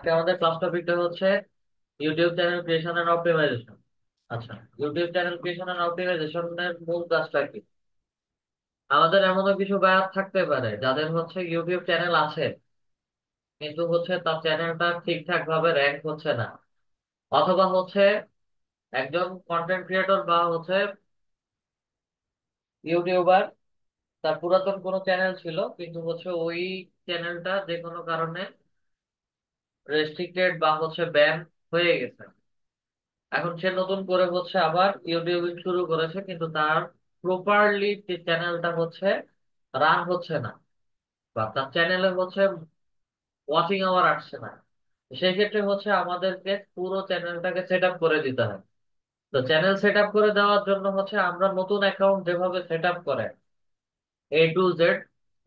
আজকে আমাদের ক্লাস টপিকটা হচ্ছে YouTube channel creation and optimisation. আচ্ছা, ইউটিউব চ্যানেল ক্রিয়েশন এন্ড অপটিমাইজেশনের মূল কাজটা কি? আমাদের এমনও কিছু বায়ার থাকতে পারে যাদের হচ্ছে ইউটিউব চ্যানেল আছে, কিন্তু হচ্ছে তার চ্যানেলটা ঠিকঠাক ভাবে র্যাঙ্ক হচ্ছে না, অথবা হচ্ছে একজন কন্টেন্ট ক্রিয়েটর বা হচ্ছে ইউটিউবার, তার পুরাতন কোনো চ্যানেল ছিল কিন্তু হচ্ছে ওই চ্যানেলটা যে কোনো কারণে রেস্ট্রিক্টেড বা হচ্ছে ব্যান হয়ে গেছে। এখন সে নতুন করে হচ্ছে আবার ইউটিউবিং শুরু করেছে, কিন্তু তার প্রপারলি চ্যানেলটা হচ্ছে রান হচ্ছে না, বা তার চ্যানেলে হচ্ছে ওয়াচিং আওয়ার আসছে না। সেই ক্ষেত্রে হচ্ছে আমাদেরকে পুরো চ্যানেলটাকে সেট আপ করে দিতে হয়। তো চ্যানেল সেট আপ করে দেওয়ার জন্য হচ্ছে আমরা নতুন অ্যাকাউন্ট যেভাবে সেট আপ করে A to Z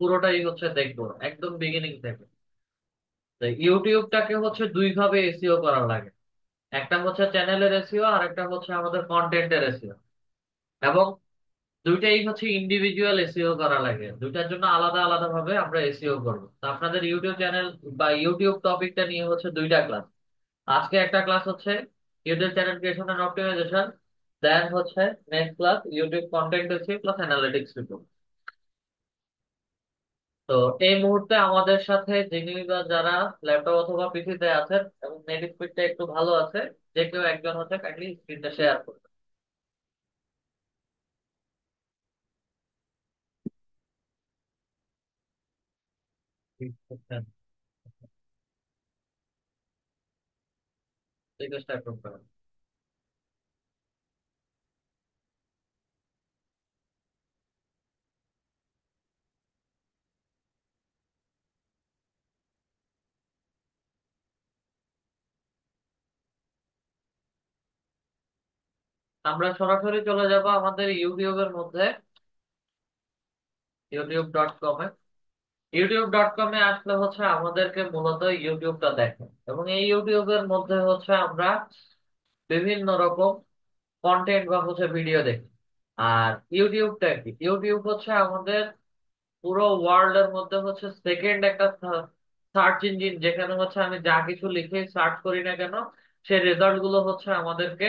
পুরোটাই হচ্ছে দেখবো একদম বিগিনিং থেকে। তো ইউটিউবটাকে হচ্ছে দুই ভাবে এসইও করা লাগে, একটা হচ্ছে চ্যানেলের এসইও আর একটা হচ্ছে আমাদের কন্টেন্টের এসইও। এবং দুইটাই হচ্ছে ইন্ডিভিজুয়াল এসইও করা লাগে, দুইটার জন্য আলাদা আলাদা ভাবে আমরা এসইও করবো। তো আপনাদের ইউটিউব চ্যানেল বা ইউটিউব টপিকটা নিয়ে হচ্ছে দুইটা ক্লাস। আজকে একটা ক্লাস হচ্ছে YouTube channel creation and optimization, then হচ্ছে next class YouTube content SEO plus analytics report. তো এই মুহূর্তে আমাদের সাথে যিনি বা যারা ল্যাপটপ অথবা পিসিতে আছেন এবং নেট স্পিডটা একটু ভালো আছে, যে কেউ একজন হচ্ছে কাইন্ডলি স্ক্রিনটা শেয়ার করবে। স্টার্ট করতে হবে। আমরা সরাসরি চলে যাব আমাদের ইউটিউবের মধ্যে, youtube.com এ। youtube.com এ আসলে হচ্ছে আমাদেরকে মূলত ইউটিউবটা দেখে, এবং এই ইউটিউবের মধ্যে হচ্ছে আমরা বিভিন্ন রকম কন্টেন্ট বা হচ্ছে ভিডিও দেখি। আর ইউটিউবটা কি, ইউটিউব হচ্ছে আমাদের পুরো ওয়ার্ল্ড এর মধ্যে হচ্ছে সেকেন্ড একটা সার্চ ইঞ্জিন, যেখানে হচ্ছে আমি যা কিছু লিখে সার্চ করি না কেন সেই রেজাল্ট গুলো হচ্ছে আমাদেরকে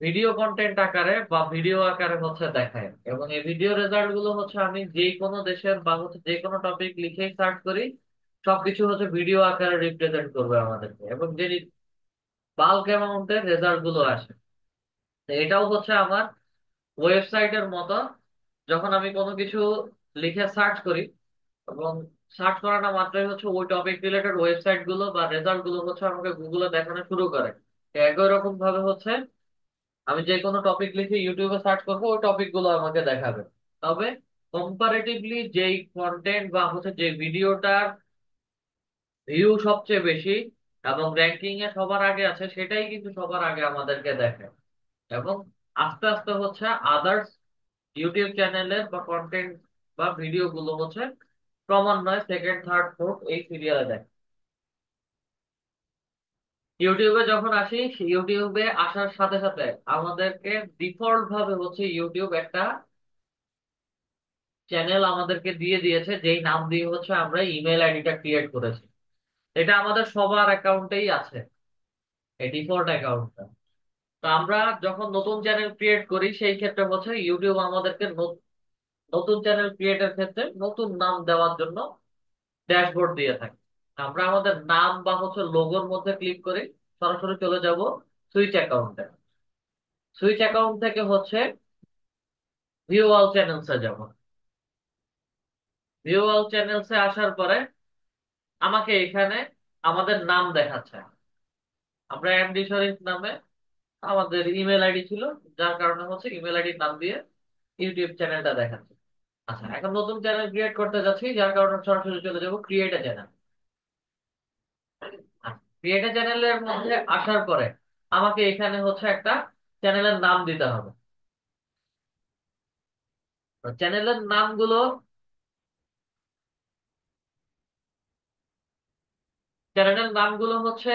ভিডিও কন্টেন্ট আকারে বা ভিডিও আকারে হচ্ছে দেখায়। এবং এই ভিডিও রেজাল্ট গুলো হচ্ছে আমি যে কোনো দেশের বা হচ্ছে যে কোনো টপিক লিখে সার্চ করি, সবকিছু হচ্ছে ভিডিও আকারে রিপ্রেজেন্ট করবে আমাদেরকে, এবং যে বাল্ক অ্যামাউন্টের রেজাল্ট গুলো আসে। তো এটাও হচ্ছে আমার ওয়েবসাইটের মতো, যখন আমি কোনো কিছু লিখে সার্চ করি এবং সার্চ করাটা মাত্রই হচ্ছে ওই টপিক রিলেটেড ওয়েবসাইট গুলো বা রেজাল্ট গুলো হচ্ছে আমাকে গুগলে দেখানো শুরু করে। একই রকম ভাবে হচ্ছে আমি যে কোনো টপিক লিখে ইউটিউবে সার্চ করবো, ওই টপিক গুলো আমাকে দেখাবে। তবে কম্পারেটিভলি যেই কন্টেন্ট বা হচ্ছে যে ভিডিওটার ভিউ সবচেয়ে বেশি এবং র্যাঙ্কিং এ সবার আগে আছে, সেটাই কিন্তু সবার আগে আমাদেরকে দেখে। এবং আস্তে আস্তে হচ্ছে আদার্স ইউটিউব চ্যানেলের বা কন্টেন্ট বা ভিডিও গুলো হচ্ছে ক্রমান্বয়ে সেকেন্ড থার্ড ফোর্থ এই সিরিয়ালে দেখে। ইউটিউবে যখন আসি, ইউটিউবে আসার সাথে সাথে আমাদেরকে ডিফল্ট ভাবে হচ্ছে ইউটিউব একটা চ্যানেল আমাদেরকে দিয়ে দিয়েছে, যেই নাম দিয়ে হচ্ছে আমরা ইমেল আইডিটা ক্রিয়েট করেছি। এটা আমাদের সবার অ্যাকাউন্টেই আছে, এই ডিফল্ট অ্যাকাউন্টটা। তো আমরা যখন নতুন চ্যানেল ক্রিয়েট করি, সেই ক্ষেত্রে হচ্ছে ইউটিউব আমাদেরকে নতুন চ্যানেল ক্রিয়েটের ক্ষেত্রে নতুন নাম দেওয়ার জন্য ড্যাশবোর্ড দিয়ে থাকে। আমরা আমাদের নাম বা হচ্ছে লোগোর মধ্যে ক্লিক করি, সরাসরি চলে যাব সুইচ অ্যাকাউন্টে। সুইচ অ্যাকাউন্ট থেকে হচ্ছে ভিউ অল চ্যানেলসে যাব। ভিউ অল চ্যানেলসে আসার পরে আমাকে এখানে আমাদের নাম দেখাচ্ছে। আমরা এমডি শরীফ নামে আমাদের ইমেল আইডি ছিল, যার কারণে হচ্ছে ইমেল আইডির নাম দিয়ে ইউটিউব চ্যানেলটা দেখাচ্ছে। আচ্ছা, এখন নতুন চ্যানেল ক্রিয়েট করতে যাচ্ছি, যার কারণে সরাসরি চলে যাব create a channel. Create a চ্যানেলের মধ্যে আসার পরে আমাকে এখানে হচ্ছে একটা চ্যানেলের নাম দিতে হবে। চ্যানেলের নামগুলো, চ্যানেলের নামগুলো হচ্ছে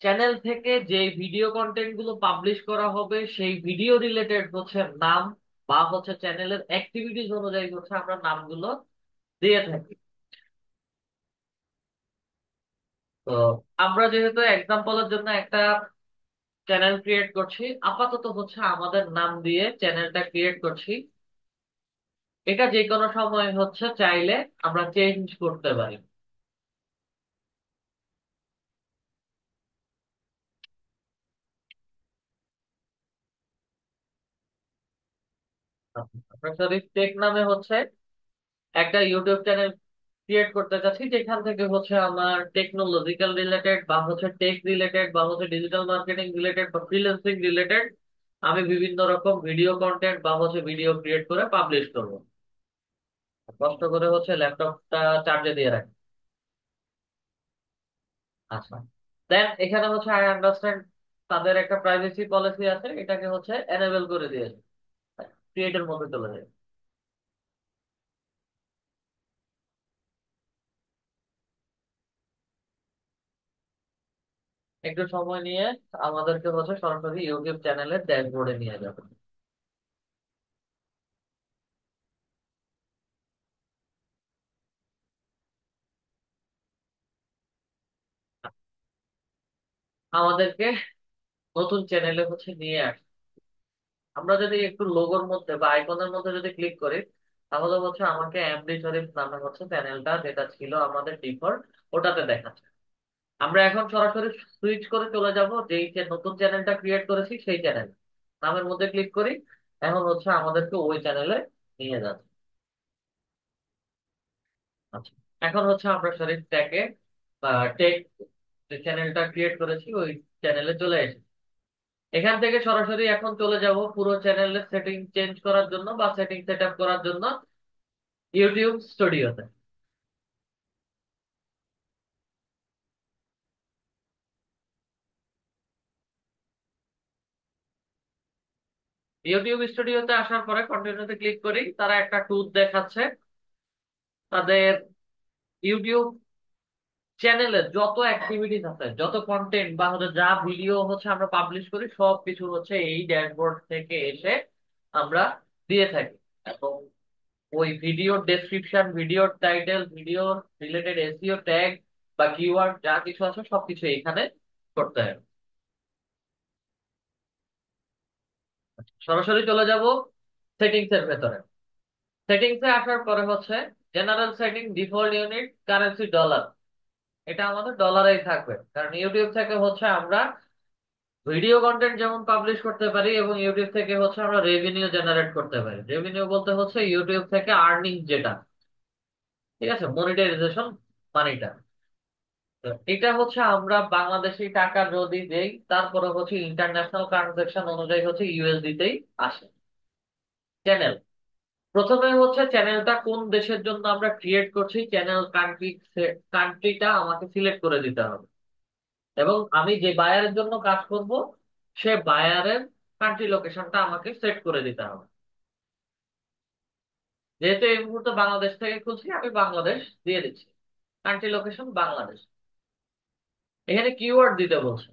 চ্যানেল থেকে যে ভিডিও কন্টেন্ট গুলো পাবলিশ করা হবে সেই ভিডিও রিলেটেড হচ্ছে নাম, বা হচ্ছে চ্যানেলের অ্যাক্টিভিটিস অনুযায়ী হচ্ছে আমরা নামগুলো দিয়ে থাকি। তো আমরা যেহেতু এক্সাম্পলের জন্য একটা চ্যানেল ক্রিয়েট করছি, আপাতত হচ্ছে আমাদের নাম দিয়ে চ্যানেলটা ক্রিয়েট করছি। এটা যে কোনো সময় হচ্ছে চাইলে আমরা চেঞ্জ করতে পারি। আমরা যদি টেক নামে হচ্ছে একটা ইউটিউব চ্যানেল ক্রিয়েট করতে চাচ্ছি, যেখান থেকে হচ্ছে আমার টেকনোলজিক্যাল রিলেটেড বা হচ্ছে টেক রিলেটেড বা হচ্ছে ডিজিটাল মার্কেটিং রিলেটেড বা ফ্রিল্যান্সিং রিলেটেড আমি বিভিন্ন রকম ভিডিও কন্টেন্ট বা হচ্ছে ভিডিও ক্রিয়েট করে পাবলিশ করবো। কষ্ট করে হচ্ছে ল্যাপটপটা চার্জে দিয়ে রাখি। আচ্ছা, দেন এখানে হচ্ছে আই আন্ডারস্ট্যান্ড তাদের একটা প্রাইভেসি পলিসি আছে, এটাকে হচ্ছে এনেবল করে দিয়েছে। ক্রিয়েটের মধ্যে চলে যায়। একটু সময় নিয়ে আমাদেরকে হচ্ছে সরাসরি ইউটিউব চ্যানেলের ড্যাশবোর্ডে নিয়ে যাবে। আমাদেরকে নতুন চ্যানেলে হচ্ছে নিয়ে আসে। আমরা যদি একটু লোগোর মধ্যে বা আইকনের মধ্যে যদি ক্লিক করি, তাহলে হচ্ছে আমাকে এমডি শরীফ নামে হচ্ছে চ্যানেলটা যেটা ছিল আমাদের ডিফল্ট, ওটাতে দেখাচ্ছে। আমরা এখন সরাসরি সুইচ করে চলে যাব যেই যে নতুন চ্যানেলটা ক্রিয়েট করেছি সেই চ্যানেল নামের মধ্যে ক্লিক করি। এখন হচ্ছে আমাদেরকে ওই চ্যানেলে নিয়ে যাচ্ছে। আচ্ছা, এখন হচ্ছে আমরা শরীফ ট্যাগে বা টেক যে চ্যানেলটা ক্রিয়েট করেছি ওই চ্যানেলে চলে এসেছি। এখান থেকে সরাসরি এখন চলে যাব পুরো চ্যানেলের সেটিং চেঞ্জ করার জন্য বা সেটিং সেট আপ করার জন্য ইউটিউব স্টুডিওতে। ইউটিউব স্টুডিওতে আসার পরে কন্টিনিউতে ক্লিক করি, তারা একটা টুল দেখাচ্ছে। তাদের ইউটিউব চ্যানেলে যত অ্যাক্টিভিটিস আছে, যত কন্টেন্ট বা হচ্ছে যা ভিডিও হচ্ছে আমরা পাবলিশ করি, সব কিছু হচ্ছে এই ড্যাশবোর্ড থেকে এসে আমরা দিয়ে থাকি। এবং ওই ভিডিওর ডেসক্রিপশন, ভিডিওর টাইটেল, ভিডিওর রিলেটেড এসইও ট্যাগ বা কিওয়ার্ড যা কিছু আছে সবকিছু এখানে করতে হবে। সরাসরি চলে যাব সেটিংস এর ভেতরে। সেটিংস এ আসার পরে হচ্ছে general setting, default unit, currency dollar. এটা আমাদের ডলারেই থাকবে, কারণ ইউটিউব থেকে হচ্ছে আমরা ভিডিও কন্টেন্ট যেমন পাবলিশ করতে পারি এবং ইউটিউব থেকে হচ্ছে আমরা রেভিনিউ জেনারেট করতে পারি। রেভিনিউ বলতে হচ্ছে ইউটিউব থেকে আর্নিং যেটা, ঠিক আছে, মনিটাইজেশন মানিটা। তো এটা হচ্ছে আমরা বাংলাদেশি টাকা যদি দেই, তারপরে হচ্ছে ইন্টারন্যাশনাল ট্রানজাকশন অনুযায়ী হচ্ছে ইউএসডি তেই আসে। চ্যানেল, প্রথমে হচ্ছে চ্যানেলটা কোন দেশের জন্য আমরা ক্রিয়েট করছি, চ্যানেল কান্ট্রিটা আমাকে সিলেক্ট করে দিতে হবে। এবং আমি যে বায়ারের জন্য কাজ করব সে বায়ারের কান্ট্রি লোকেশনটা আমাকে সেট করে দিতে হবে। যেহেতু এই মুহূর্তে বাংলাদেশ থেকে খুলছি, আমি বাংলাদেশ দিয়ে দিচ্ছি, কান্ট্রি লোকেশন বাংলাদেশ। এখানে কিওয়ার্ড দিতে বলছে।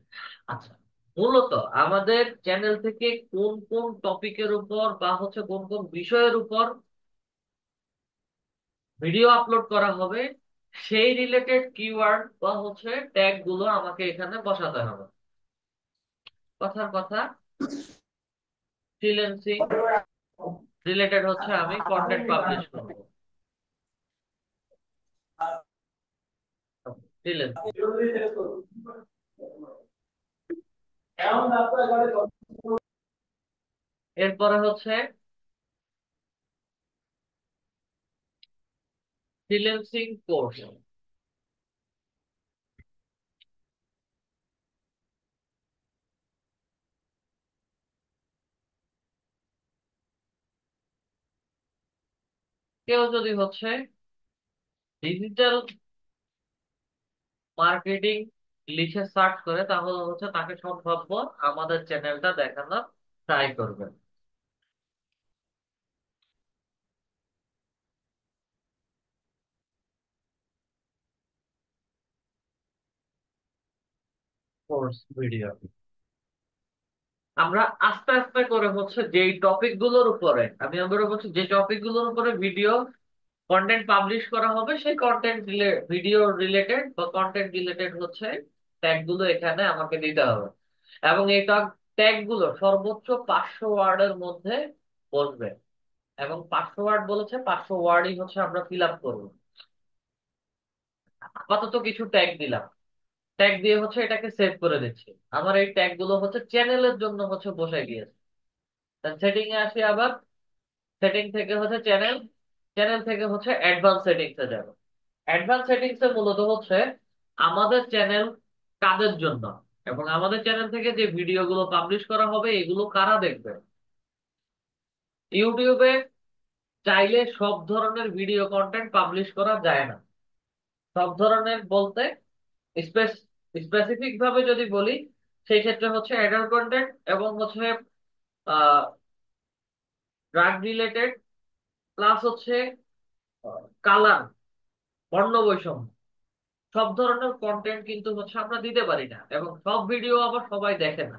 আচ্ছা, মূলত আমাদের চ্যানেল থেকে কোন কোন টপিকের উপর বা হচ্ছে কোন কোন বিষয়ের উপর ভিডিও আপলোড করা হবে, সেই রিলেটেড কিওয়ার্ড বা হচ্ছে ট্যাগ গুলো আমাকে এখানে বসাতে হবে। কথার কথা, ফ্রিল্যান্সিং রিলেটেড হচ্ছে আমি কন্টেন্ট পাবলিশ করব। ফ্রিল্যান্সিং, এরপরে হচ্ছে ফ্রিল্যান্সিং কোর্স। কেউ যদি হচ্ছে ডিজিটাল মার্কেটিং লিখে সার্চ করে, তাহলে হচ্ছে তাকে সম্ভাব্য আমাদের চ্যানেলটা দেখানোর ট্রাই করবে। কোর্স ভিডিও, আমরা আস্তে আস্তে করে হচ্ছে যেই টপিক গুলোর উপরে আমি আমরা হচ্ছে যে টপিক গুলোর উপরে ভিডিও কন্টেন্ট পাবলিশ করা হবে, সেই কন্টেন্ট ভিডিও রিলেটেড বা কন্টেন্ট রিলেটেড হচ্ছে ট্যাগ গুলো এখানে আমাকে দিতে হবে। এবং এই ট্যাগ গুলো সর্বোচ্চ 500 ওয়ার্ডের মধ্যে বসবে। এবং 500 ওয়ার্ড বলেছে, 500 ওয়ার্ডই হচ্ছে আমরা ফিল আপ করবো। আপাতত কিছু ট্যাগ দিলাম, ট্যাগ দিয়ে হচ্ছে এটাকে সেভ করে দিচ্ছি। আমার এই ট্যাগ গুলো হচ্ছে চ্যানেলের জন্য হচ্ছে বসাই দিয়েছে। সেটিং এ আসি আবার, সেটিং থেকে হচ্ছে চ্যানেল, চ্যানেল থেকে হচ্ছে অ্যাডভান্স সেটিংস এ যাবে। অ্যাডভান্স সেটিংস এ মূলত হচ্ছে আমাদের চ্যানেল কাদের জন্য, এবং আমাদের চ্যানেল থেকে যে ভিডিওগুলো পাবলিশ করা হবে এগুলো কারা দেখবে। ইউটিউবে চাইলে সব ধরনের ভিডিও কন্টেন্ট পাবলিশ করা যায় না। সব ধরনের বলতে স্পেসিফিক ভাবে যদি বলি, সেই ক্ষেত্রে হচ্ছে অ্যাডাল্ট কন্টেন্ট এবং হচ্ছে ড্রাগ রিলেটেড, প্লাস হচ্ছে কালার, বর্ণ বৈষম্য, সব ধরনের কন্টেন্ট কিন্তু হচ্ছে আমরা দিতে পারি না, এবং সব ভিডিও আবার সবাই দেখে না।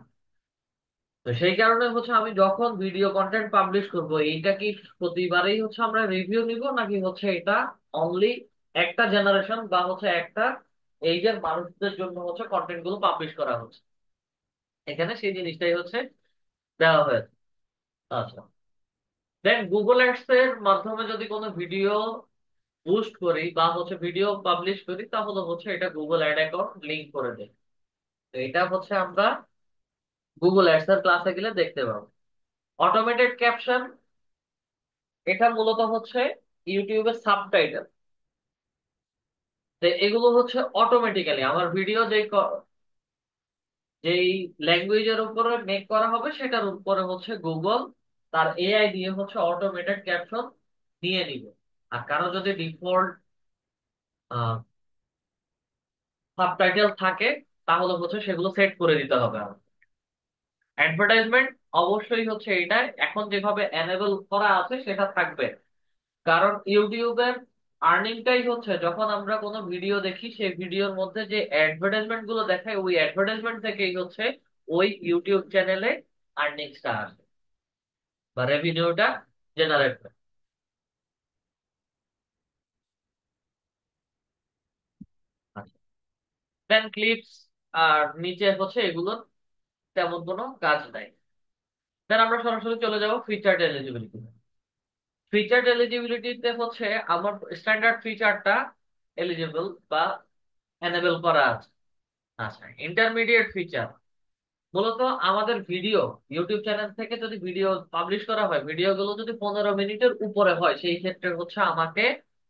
তো সেই কারণে হচ্ছে আমি যখন ভিডিও কন্টেন্ট পাবলিশ করব, এইটা কি প্রতিবারেই হচ্ছে আমরা রিভিউ নিব, নাকি হচ্ছে এটা অনলি একটা জেনারেশন বা হচ্ছে একটা এইজের মানুষদের জন্য হচ্ছে কন্টেন্ট গুলো পাবলিশ করা হচ্ছে, এখানে সেই জিনিসটাই হচ্ছে দেওয়া হয়েছে। আচ্ছা, দেন গুগল অ্যাডস এর মাধ্যমে যদি কোনো ভিডিও বুস্ট করি বা হচ্ছে ভিডিও পাবলিশ করি, তাহলে হচ্ছে এটা গুগল অ্যাড অ্যাকাউন্ট লিংক করে দেয়। তো এটা হচ্ছে আমরা গুগল অ্যাডস এর ক্লাসে গেলে দেখতে পাবো। অটোমেটেড ক্যাপশন, এটা মূলত হচ্ছে ইউটিউবের সাবটাইটেল। তো এগুলো হচ্ছে অটোমেটিক্যালি আমার ভিডিও যেই ল্যাঙ্গুয়েজের উপরে মেক করা হবে সেটার উপরে হচ্ছে গুগল তার এআই দিয়ে হচ্ছে অটোমেটেড ক্যাপশন নিয়ে নিবে। আর কারো যদি ডিফল্ট সাবটাইটেল থাকে, তাহলে হচ্ছে সেগুলো সেট করে দিতে হবে আমার। অ্যাডভার্টাইজমেন্ট অবশ্যই হচ্ছে এটা এখন যেভাবে এনেবল করা আছে সেটা থাকবে। কারণ ইউটিউবের আর্নিংটাই হচ্ছে যখন আমরা কোনো ভিডিও দেখি, সেই ভিডিওর মধ্যে যে অ্যাডভার্টাইজমেন্ট গুলো দেখায়, ওই অ্যাডভার্টাইজমেন্ট থেকেই হচ্ছে ওই ইউটিউব চ্যানেলে আর্নিংসটা আসে বা রেভিনিউটা জেনারেট হয়। দেন ক্লিপস আর নিচে হচ্ছে এগুলোর তেমন কোনো কাজ নাই। দেন আমরা সরাসরি চলে যাব ফিচার্ড এলিজিবিলিটি। ফিচার্ড এলিজিবিলিটিতে হচ্ছে আমার স্ট্যান্ডার্ড ফিচারটা এলিজিবল বা এনেবল করা আছে। আচ্ছা, ইন্টারমিডিয়েট ফিচার, মূলত আমাদের ভিডিও ইউটিউব চ্যানেল থেকে যদি ভিডিও পাবলিশ করা হয়, ভিডিওগুলো যদি 15 মিনিটের উপরে হয়, সেই ক্ষেত্রে হচ্ছে আমাকে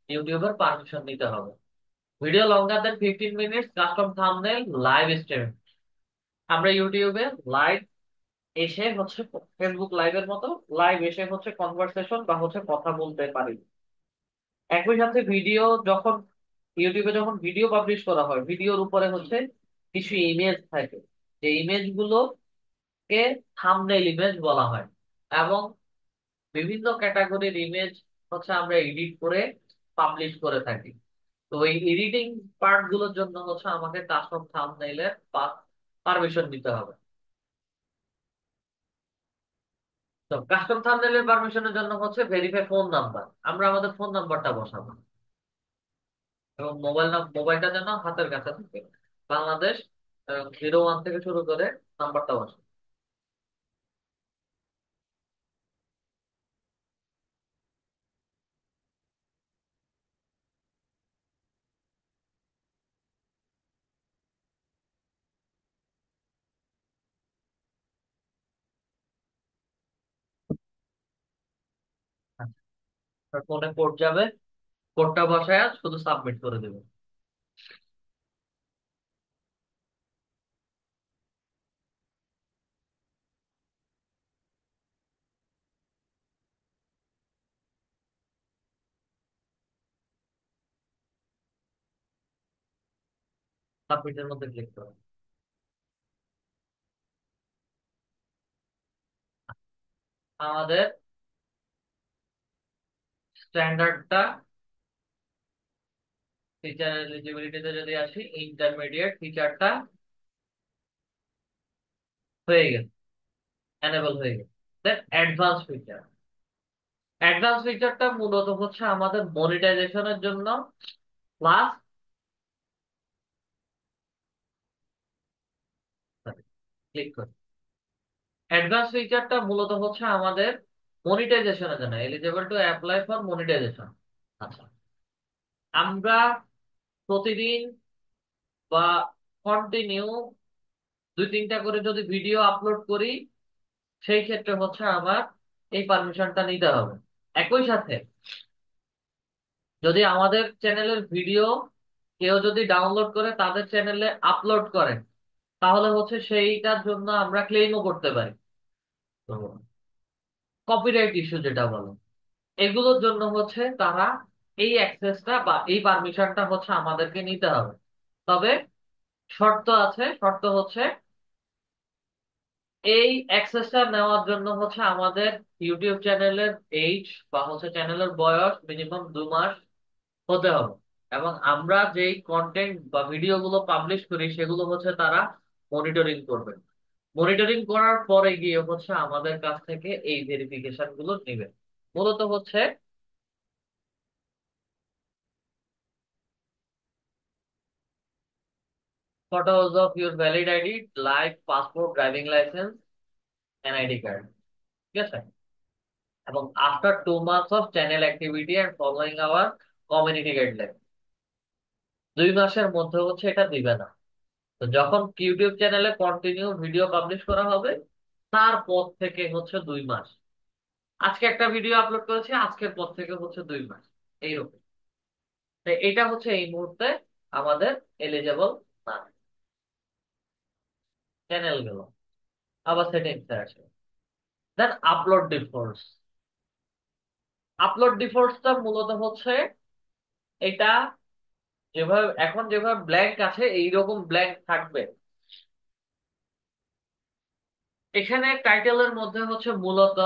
ইউটিউবের পারমিশন নিতে হবে। ভিডিও লঙ্গার দেন 15 minutes, custom thumbnail, live stream, আমরা ইউটিউবে লাইভ এসে হচ্ছে ফেসবুক লাইভের মতো লাইভ এসে হচ্ছে কনভারসেশন বা হচ্ছে কথা বলতে পারি। একই সাথে ভিডিও যখন ইউটিউবে যখন ভিডিও পাবলিশ করা হয়, ভিডিওর উপরে হচ্ছে কিছু ইমেজ থাকে, যে ইমেজ গুলোকে থাম্বনেইল ইমেজ বলা হয়। এবং বিভিন্ন ক্যাটাগরির ইমেজ হচ্ছে আমরা এডিট করে পাবলিশ করে থাকি। তো এই এডিটিং পার্ট গুলোর জন্য হচ্ছে আমাকে কাস্টম থাম্বনেইলের পারমিশন নিতে হবে। তো কাস্টম থাম্বনেইলের পারমিশনের জন্য হচ্ছে ভেরিফাই ফোন নাম্বার, আমরা আমাদের ফোন নাম্বারটা বসাবো, এবং মোবাইলটা যেন হাতের কাছে থাকে। বাংলাদেশ 01 থেকে শুরু করে নাম্বারটা বসাবো। ফোনে কোড যাবে, কোডটা বসায় শুধু সাবমিট করে দেবে। সাবমিটের মধ্যে ক্লিক করো। আমাদের স্ট্যান্ডার্ডটা, ফিচার এলিজিবিলিটিতে যদি আসি, ইন্টারমিডিয়েট ফিচারটা হয়ে গেছে, এনেবল হয়ে গেছে। দেন অ্যাডভান্স ফিচার, অ্যাডভান্স ফিচারটা মূলত হচ্ছে আমাদের মনিটাইজেশনের জন্য, প্লাস ক্লিক করি। অ্যাডভান্স ফিচারটা মূলত হচ্ছে আমাদের মনিটাইজেশনের জন্য, eligible to apply for monetisation. আচ্ছা, আমরা প্রতিদিন বা কন্টিনিউ 2-3টা করে যদি ভিডিও আপলোড করি, সেই ক্ষেত্রে হচ্ছে আমার এই পারমিশনটা নিতে হবে। একই সাথে যদি আমাদের চ্যানেলের ভিডিও কেউ যদি ডাউনলোড করে তাদের চ্যানেলে আপলোড করেন, তাহলে হচ্ছে সেইটার জন্য আমরা ক্লেমও করতে পারি। তো কপিরাইট ইস্যু যেটা বলে, এগুলোর জন্য হচ্ছে তারা এই অ্যাক্সেসটা বা এই পারমিশনটা হচ্ছে আমাদেরকে নিতে হবে। তবে শর্ত আছে, শর্ত হচ্ছে এই অ্যাক্সেসটা নেওয়ার জন্য হচ্ছে আমাদের ইউটিউব চ্যানেলের এইজ বা হচ্ছে চ্যানেলের বয়স মিনিমাম 2 মাস হতে হবে। এবং আমরা যেই কন্টেন্ট বা ভিডিও গুলো পাবলিশ করি সেগুলো হচ্ছে তারা মনিটরিং করবে। মনিটরিং করার পরে গিয়ে হচ্ছে আমাদের কাছ থেকে এই ভেরিফিকেশন গুলো নেবে। মূলত হচ্ছে photos of your valid ID, like passport, driving licence, NID card, ঠিক আছে? এবং after 2 months of channel activity and following our community guideline, 2 মাসের মধ্যে হচ্ছে এটা দিবে না। তো যখন ইউটিউব চ্যানেলে কন্টিনিউ ভিডিও পাবলিশ করা হবে, তারপর থেকে হচ্ছে 2 মাস। আজকে একটা ভিডিও আপলোড করেছি, আজকের পর থেকে হচ্ছে 2 মাস, এইরকম। তো এটা হচ্ছে এই মুহূর্তে আমাদের এলিজেবল না। চ্যানেল গেল, আবার সেটিংস আছে। Then upload defaults. আপলোড ডিফল্টসটা মূলত হচ্ছে এটা যেভাবে এখন যেভাবে ব্ল্যাঙ্ক আছে এইরকম ব্ল্যাঙ্ক থাকবে। এখানে টাইটেলের মধ্যে হচ্ছে মূলত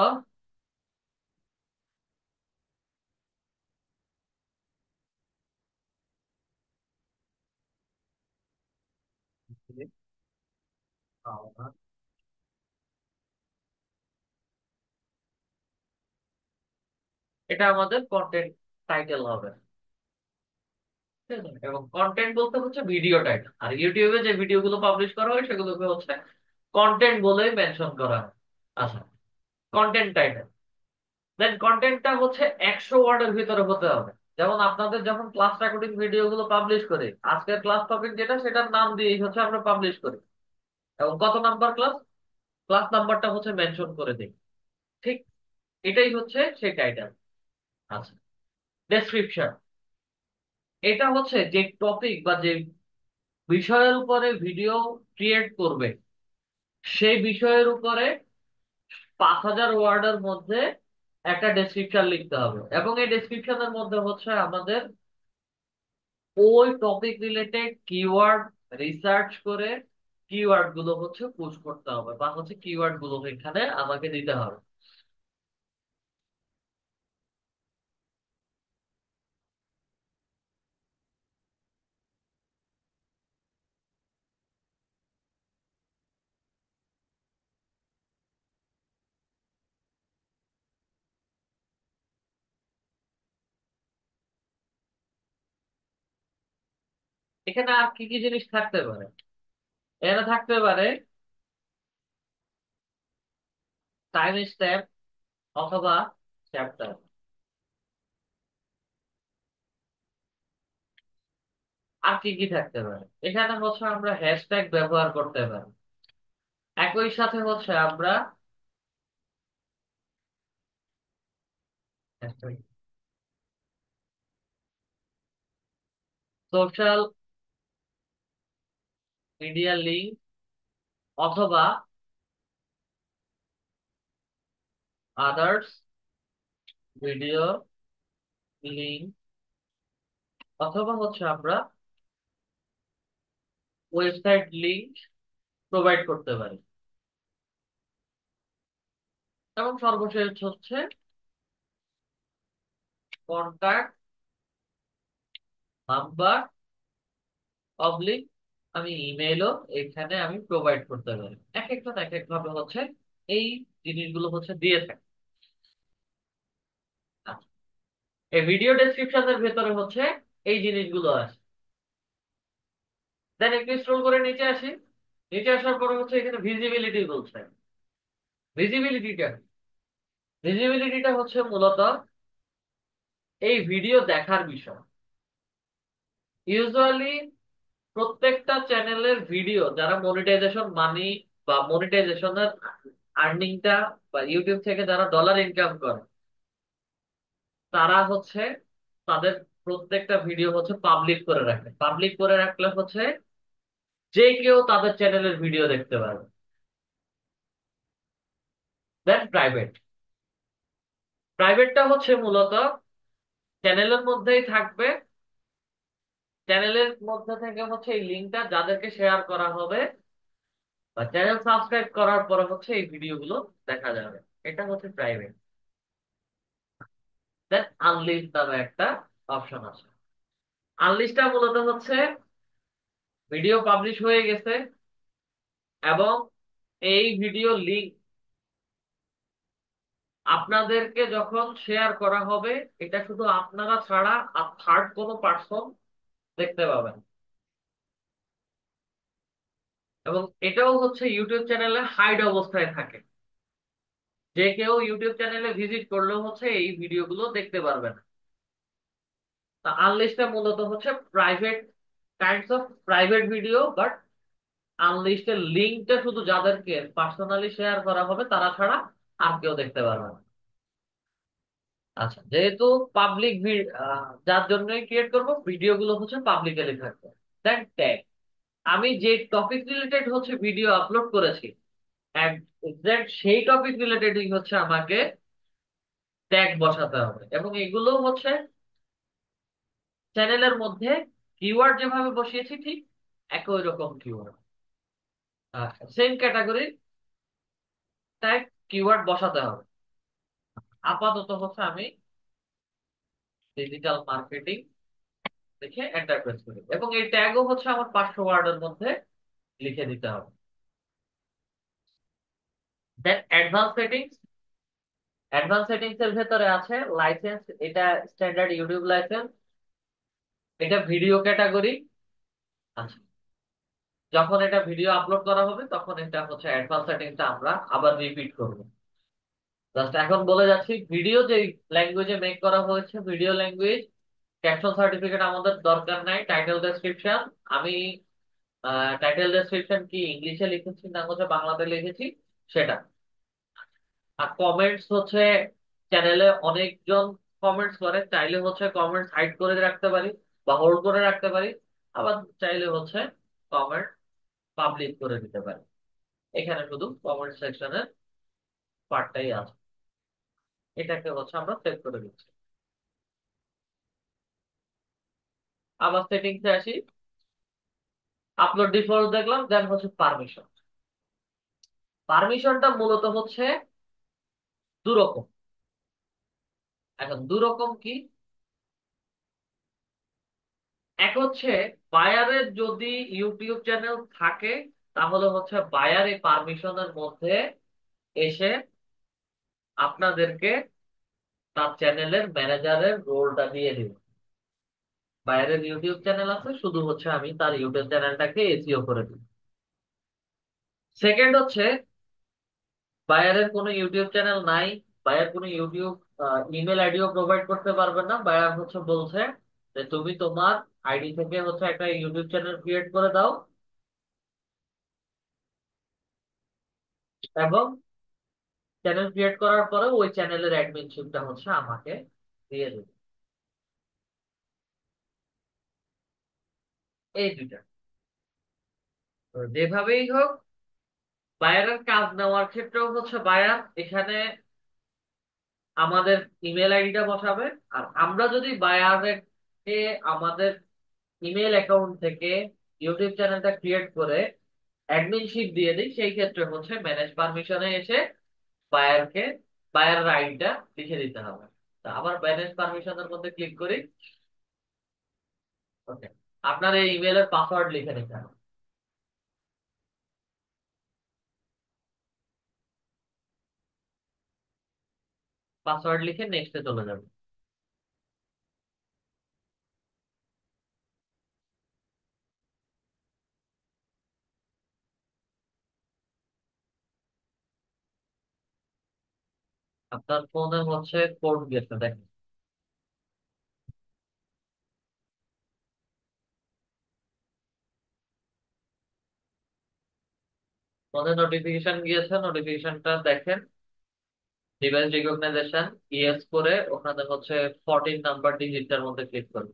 এটা আমাদের কন্টেন্ট টাইটেল হবে, ঠিক আছে? এবং কন্টেন্ট বলতে হচ্ছে ভিডিও টাইটেল, আর ইউটিউবে যে ভিডিও গুলো পাবলিশ করা হয় সেগুলোকে হচ্ছে কন্টেন্ট বলেই মেনশন করা হয়। আচ্ছা, কন্টেন্ট টাইটেল। দেন কন্টেন্টটা হচ্ছে 100 ওয়ার্ডের ভিতরে হতে হবে। যেমন আপনাদের যখন ক্লাস রেকর্ডিং ভিডিও গুলো পাবলিশ করি, আজকের ক্লাস টপিক যেটা সেটার নাম দিয়েই হচ্ছে আমরা পাবলিশ করি, এবং কত নাম্বার ক্লাস, ক্লাস নাম্বারটা হচ্ছে মেনশন করে দিই। ঠিক এটাই হচ্ছে সেই টাইটেল। আচ্ছা, ডেসক্রিপশন। এটা হচ্ছে যে টপিক বা যে বিষয়ের উপরে ভিডিও ক্রিয়েট করবে, সেই বিষয়ের উপরে 5,000 ওয়ার্ডের মধ্যে একটা ডেসক্রিপশন লিখতে হবে। এবং এই ডেসক্রিপশনের মধ্যে হচ্ছে আমাদের ওই টপিক রিলেটেড কিওয়ার্ড রিসার্চ করে কিওয়ার্ড গুলো হচ্ছে পুশ করতে হবে, বা হচ্ছে কিওয়ার্ড গুলো এখানে আমাকে দিতে হবে। এখানে আর কি কি জিনিস থাকতে পারে? এখানে থাকতে পারে টাইম স্ট্যাম্প অথবা চ্যাপ্টার। আর কি কি থাকতে পারে? এখানে হচ্ছে আমরা হ্যাশট্যাগ ব্যবহার করতে পারি। একই সাথে হচ্ছে আমরা সোশ্যাল মিডিয়া লিঙ্ক অথবা আদার্স ভিডিও লিঙ্ক, অথবা হচ্ছে আমরা ওয়েবসাইট লিঙ্ক প্রোভাইড করতে পারি। এবং সর্বশেষ হচ্ছে কন্টাক্ট নাম্বার অবলিক আমি ইমেইলও এখানে আমি প্রোভাইড করতে পারি। এক একজন এক এক ভাবে হচ্ছে এই জিনিসগুলো হচ্ছে দিয়ে থাকে। এই ভিডিও ডেসক্রিপশনের ভেতরে হচ্ছে এই জিনিসগুলো আছে। দেন একটু স্ক্রল করে নিচে আসি। নিচে আসার পরে হচ্ছে এখানে ভিজিবিলিটি বলছে। ভিজিবিলিটিটা ভিজিবিলিটিটা হচ্ছে মূলত এই ভিডিও দেখার বিষয়। ইউজুয়ালি প্রত্যেকটা চ্যানেলের ভিডিও যারা মনিটাইজেশন মানি বা মনিটাইজেশনের আর্নিংটা বা ইউটিউব থেকে যারা ডলার ইনকাম করে, তারা হচ্ছে তাদের প্রত্যেকটা ভিডিও হচ্ছে পাবলিক করে রাখে। পাবলিক করে রাখলে হচ্ছে যে কেউ তাদের চ্যানেলের ভিডিও দেখতে পারবে। দেন প্রাইভেট। প্রাইভেটটা হচ্ছে মূলত চ্যানেলের মধ্যেই থাকবে। চ্যানেলের মধ্যে থেকে হচ্ছে এই লিঙ্কটা যাদেরকে শেয়ার করা হবে বা চ্যানেল সাবস্ক্রাইব করার পরে হচ্ছে এই ভিডিওগুলো দেখা যাবে। এটা হচ্ছে প্রাইভেট। দেন আনলিস্ট নামে একটা অপশন আছে। আনলিস্টটা মূলত হচ্ছে ভিডিও পাবলিশ হয়ে গেছে এবং এই ভিডিও লিঙ্ক আপনাদেরকে যখন শেয়ার করা হবে, এটা শুধু আপনারা ছাড়া আর থার্ড কোনো পার্সন দেখতে পাবেন। এবং এটাও হচ্ছে ইউটিউব চ্যানেলে হাইড অবস্থায় থাকে। যে কেউ ইউটিউব চ্যানেলে ভিজিট করলেও হচ্ছে এই ভিডিওগুলো দেখতে পারবে না। তা আনলিস্টটা মূলত হচ্ছে private kinds of private video, but আনলিস্টের লিঙ্কটা শুধু যাদেরকে পার্সোনালি শেয়ার করা হবে তারা ছাড়া আর কেউ দেখতে পারবে না। আচ্ছা, যেহেতু পাবলিক যার জন্যই ক্রিয়েট করব, ভিডিওগুলো হচ্ছে পাবলিকালি থাকবে। দেন ট্যাগ। আমি যে টপিক রিলেটেড হচ্ছে ভিডিও আপলোড করেছি, এক্সাক্ট সেই টপিক রিলেটেডই হচ্ছে আমাকে ট্যাগ বসাতে হবে। এবং এগুলো হচ্ছে চ্যানেলের মধ্যে কিওয়ার্ড যেভাবে বসিয়েছি ঠিক একই রকম keyword, same category tag keyword বসাতে হবে। আপাতত হচ্ছে আমি ডিজিটাল মার্কেটিং লিখে এন্টার প্রেস করি এবং এই ট্যাগও হচ্ছে আমার 500 ওয়ার্ডের মধ্যে লিখে দিতে হবে। দেন অ্যাডভান্স সেটিংস। অ্যাডভান্স সেটিংস এর ভেতরে আছে লাইসেন্স। এটা স্ট্যান্ডার্ড ইউটিউব লাইসেন্স। এটা ভিডিও ক্যাটাগরি। আচ্ছা, যখন এটা ভিডিও আপলোড করা হবে তখন এটা হচ্ছে অ্যাডভান্স সেটিংসটা আমরা আবার রিপিট করব। জাস্ট এখন বলে যাচ্ছি, ভিডিও যে ল্যাঙ্গুয়েজে মেক করা হয়েছে ভিডিও ল্যাঙ্গুয়েজ, ক্যাপশন সার্টিফিকেট আমাদের দরকার নাই। টাইটেল ডেসক্রিপশন আমি টাইটেল ডেসক্রিপশন কি ইংলিশে লিখেছি না হচ্ছে বাংলাতে লিখেছি সেটা। আর কমেন্টস হচ্ছে চ্যানেলে অনেকজন কমেন্টস করে, চাইলে হচ্ছে কমেন্টস হাইড করে রাখতে পারি বা হোল্ড করে রাখতে পারি। আবার চাইলে হচ্ছে কমেন্ট পাবলিক করে দিতে পারি। এখানে শুধু কমেন্ট সেকশনের পার্টটাই আছে। এটাকে হচ্ছে আমরা সেভ করে দিচ্ছি। আবার সেটিংসে আসি। আপলোড ডিফল্ট দেখলাম। দেন হচ্ছে পারমিশন। পারমিশনটা মূলত হচ্ছে দুরকম। এখন দুরকম কি? এক হচ্ছে বায়ারের যদি ইউটিউব চ্যানেল থাকে, তাহলে হচ্ছে বায়ার এই পারমিশনের মধ্যে এসে আপনাদেরকে তার চ্যানেলের ম্যানেজারের রোলটা দিয়ে দিবে। বায়ারের ইউটিউব চ্যানেল আছে, শুধু হচ্ছে আমি তার ইউটিউব চ্যানেলটাকে এসইও করে দিই। সেকেন্ড হচ্ছে বায়ারের কোনো ইউটিউব চ্যানেল নাই, বায়ার কোনো ইউটিউব ইমেল আইডিও প্রোভাইড করতে পারবে না। বায়ার হচ্ছে বলছে যে তুমি তোমার আইডি থেকে হচ্ছে একটা ইউটিউব চ্যানেল ক্রিয়েট করে দাও এবং চ্যানেল ক্রিয়েট করার পরে ওই চ্যানেলের অ্যাডমিনশিপটা হচ্ছে আমাকে দিয়ে দেবে। এই দুইটা। তো যেভাবেই হোক, বায়ারের কাজ নেওয়ার ক্ষেত্রেও হচ্ছে বায়ার এখানে আমাদের ইমেল আইডিটা বসাবে। আর আমরা যদি বায়ারকে আমাদের ইমেল অ্যাকাউন্ট থেকে ইউটিউব চ্যানেলটা ক্রিয়েট করে অ্যাডমিনশিপ দিয়ে দিই, সেই ক্ষেত্রে হচ্ছে ম্যানেজ পারমিশনে এসে বায়ারকে বায়ার আইডিটা লিখে দিতে হবে। তা আবার ম্যানেজ পারমিশনের মধ্যে ক্লিক করি। ওকে, আপনার এই ইমেলের পাসওয়ার্ড লিখে নিতে হবে। পাসওয়ার্ড লিখে নেক্সটে চলে যাবে। আপনার ফোনে হচ্ছে কোড গেছে দেখেন। ফোনে নোটিফিকেশন গিয়েছে, নোটিফিকেশনটা দেখেন। ডিভাইস রিকগনাইজেশন ইয়েস করে ওখানে হচ্ছে 14 নাম্বার ডিজিটটার মধ্যে ক্লিক করুন।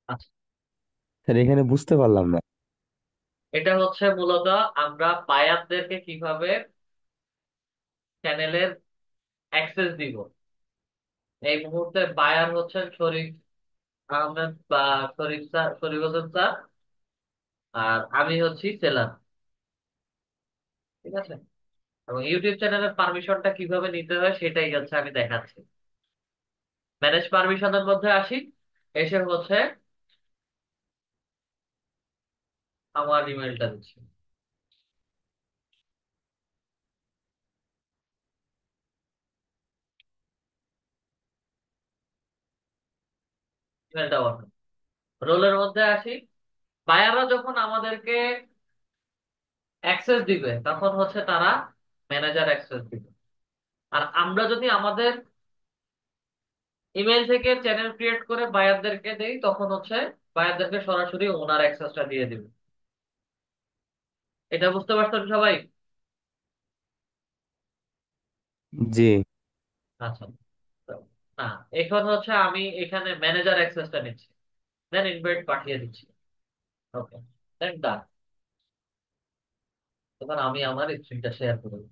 আচ্ছা, স্যার এখানে বুঝতে পারলাম না। এটা হচ্ছে মূলত আমরা বায়ারদেরকে কিভাবে চ্যানেলের অ্যাক্সেস দিব। এই মুহূর্তে বায়ার হচ্ছেন শরীফ আহমেদ বা শরীফ স্যার, শরীফ হোসেন স্যার। আর আমি হচ্ছি সেলার। ঠিক আছে। এবং ইউটিউব চ্যানেলের পারমিশনটা কিভাবে নিতে হয় সেটাই হচ্ছে আমি দেখাচ্ছি। ম্যানেজ পারমিশনের মধ্যে আসি, এসে হচ্ছে আমার ইমেলটা দিচ্ছি। ইমেলটা বন্ধ। রোলের মধ্যে আসি। বায়াররা যখন আমাদেরকে অ্যাক্সেস দিবে তখন হচ্ছে তারা ম্যানেজার অ্যাক্সেস দিবে। আর আমরা যদি আমাদের ইমেল থেকে চ্যানেল ক্রিয়েট করে বায়ারদেরকে দেই তখন হচ্ছে বায়ারদেরকে সরাসরি ওনার অ্যাক্সেসটা দিয়ে দিবে। এটা বুঝতে পারছেন সবাই? জি। আচ্ছা। তো, না, এখন হচ্ছে আমি এখানে ম্যানেজার অ্যাক্সেসটা নিচ্ছি, দেন ইনভাইট পাঠিয়ে দিচ্ছি। ওকে, দেন ডান। এবার আমি আমার স্ক্রিনটা শেয়ার করব।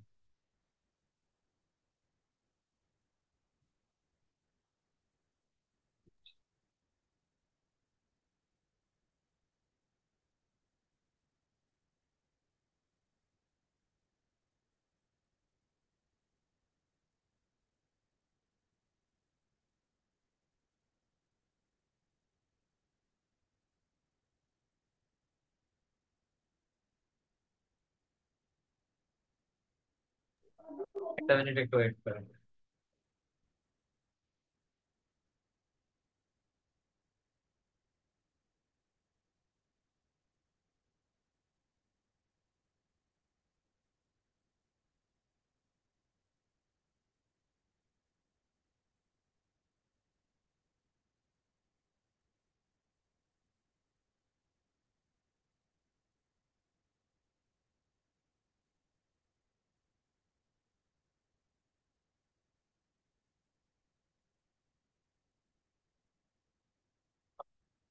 একটা মিনিট একটু ওয়েট করেন।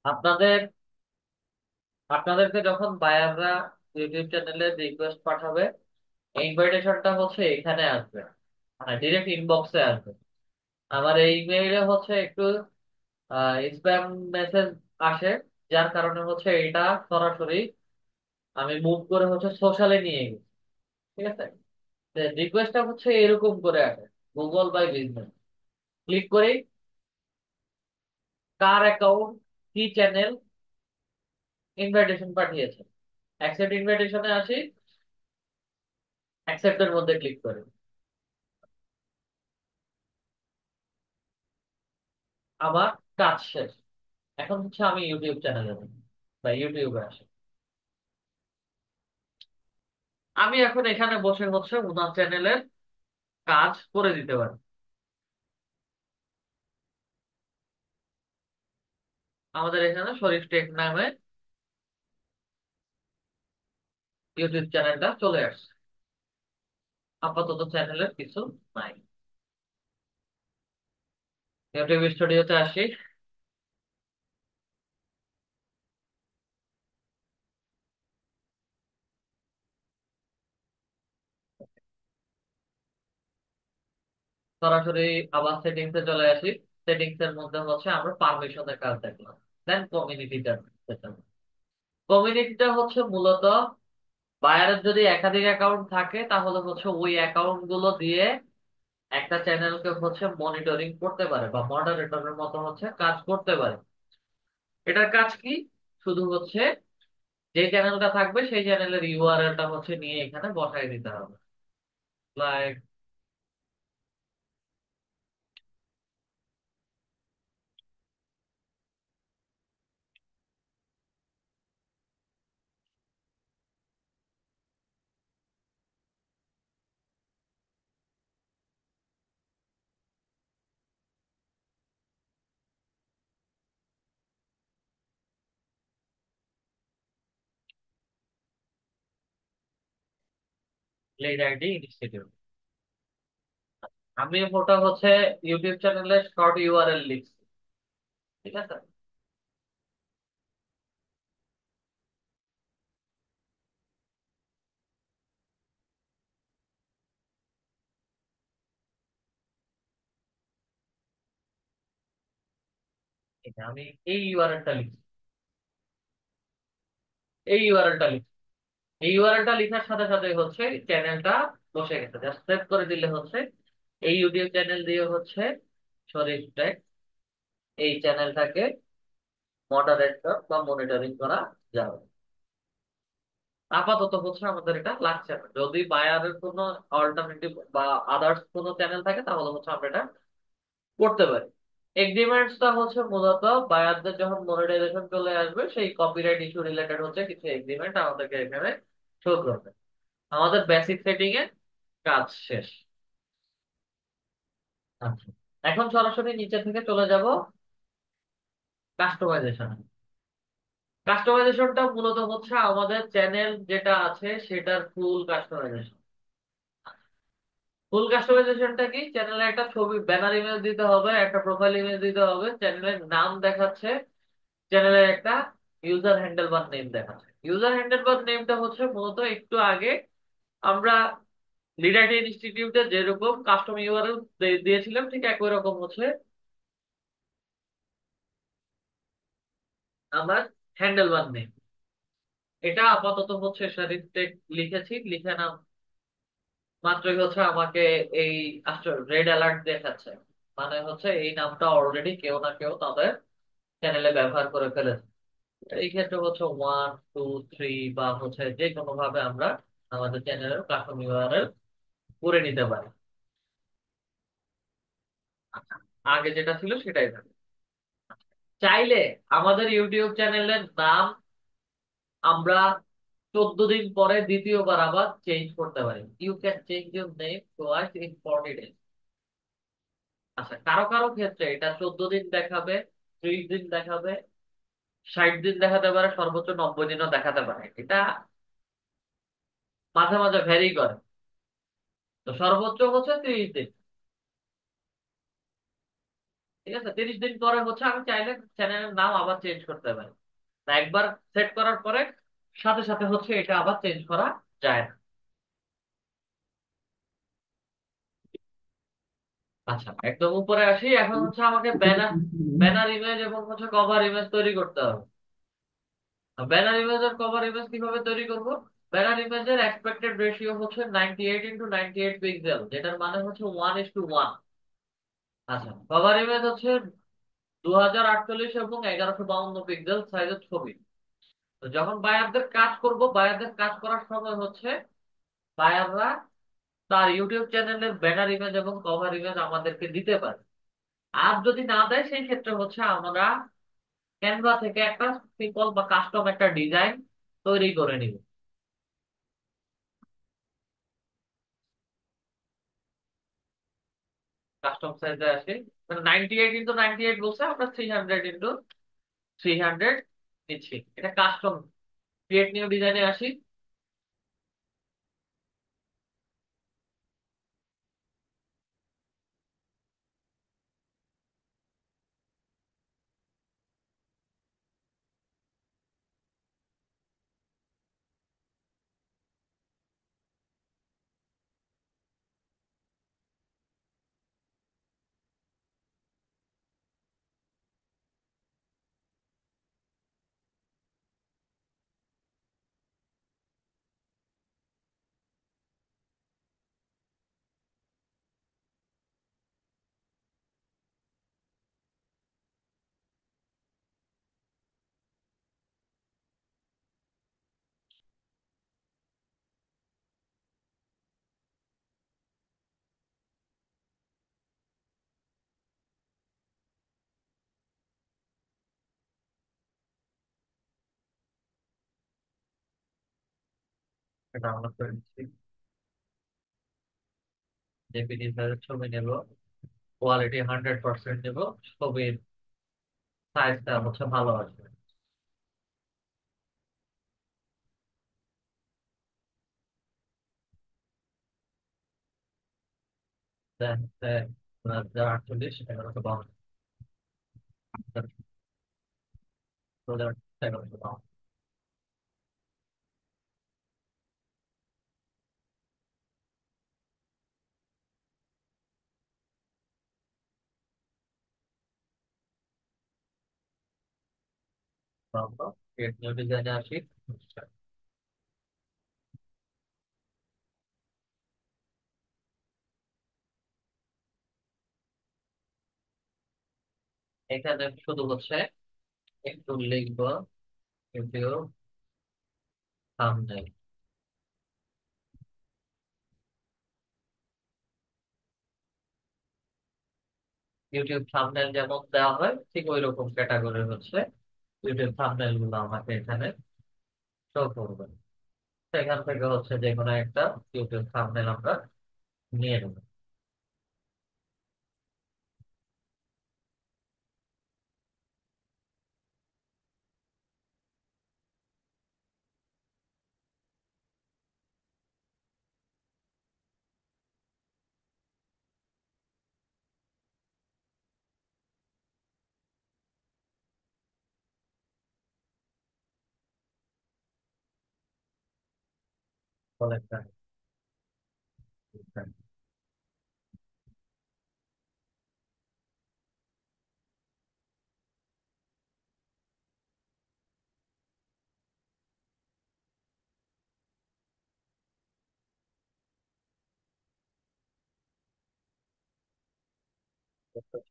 আপনাদের আপনাদেরকে যখন বায়াররা ইউটিউব চ্যানেলে রিকোয়েস্ট পাঠাবে, ইনভাইটেশনটা হচ্ছে এখানে আসবে, মানে ডিরেক্ট ইনবক্সে আসবে। আমার এই ইমেইলে হচ্ছে একটু স্প্যাম মেসেজ আসে, যার কারণে হচ্ছে এটা সরাসরি আমি মুভ করে হচ্ছে সোশ্যালে নিয়ে গেছি। ঠিক আছে। রিকোয়েস্টটা হচ্ছে এরকম করে আসে, গুগল বাই বিজনেস। ক্লিক করি, কার অ্যাকাউন্ট, কি চ্যানেল ইনভাইটেশন পাঠিয়েছে। অ্যাকসেপ্ট ইনভাইটেশনে আসি, অ্যাকসেপ্টের মধ্যে ক্লিক করি। আমার কাজ শেষ। এখন হচ্ছে আমি ইউটিউব চ্যানেলে বা ইউটিউবে আসি। আমি এখন এখানে বসে হচ্ছে উনার চ্যানেলের কাজ করে দিতে পারি। আমাদের এখানে শরীফ টেক নামে ইউটিউব চ্যানেলটা চলে আসছে। আপাতত চ্যানেলের কিছু নাই। ইউটিউব স্টুডিওতে আসি। সরাসরি আবার সেটিংস এ চলে আসি। সেটিংস এর মধ্যে হচ্ছে আমরা পারমিশনের কাজ দেখলাম। দেন কমিউনিটিটা। কমিউনিটিটা হচ্ছে মূলত বায়ারের যদি একাধিক অ্যাকাউন্ট থাকে তাহলে হচ্ছে ওই অ্যাকাউন্ট গুলো দিয়ে একটা চ্যানেলকে হচ্ছে মনিটরিং করতে পারে বা মডারেটরের মতো হচ্ছে কাজ করতে পারে। এটার কাজ কি? শুধু হচ্ছে যে চ্যানেলটা থাকবে সেই চ্যানেলের ইউআরএলটা হচ্ছে নিয়ে এখানে বসাই দিতে হবে। Like lead ID institute. আমি ওটা হচ্ছে ইউটিউব চ্যানেলে শর্ট ইউআরএল লিখছি। ঠিক আছে। ঠিক আছে, আমি এই ইউআরএলটা লিখছি। এই ইউআরএলটা লিখছি। এই ইউআরএলটা লেখার সাথে সাথে হচ্ছে চ্যানেলটা বসে গেছে, জাস্ট সেভ করে দিলে হচ্ছে এই ইউটিউব চ্যানেল দিয়ে হচ্ছে শরীফ টেক এই চ্যানেলটাকে মডারেটর বা মনিটরিং করা যাবে। আপাতত হচ্ছে আমাদের এটা লাগছে না। যদি বায়ারের কোনো অল্টারনেটিভ বা আদার্স কোনো চ্যানেল থাকে তাহলে হচ্ছে আমরা এটা করতে পারি। এগ্রিমেন্টসটা হচ্ছে মূলত বায়ারদের যখন মনিটাইজেশন চলে আসবে সেই কপিরাইট ইস্যু রিলেটেড হচ্ছে কিছু এগ্রিমেন্ট আমাদেরকে এখানে শো করবে। আমাদের বেসিক সেটিং এ কাজ শেষ। আচ্ছা, এখন সরাসরি নিচে থেকে চলে যাব কাস্টমাইজেশন। কাস্টমাইজেশনটা মূলত হচ্ছে আমাদের চ্যানেল যেটা আছে সেটার ফুল কাস্টমাইজেশন। ফুল কাস্টমাইজেশনটা কি, চ্যানেলে একটা ছবি ব্যানার ইমেজ দিতে হবে, একটা প্রোফাইল ইমেজ দিতে হবে, চ্যানেলের নাম দেখাচ্ছে, চ্যানেলের একটা ইউজার হ্যান্ডেল বার নেম দেখাচ্ছে। ইউজার হ্যান্ডেল বার নেমটা হচ্ছে মূলত একটু আগে আমরা লিডারটি ইনস্টিটিউটে যেরকম কাস্টম ইউআরএল দিয়েছিলাম ঠিক একই রকম হচ্ছে আমার হ্যান্ডেল বার নেম। এটা আপাতত হচ্ছে সারিতে লিখেছি, লিখে নাম মাত্রই হচ্ছে আমাকে এই রেড অ্যালার্ট দেখাচ্ছে, মানে হচ্ছে এই নামটা অলরেডি কেউ না কেউ তাদের চ্যানেলে ব্যবহার করে ফেলেছে। এই ক্ষেত্রে হচ্ছে 1 2 3 বা হচ্ছে যে কোনো ভাবে আমরা আমাদের চ্যানেলের কাস্টম ইউআরএল করে নিতে পারি। আচ্ছা, আগে যেটা ছিল সেটাই থাকে। চাইলে আমাদের ইউটিউব চ্যানেলের নাম আমরা 14 দিন পরে দ্বিতীয়বার আবার চেঞ্জ করতে পারি। You can change your name twice in 40 days. আচ্ছা, কারো কারো ক্ষেত্রে এটা 14 দিন দেখাবে, 30 দিন দেখাবে, 60 দিন দেখাতে পারে, সর্বোচ্চ 90 দিনও দেখাতে পারে। এটা মাঝে মাঝে ভ্যারি করে। তো সর্বোচ্চ হচ্ছে 30 দিন। ঠিক আছে, 30 দিন পরে হচ্ছে আমি চাইলে চ্যানেলের নাম আবার চেঞ্জ করতে পারি। তা একবার সেট করার পরে সাথে সাথে হচ্ছে এটা আবার চেঞ্জ করা যায় না। আচ্ছা, একদম উপরে আসি। এখন হচ্ছে আমাকে ব্যানার ব্যানার ইমেজ এবং হচ্ছে কভার ইমেজ তৈরি করতে হবে। ব্যানার ইমেজ আর কভার ইমেজ কিভাবে তৈরি করব? ব্যানার ইমেজের এক্সপেক্টেড রেশিও হচ্ছে 98 × 98 পিক্সেল, যেটার মানে হচ্ছে 1:1। আচ্ছা, কভার ইমেজ হচ্ছে 2048 এবং 1152 পিক্সেল সাইজের ছবি। তো যখন বায়ারদের কাজ করব, বায়ারদের কাজ করার সময় হচ্ছে বায়াররা তার ইউটিউব চ্যানেলের ব্যানার ইমেজ এবং কভার ইমেজ আমাদেরকে দিতে পারে। আর যদি না দেয় সেই ক্ষেত্রে হচ্ছে আমরা ক্যানভা থেকে একটা সিম্পল বা কাস্টম একটা ডিজাইন তৈরি করে নিব। কাস্টম সাইজে আসি, 98 × 98 বলছে, আমরা 300 × 300 নিচ্ছি। এটা কাস্টম ক্রিয়েট নিউ ডিজাইনে আসি। এটা ডাউনলোড করে নিচ্ছি। জেপিজি সাইজের ছবি নেব, কোয়ালিটি 100% নেব, ছবির সাইজটা হচ্ছে ভালো আসবে। আটচল্লিশ, 1152, 1152। নিউ ডিজাইনে আসি। এখানে শুধু হচ্ছে একটু লিখবো ইউটিউব থাম্বনেল। ইউটিউব থাম্বনেল যেমন দেওয়া হয় ঠিক ওই রকম ক্যাটাগরি হচ্ছে ইউটিউব থাম্বনেল গুলো আমাকে এখানে শো করবে। সেখান থেকে হচ্ছে যে কোনো একটা ইউটিউব থাম্বনেল আমরা নিয়ে নেব। বলে একটা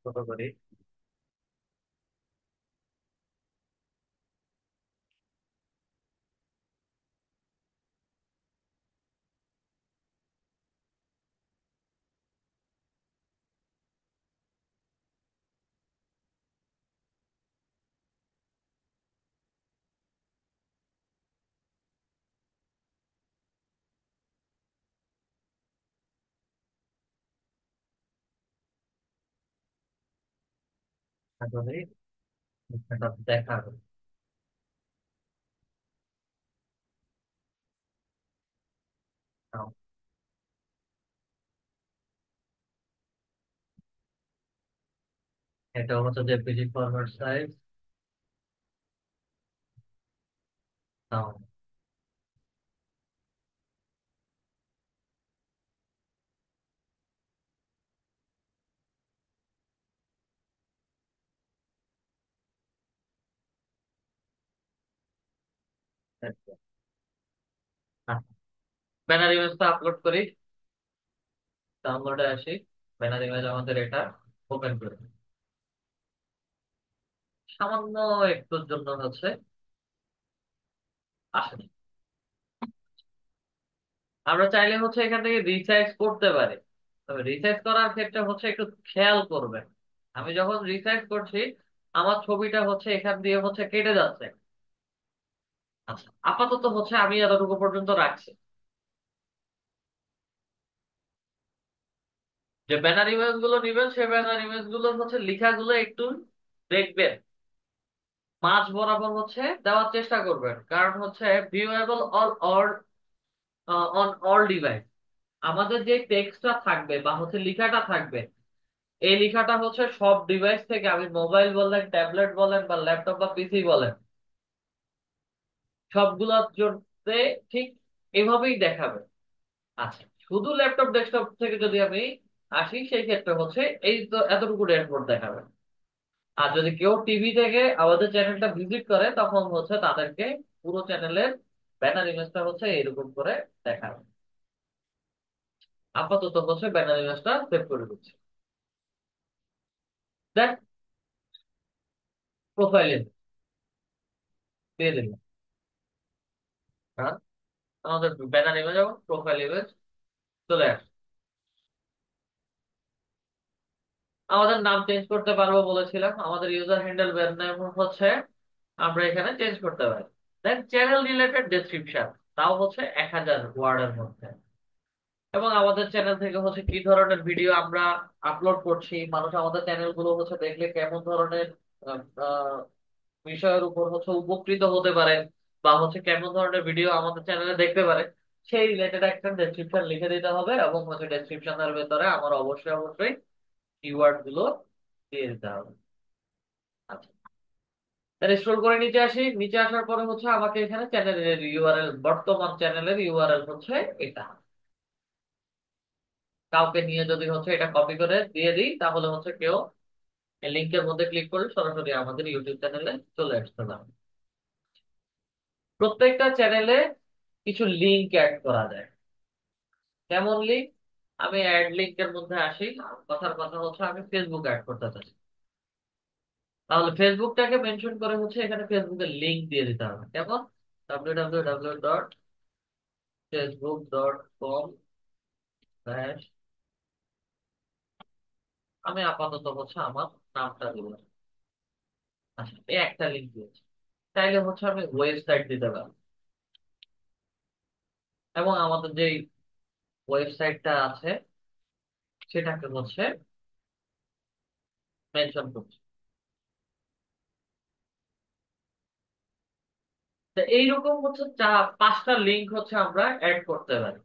ছোট করি। তাহলে এটা দেখাবো। নাও, এটা হচ্ছে যে পিজি ফরম্যাট সাইজ। নাও, ব্যানার ইমেজটা আপলোড করি। ডাউনলোডে আসি। ব্যানার ইমেজ আমাদের এটা ওপেন করি। সামান্য একটুর জন্য হচ্ছে আসেনি। আমরা চাইলে হচ্ছে এখান থেকে রিসাইজ করতে পারি। তবে রিসাইজ করার ক্ষেত্রে হচ্ছে একটু খেয়াল করবেন। আমি যখন রিসাইজ করছি আমার ছবিটা হচ্ছে এখান দিয়ে হচ্ছে কেটে যাচ্ছে। আচ্ছা, আপাতত হচ্ছে আমি এতটুকু পর্যন্ত রাখছি। যে ব্যানার ইমেজ গুলো নিবেন সে ব্যানার ইমেজ গুলো হচ্ছে লেখাগুলো একটু দেখবেন, মাঝ বরাবর হচ্ছে দেওয়ার চেষ্টা করবেন, কারণ হচ্ছে ভিউয়েবল অল অন অল ডিভাইস। আমাদের যে টেক্সটটা থাকবে বা হচ্ছে লেখাটা থাকবে, এই লেখাটা হচ্ছে সব ডিভাইস থেকে, আমি মোবাইল বলেন, ট্যাবলেট বলেন বা ল্যাপটপ বা পিসি বলেন, সবগুলোর জন্য ঠিক এভাবেই দেখাবে। আচ্ছা, শুধু ল্যাপটপ ডেস্কটপ থেকে যদি আমি আসি সেই ক্ষেত্রে হচ্ছে এই তো এতটুকু ড্যাশবোর্ড দেখাবে। আর যদি কেউ টিভি থেকে আমাদের চ্যানেলটা ভিজিট করে তখন হচ্ছে তাদেরকে পুরো চ্যানেলের ব্যানার ইমেজটা হচ্ছে এরকম করে দেখাবে। আপাতত হচ্ছে ব্যানার ইমেজটা সেভ করে দিচ্ছি। দেখ, প্রোফাইলে দিয়ে দিলাম। হ্যাঁ, আমাদের ব্যানার ইমেজ এবং প্রোফাইল ইমেজ চলে আসে। আমাদের নাম চেঞ্জ করতে পারবো বলেছিলাম, আমাদের ইউজার হ্যান্ডেল নাম হচ্ছে আমরা এখানে চেঞ্জ করতে পারি। দেন চ্যানেল রিলেটেড ডেসক্রিপশন, তাও হচ্ছে 1000 ওয়ার্ডের মধ্যে। এবং আমাদের চ্যানেল থেকে হচ্ছে কি ধরনের ভিডিও আমরা আপলোড করছি, মানুষ আমাদের চ্যানেল গুলো হচ্ছে দেখলে কেমন ধরনের আহ, আহ, বিষয়ের উপর হচ্ছে উপকৃত হতে পারে, বা হচ্ছে কেমন ধরনের ভিডিও আমাদের চ্যানেলে দেখতে পারে, সেই রিলেটেড একটা ডেসক্রিপশন লিখে দিতে হবে, এবং হচ্ছে ডেসক্রিপশনের ভেতরে আমার অবশ্যই অবশ্যই কিওয়ার্ড গুলো দিয়ে দিতে হবে। আচ্ছা, তাহলে স্ক্রল করে নিচে আসি। নিচে আসার পরে হচ্ছে আমাকে এখানে চ্যানেলের ইউআরএল, বর্তমান চ্যানেলের ইউআরএল হচ্ছে এটা। কাউকে নিয়ে যদি হচ্ছে এটা কপি করে দিয়ে দিই, তাহলে হচ্ছে কেউ এই লিঙ্কের মধ্যে ক্লিক করলে সরাসরি আমাদের ইউটিউব চ্যানেলে চলে আসতে পারে। প্রত্যেকটা চ্যানেলে কিছু লিঙ্ক অ্যাড করা যায়। কেমন লিঙ্ক? আমি অ্যাড লিঙ্কের মধ্যে আসি। কথার কথা হচ্ছে আমি ফেসবুক অ্যাড করতে চাচ্ছি, তাহলে ফেসবুকটাকে মেনশন করে হচ্ছে এখানে ফেসবুকের লিঙ্ক দিয়ে দিতে হবে। কেমন? www.facebook.com। আমি আপাতত হচ্ছে আমার নামটা দিলাম। আচ্ছা, এই একটা লিঙ্ক দিয়েছি। চাইলে হচ্ছে আমি ওয়েবসাইট দিতে পারি, এবং আমাদের যে ওয়েবসাইটটা আছে সেটাকে হচ্ছে মেনশন করছি। তো এইরকম হচ্ছে পাঁচটা লিঙ্ক হচ্ছে আমরা অ্যাড করতে পারি।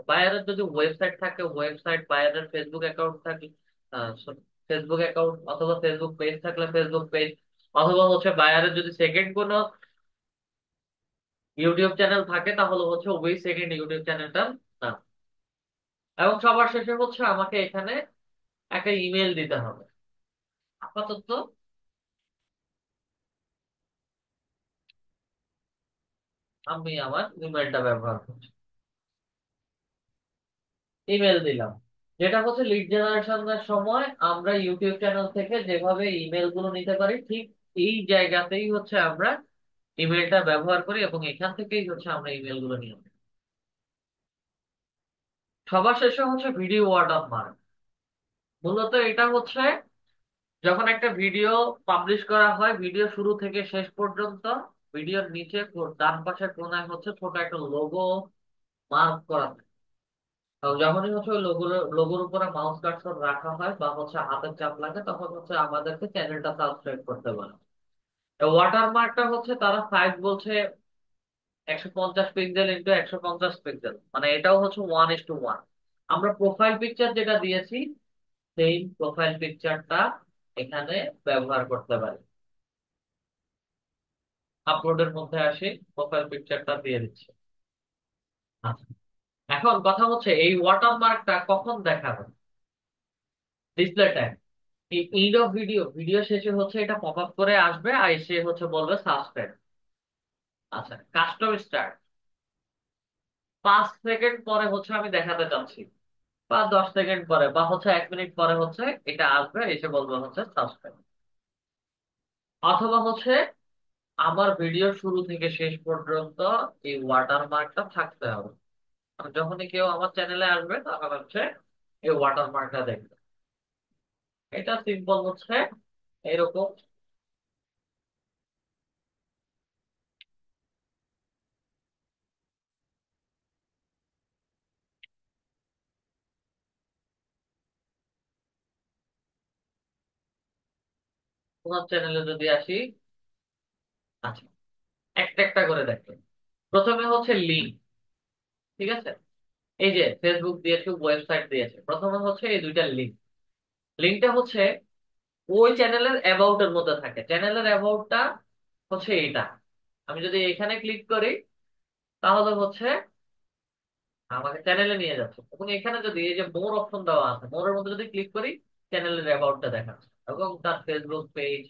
বায়ারের যদি ওয়েবসাইট থাকে, ওয়েবসাইট, বায়ারের ফেসবুক অ্যাকাউন্ট থাকে, ফেসবুক অ্যাকাউন্ট অথবা ফেসবুক পেজ থাকলে ফেসবুক পেজ, অথবা হচ্ছে বায়ারের যদি সেকেন্ড কোনো ইউটিউব চ্যানেল থাকে, তাহলে হচ্ছে ওই সেকেন্ড ইউটিউব চ্যানেলটার নাম। এবং সবার শেষে হচ্ছে আমাকে এখানে একটা ইমেল দিতে হবে। আপাতত আমি আমার ইমেলটা ব্যবহার করছি। ইমেল দিলাম, যেটা হচ্ছে লিড জেনারেশনের সময় আমরা ইউটিউব চ্যানেল থেকে যেভাবে ইমেল গুলো নিতে পারি, ঠিক এই জায়গাতেই হচ্ছে আমরা ইমেলটা ব্যবহার করি, এবং এখান থেকেই হচ্ছে আমরা ইমেল গুলো নিয়ে আসি। সবার শেষে হচ্ছে ভিডিও ওয়াটারমার্ক। মূলত এটা হচ্ছে যখন একটা ভিডিও পাবলিশ করা হয়, ভিডিও শুরু থেকে শেষ পর্যন্ত ভিডিওর নিচে ডান পাশের কোনায় হচ্ছে ছোট একটা লোগো মার্ক করা থাকে। তো যখনই হচ্ছে ওই লোগোর উপরে মাউস কার্সর রাখা হয় বা হচ্ছে হাতের চাপ লাগে, তখন হচ্ছে আমাদেরকে চ্যানেলটা সাবস্ক্রাইব করতে বলে। ওয়াটারমার্কটা হচ্ছে তারা সাইজ বলছে 150 পিক্সেল ইন্টু 150 পিক্সেল, মানে এটাও হচ্ছে 1:1। আমরা প্রোফাইল পিকচার যেটা দিয়েছি, সেই প্রোফাইল পিকচারটা এখানে ব্যবহার করতে পারি। আপলোডের মধ্যে আসি, প্রোফাইল পিকচারটা দিয়ে দিচ্ছি। আচ্ছা, এখন কথা হচ্ছে এই ওয়াটারমার্কটা কখন দেখাবে? ডিসপ্লে টাইম, এই এন্ড অফ ভিডিও, ভিডিও শেষে হচ্ছে এটা পপ আপ করে আসবে, আর এসে হচ্ছে বলবে সাবস্ক্রাইব। আচ্ছা, কাস্টম স্টার্ট, 5 সেকেন্ড পরে হচ্ছে আমি দেখাতে চাচ্ছি, বা 10 সেকেন্ড পরে, বা হচ্ছে 1 মিনিট পরে হচ্ছে এটা আসবে, এসে বলবে হচ্ছে সাবস্ক্রাইব। অথবা হচ্ছে আমার ভিডিও শুরু থেকে শেষ পর্যন্ত এই ওয়াটারমার্কটা থাকতে হবে। আর যখনই কেউ আমার চ্যানেলে আসবে তখন হচ্ছে এই ওয়াটারমার্কটা দেখবে। এটা সিম্পল হচ্ছে এরকম। তোমার চ্যানেলে যদি আসি, আচ্ছা, একটা একটা করে দেখো। প্রথমে হচ্ছে লিঙ্ক, ঠিক আছে? এই যে ফেসবুক দিয়েছে, ওয়েবসাইট দিয়েছে, প্রথমে হচ্ছে এই দুইটা লিঙ্ক। লিঙ্কটা হচ্ছে ওই চ্যানেলের অ্যাবাউট এর মধ্যে থাকে। চ্যানেলের অ্যাবাউটটা হচ্ছে এটা। আমি যদি এখানে ক্লিক করি, তাহলে হচ্ছে আমাকে চ্যানেলে নিয়ে যাচ্ছে, এবং এখানে যদি এই যে মোর অপশন দেওয়া আছে, মোরের মধ্যে যদি ক্লিক করি, চ্যানেলের অ্যাবাউটটা দেখাচ্ছে, এবং তার Facebook page,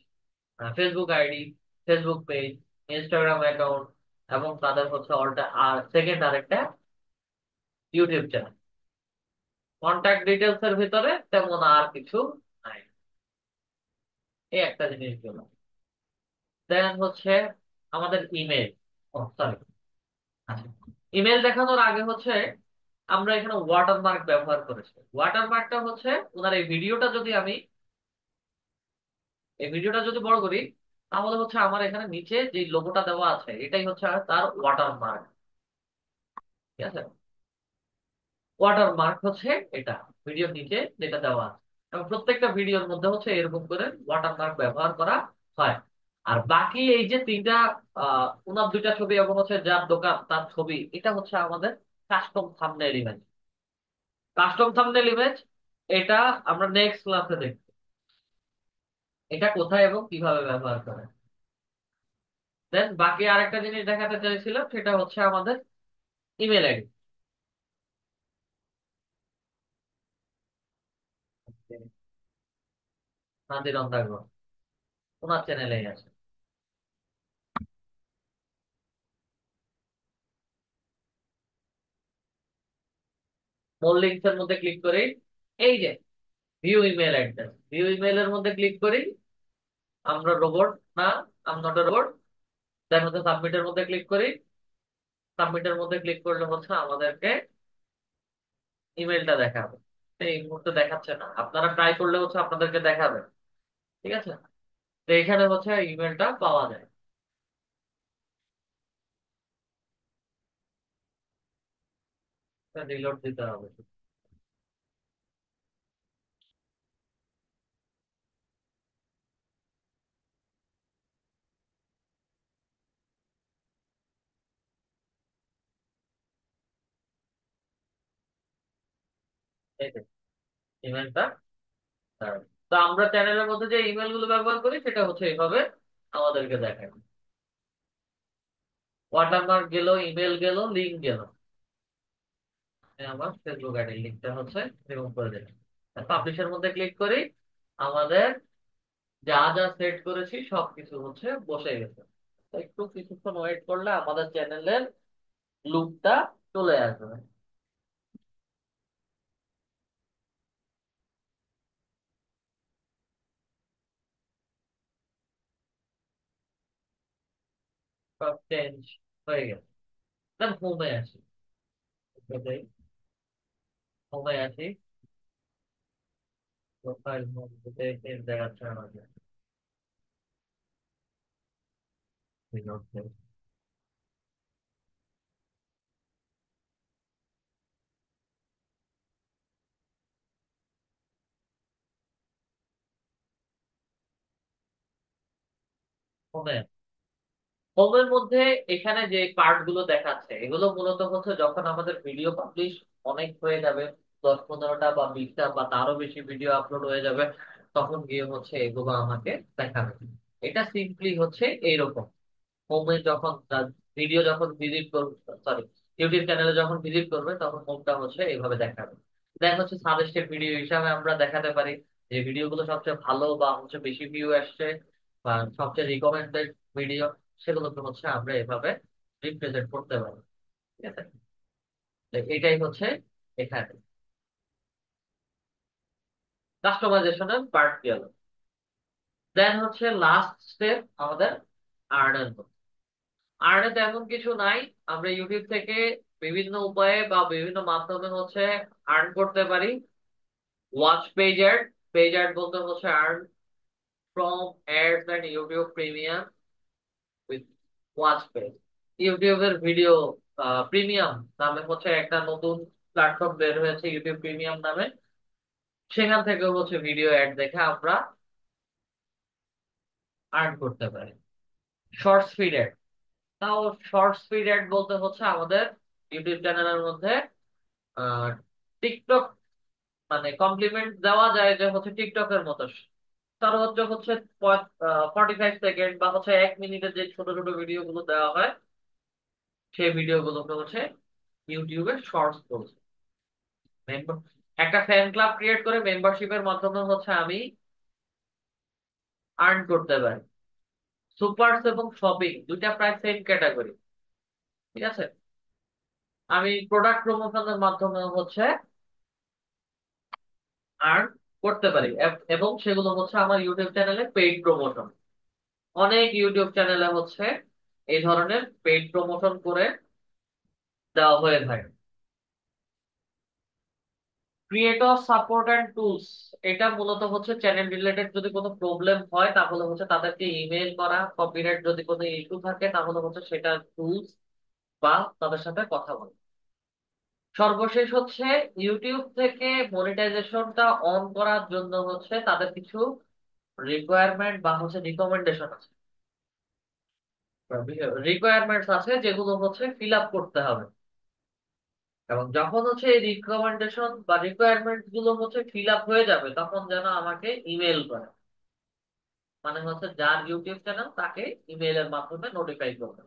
Facebook ID, Facebook page, Instagram account, এবং তাদের হচ্ছে অল্টা আর সেকেন্ড আরেকটা ইউটিউব চ্যানেল। কন্ট্যাক্ট ডিটেলস এর ভিতরে তেমন আর কিছু নাই। এই একটা জিনিস গেল। দেন হচ্ছে আমাদের ইমেল, সরি, আচ্ছা, ইমেল দেখানোর আগে হচ্ছে আমরা এখানে ওয়াটারমার্ক ব্যবহার করেছি। ওয়াটারমার্কটা হচ্ছে ওনার এই ভিডিওটা যদি বড় করি, তাহলে হচ্ছে আমার এখানে নিচে যে লোগোটা দেওয়া আছে, এটাই হচ্ছে তার ওয়াটারমার্ক। ঠিক আছে? ওয়াটারমার্ক হচ্ছে এটা ভিডিওর নিচে যেটা দেওয়া আছে, এবং প্রত্যেকটা ভিডিওর মধ্যে হচ্ছে এরকম করে ওয়াটারমার্ক ব্যবহার করা হয়। আর বাকি এই যে তিনটা ওনার দুইটা ছবি এবং হচ্ছে যার দোকান তার ছবি, এটা হচ্ছে আমাদের custom thumbnail image. Custom thumbnail image এটা আমরা নেক্সট ক্লাসে দেখব এটা কোথায় এবং কিভাবে ব্যবহার করে। দেন বাকি আরেকটা জিনিস দেখাতে চাইছিলাম, সেটা হচ্ছে আমাদের ইমেল আইডি। নাদির অন্দারগ্রাম ওনার চ্যানেলেই আছে। মূল লিঙ্কস এর মধ্যে ক্লিক করি, এই যে view email address, view email এর মধ্যে ক্লিক করি। আমরা রোবট না, আম নট এ রোবট। দেন হচ্ছে সাবমিটের মধ্যে ক্লিক করি। সাবমিটের মধ্যে ক্লিক করলে হচ্ছে আমাদেরকে ইমেলটা দেখাবে। তো এই মুহূর্তে দেখাচ্ছে না, আপনারা ট্রাই করলে হচ্ছে আপনাদেরকে দেখাবে। ঠিক আছে, তো এখানে হচ্ছে ইমেলটা পাওয়া যায়। রিলোড দিতে হবে। এই যে ইমেলটা। তো আমরা চ্যানেলের মধ্যে যে ইমেল গুলো ব্যবহার করি সেটা হচ্ছে এইভাবে আমাদেরকে দেখায়। ওয়াটারমার্ক গেল, ইমেল গেল, লিঙ্ক গেল। আমার ফেসবুক আইডির লিঙ্কটা হচ্ছে রিমুভ করে দিলাম। পাবলিশের মধ্যে ক্লিক করি। আমাদের যা যা সেট করেছি সবকিছু হচ্ছে বসে গেছে। তো একটু কিছুক্ষণ ওয়েট করলে আমাদের চ্যানেলের লুকটা চলে আসবে। সব চেঞ্জ হয়ে গেছে। দেন হোমে আসি। হোমে আসি। প্রোফাইল হোম থেকে চেঞ্জ দেখাচ্ছে আমাকে। হোমে, হোমের মধ্যে এখানে যে পার্ট গুলো দেখাচ্ছে এগুলো মূলত হচ্ছে যখন আমাদের ভিডিও পাবলিশ অনেক হয়ে যাবে, 10-15টা বা 20টা বা তারও বেশি ভিডিও আপলোড হয়ে যাবে, তখন গিয়ে হচ্ছে এগুলো আমাকে দেখাবে। এটা সিম্পলি হচ্ছে এইরকম। হোমে যখন ভিডিও যখন ভিজিট করবে, সরি, ইউটিউব চ্যানেলে যখন ভিজিট করবে তখন হোমটা হচ্ছে এইভাবে দেখাবে। দেন হচ্ছে সাজেস্টেড ভিডিও হিসাবে আমরা দেখাতে পারি যে ভিডিওগুলো সবচেয়ে ভালো বা হচ্ছে বেশি ভিউ আসছে বা সবচেয়ে রিকমেন্ডেড ভিডিও, সেগুলোকে হচ্ছে আমরা এভাবে রিপ্রেজেন্ট করতে পারি। ঠিক আছে, তো এটাই হচ্ছে এখানে কাস্টমাইজেশনের পার্ট গেল। দেন হচ্ছে লাস্ট স্টেপ আমাদের আর্নের। আর্নে তেমন কিছু নাই। আমরা ইউটিউব থেকে বিভিন্ন উপায়ে বা বিভিন্ন মাধ্যমে হচ্ছে আর্ন করতে পারি। Watch page ad, page ad বলতে হচ্ছে earn from ads and YouTube premium with watch page. ইউটিউবের ভিডিও প্রিমিয়াম নামে হচ্ছে একটা নতুন প্ল্যাটফর্ম বের হয়েছে, ইউটিউব প্রিমিয়াম নামে। সেখান থেকে হচ্ছে ভিডিও অ্যাড দেখে আমরা আর্ন করতে পারি। শর্টস ফিড অ্যাড, তাও শর্টস ফিড অ্যাড বলতে হচ্ছে আমাদের ইউটিউব চ্যানেলের মধ্যে টিকটক মানে কমপ্লিমেন্ট দেওয়া যায় যে হচ্ছে টিকটকের মতো। তার হচ্ছে হচ্ছে 45 সেকেন্ড বা হচ্ছে 1 মিনিটের যে ছোট ছোট ভিডিও গুলো দেওয়া হয়, সেই ভিডিও গুলোকে হচ্ছে ইউটিউবে শর্টস বলছে। Member- একটা ফ্যান ক্লাব ক্রিয়েট করে মেম্বারশিপের মাধ্যমে হচ্ছে আমি আর্ন করতে পারি। সুপারস এবং শপিং দুইটা প্রায় সেম ক্যাটাগরি। ঠিক আছে, আমি প্রোডাক্ট প্রমোশনের মাধ্যমে হচ্ছে আর্ন করতে পারি এবং সেগুলো হচ্ছে আমার ইউটিউব চ্যানেলে পেইড প্রমোশন। অনেক ইউটিউব চ্যানেলে হচ্ছে এই ধরনের পেইড প্রমোশন করে দেওয়া হয়ে থাকে। ক্রিয়েটর সাপোর্ট অ্যান্ড টুলস, এটা মূলত হচ্ছে চ্যানেল রিলেটেড যদি কোনো প্রবলেম হয় তাহলে হচ্ছে তাদেরকে ইমেল করা, কপিরাইট যদি কোনো ইস্যু থাকে তাহলে হচ্ছে সেটা টুলস বা তাদের সাথে কথা বলা। সর্বশেষ হচ্ছে ইউটিউব থেকে মনিটাইজেশনটা অন করার জন্য হচ্ছে তাদের কিছু রিকোয়ারমেন্ট বা হচ্ছে রিকমেন্ডেশন আছে। রিকোয়ারমেন্টস আছে যেগুলো হচ্ছে ফিল আপ করতে হবে। এবং যখন হচ্ছে এই রিকমেন্ডেশন বা রিকোয়ারমেন্ট গুলো হচ্ছে ফিল আপ হয়ে যাবে তখন যেন আমাকে ইমেল করে, মানে হচ্ছে যার ইউটিউব চ্যানেল তাকে ইমেইলের মাধ্যমে নোটিফাই করবে।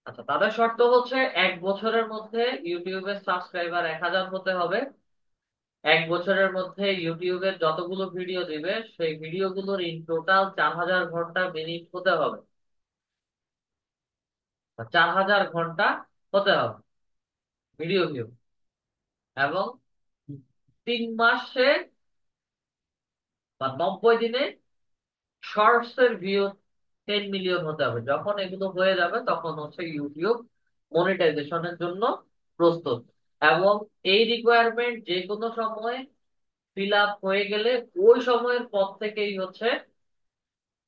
আচ্ছা, তাদের শর্ত হচ্ছে 1 বছরের মধ্যে ইউটিউবের সাবস্ক্রাইবার 1000 হতে হবে। 1 বছরের মধ্যে ইউটিউবের যতগুলো ভিডিও দিবে সেই ভিডিওগুলোর ইন টোটাল 4000 ঘন্টা মিনিট হতে হবে। 4000 ঘন্টা হতে হবে ভিডিও ভিউ। এবং 3 মাসে বা 90 দিনে শর্টস এর ভিউ 10 মিলিয়ন হতে হবে। যখন এগুলো হয়ে যাবে তখন হচ্ছে ইউটিউব মনিটাইজেশনের জন্য প্রস্তুত। এবং এই রিকোয়ারমেন্ট যে কোনো সময় ফিল আপ হয়ে গেলে ওই সময়ের পর থেকেই হচ্ছে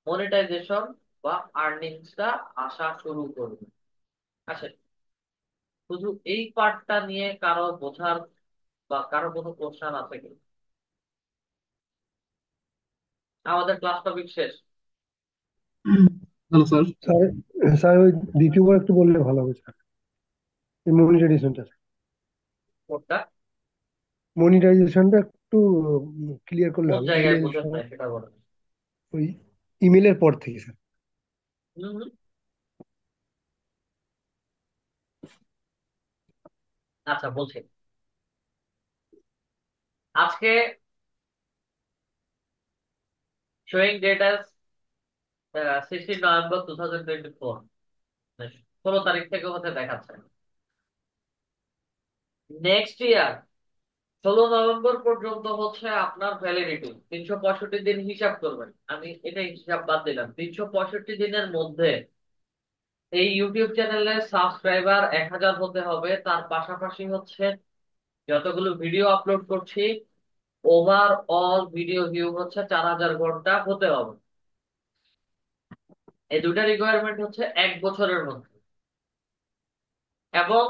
মনিটাইজেশন বা আর্নিংসটা আসা শুরু করবে। আচ্ছা, শুধু এই পার্টটা নিয়ে কারো বোঝার বা কারো কোনো কোশ্চেন আছে কি? আমাদের ক্লাস টপিক শেষ। Hello sir. স্যার, স্যার ওই দ্বিতীয়বার একটু বললে ভালো হবে স্যার, এই মনিটাইজেশনটা। কোডটা মনিটাইজেশনটা একটু ক্লিয়ার করলে কোন হবে, জায়গায় ইমেল বোঝেন সহ। নাই সেটা বলেন। ওই ইমেলের পর থেকে স্যার। হম হম। আচ্ছা, বলছি। আজকে শোয়িং ডেট 16 নভেম্বর 2024, 16 তারিখ থেকে হতে দেখাচ্ছে। নেক্সট ইয়ার 16 নভেম্বর পর্যন্ত হচ্ছে আপনার ভ্যালিডিটি। 365 দিন হিসাব করবেন, আমি এটা হিসাব বাদ দিলাম। 365 দিনের মধ্যে এই ইউটিউব চ্যানেলের সাবস্ক্রাইবার 1000 হতে হবে। তার পাশাপাশি হচ্ছে যতগুলো ভিডিও আপলোড করছি ওভারঅল ভিডিও ভিউ হচ্ছে 4000 ঘন্টা হতে হবে। এই দুটা রিকোয়ারমেন্ট হচ্ছে 1 বছরের মধ্যে। এবং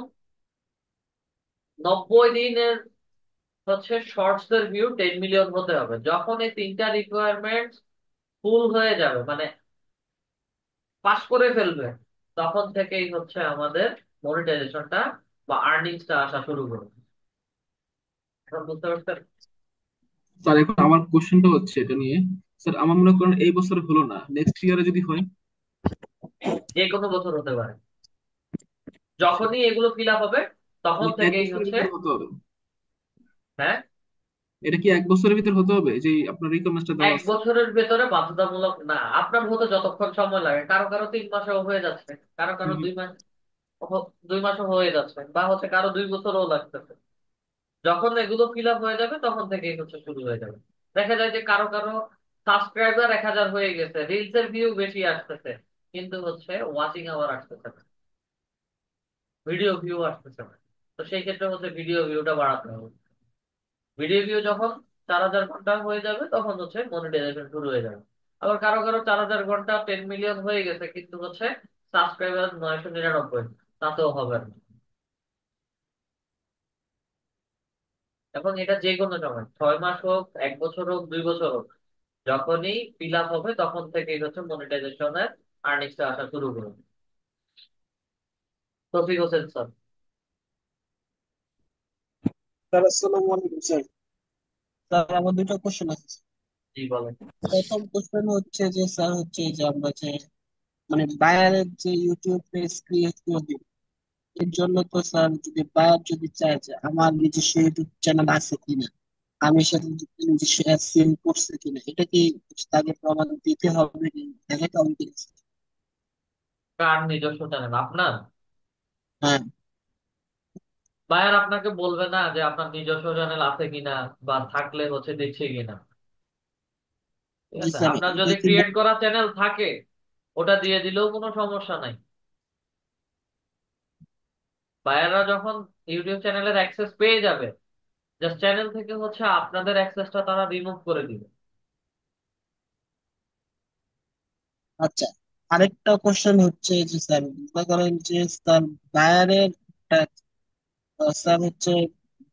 90 দিনের হচ্ছে শর্টস এর ভিউ 10 মিলিয়ন হতে হবে। যখন এই তিনটা রিকোয়ারমেন্ট ফুল হয়ে যাবে, মানে পাস করে ফেলবে, তখন থেকেই হচ্ছে আমাদের মনিটাইজেশনটা বা আর্নিংসটা আসা শুরু করবে। এখন বুঝতে পারছেন? স্যার এখন আমার কোশ্চেনটা হচ্ছে এটা নিয়ে। স্যার আমার মনে করেন এই বছর হলো না, নেক্সট ইয়ারে যদি হয়। যে কোনো বছর হতে পারে। আচ্ছা, যখনই এগুলো ফিল আপ হবে তখন মানে এক থেকেই বছরের হচ্ছে। ভিতরে হতে হবে? হ্যাঁ, এটা কি এক বছরের ভিতরে হতে হবে যে আপনার রিকোয়েস্টটা দেওয়া এক আছে? বছরের ভেতরে বাধ্যতামূলক না, আপনার হতে যতক্ষণ সময় লাগে। কারো কারো 3 মাসেও হয়ে যাচ্ছে, কারো কারো হুম, হুম। 2 মাস, 2 মাসও হয়ে যাচ্ছে, বা হচ্ছে কারো 2 বছরও লাগতেছে। যখন এগুলো ফিল আপ হয়ে যাবে তখন থেকেই হচ্ছে শুরু হয়ে যাবে। দেখা যায় যে কারো কারো সাবস্ক্রাইবার 1000 হয়ে গেছে, রিলস এর ভিউ বেশি আসতেছে, কিন্তু হচ্ছে ওয়াচিং আওয়ার আসতেছে না, ভিডিও ভিউ আসতেছে না। তো সেই ক্ষেত্রে হচ্ছে ভিডিও ভিউটা বাড়াতে হবে। ভিডিও ভিউ যখন 4000 ঘন্টা হয়ে যাবে তখন হচ্ছে মনিটাইজেশন শুরু হয়ে যাবে। আবার কারো কারো 4000 ঘন্টা 10 মিলিয়ন হয়ে গেছে, কিন্তু হচ্ছে সাবস্ক্রাইবার 999, তাতেও হবে না। এখন এটা যে কোনো সময়, 6 মাস হোক, 1 বছর হোক, 2 বছর হোক, যখনই ফিল আপ হবে তখন থেকেই হচ্ছে মনিটাইজেশনের আর্নিংসটা আসা শুরু করবে। তৌফিক হোসেন স্যার। স্যার আসসালামু আলাইকুম স্যার। স্যার আমার দুটো কোশ্চেন আছে। জি বলেন। প্রথম কোশ্চেন হচ্ছে যে স্যার হচ্ছে যে আমরা যে মানে বায়ারের যে ইউটিউব পেজ ক্রিয়েট করে দিব, এর জন্য তো স্যার যদি বায়ার যদি চায় যে আমার নিজস্ব ইউটিউব চ্যানেল আছে কিনা, আমি সেটা নিজস্ব সেল করছে কিনা, এটা কি তাকে প্রমাণ দিতে হবে কি দেখাতে হবে কিনা স্যার? কার নিজস্ব চ্যানেল আপনার? হ্যাঁ। বায়ার আপনাকে বলবে না যে আপনার নিজস্ব চ্যানেল আছে কিনা, বা থাকলে হচ্ছে দিচ্ছে কিনা। ঠিক জি আছে, স্যার, আপনার এটা যদি কি ক্রিয়েট করা চ্যানেল থাকে ওটা দিয়ে দিলেও কোনো সমস্যা নাই। বায়াররা যখন ইউটিউব চ্যানেলের অ্যাক্সেস পেয়ে যাবে, জাস্ট চ্যানেল থেকে হচ্ছে আপনাদের অ্যাক্সেসটা তারা রিমুভ করে দিবে। আচ্ছা, আরেকটা কোশ্চেন হচ্ছে যে স্যার মনে করেন যে স্যার বায়ারের স্যার হচ্ছে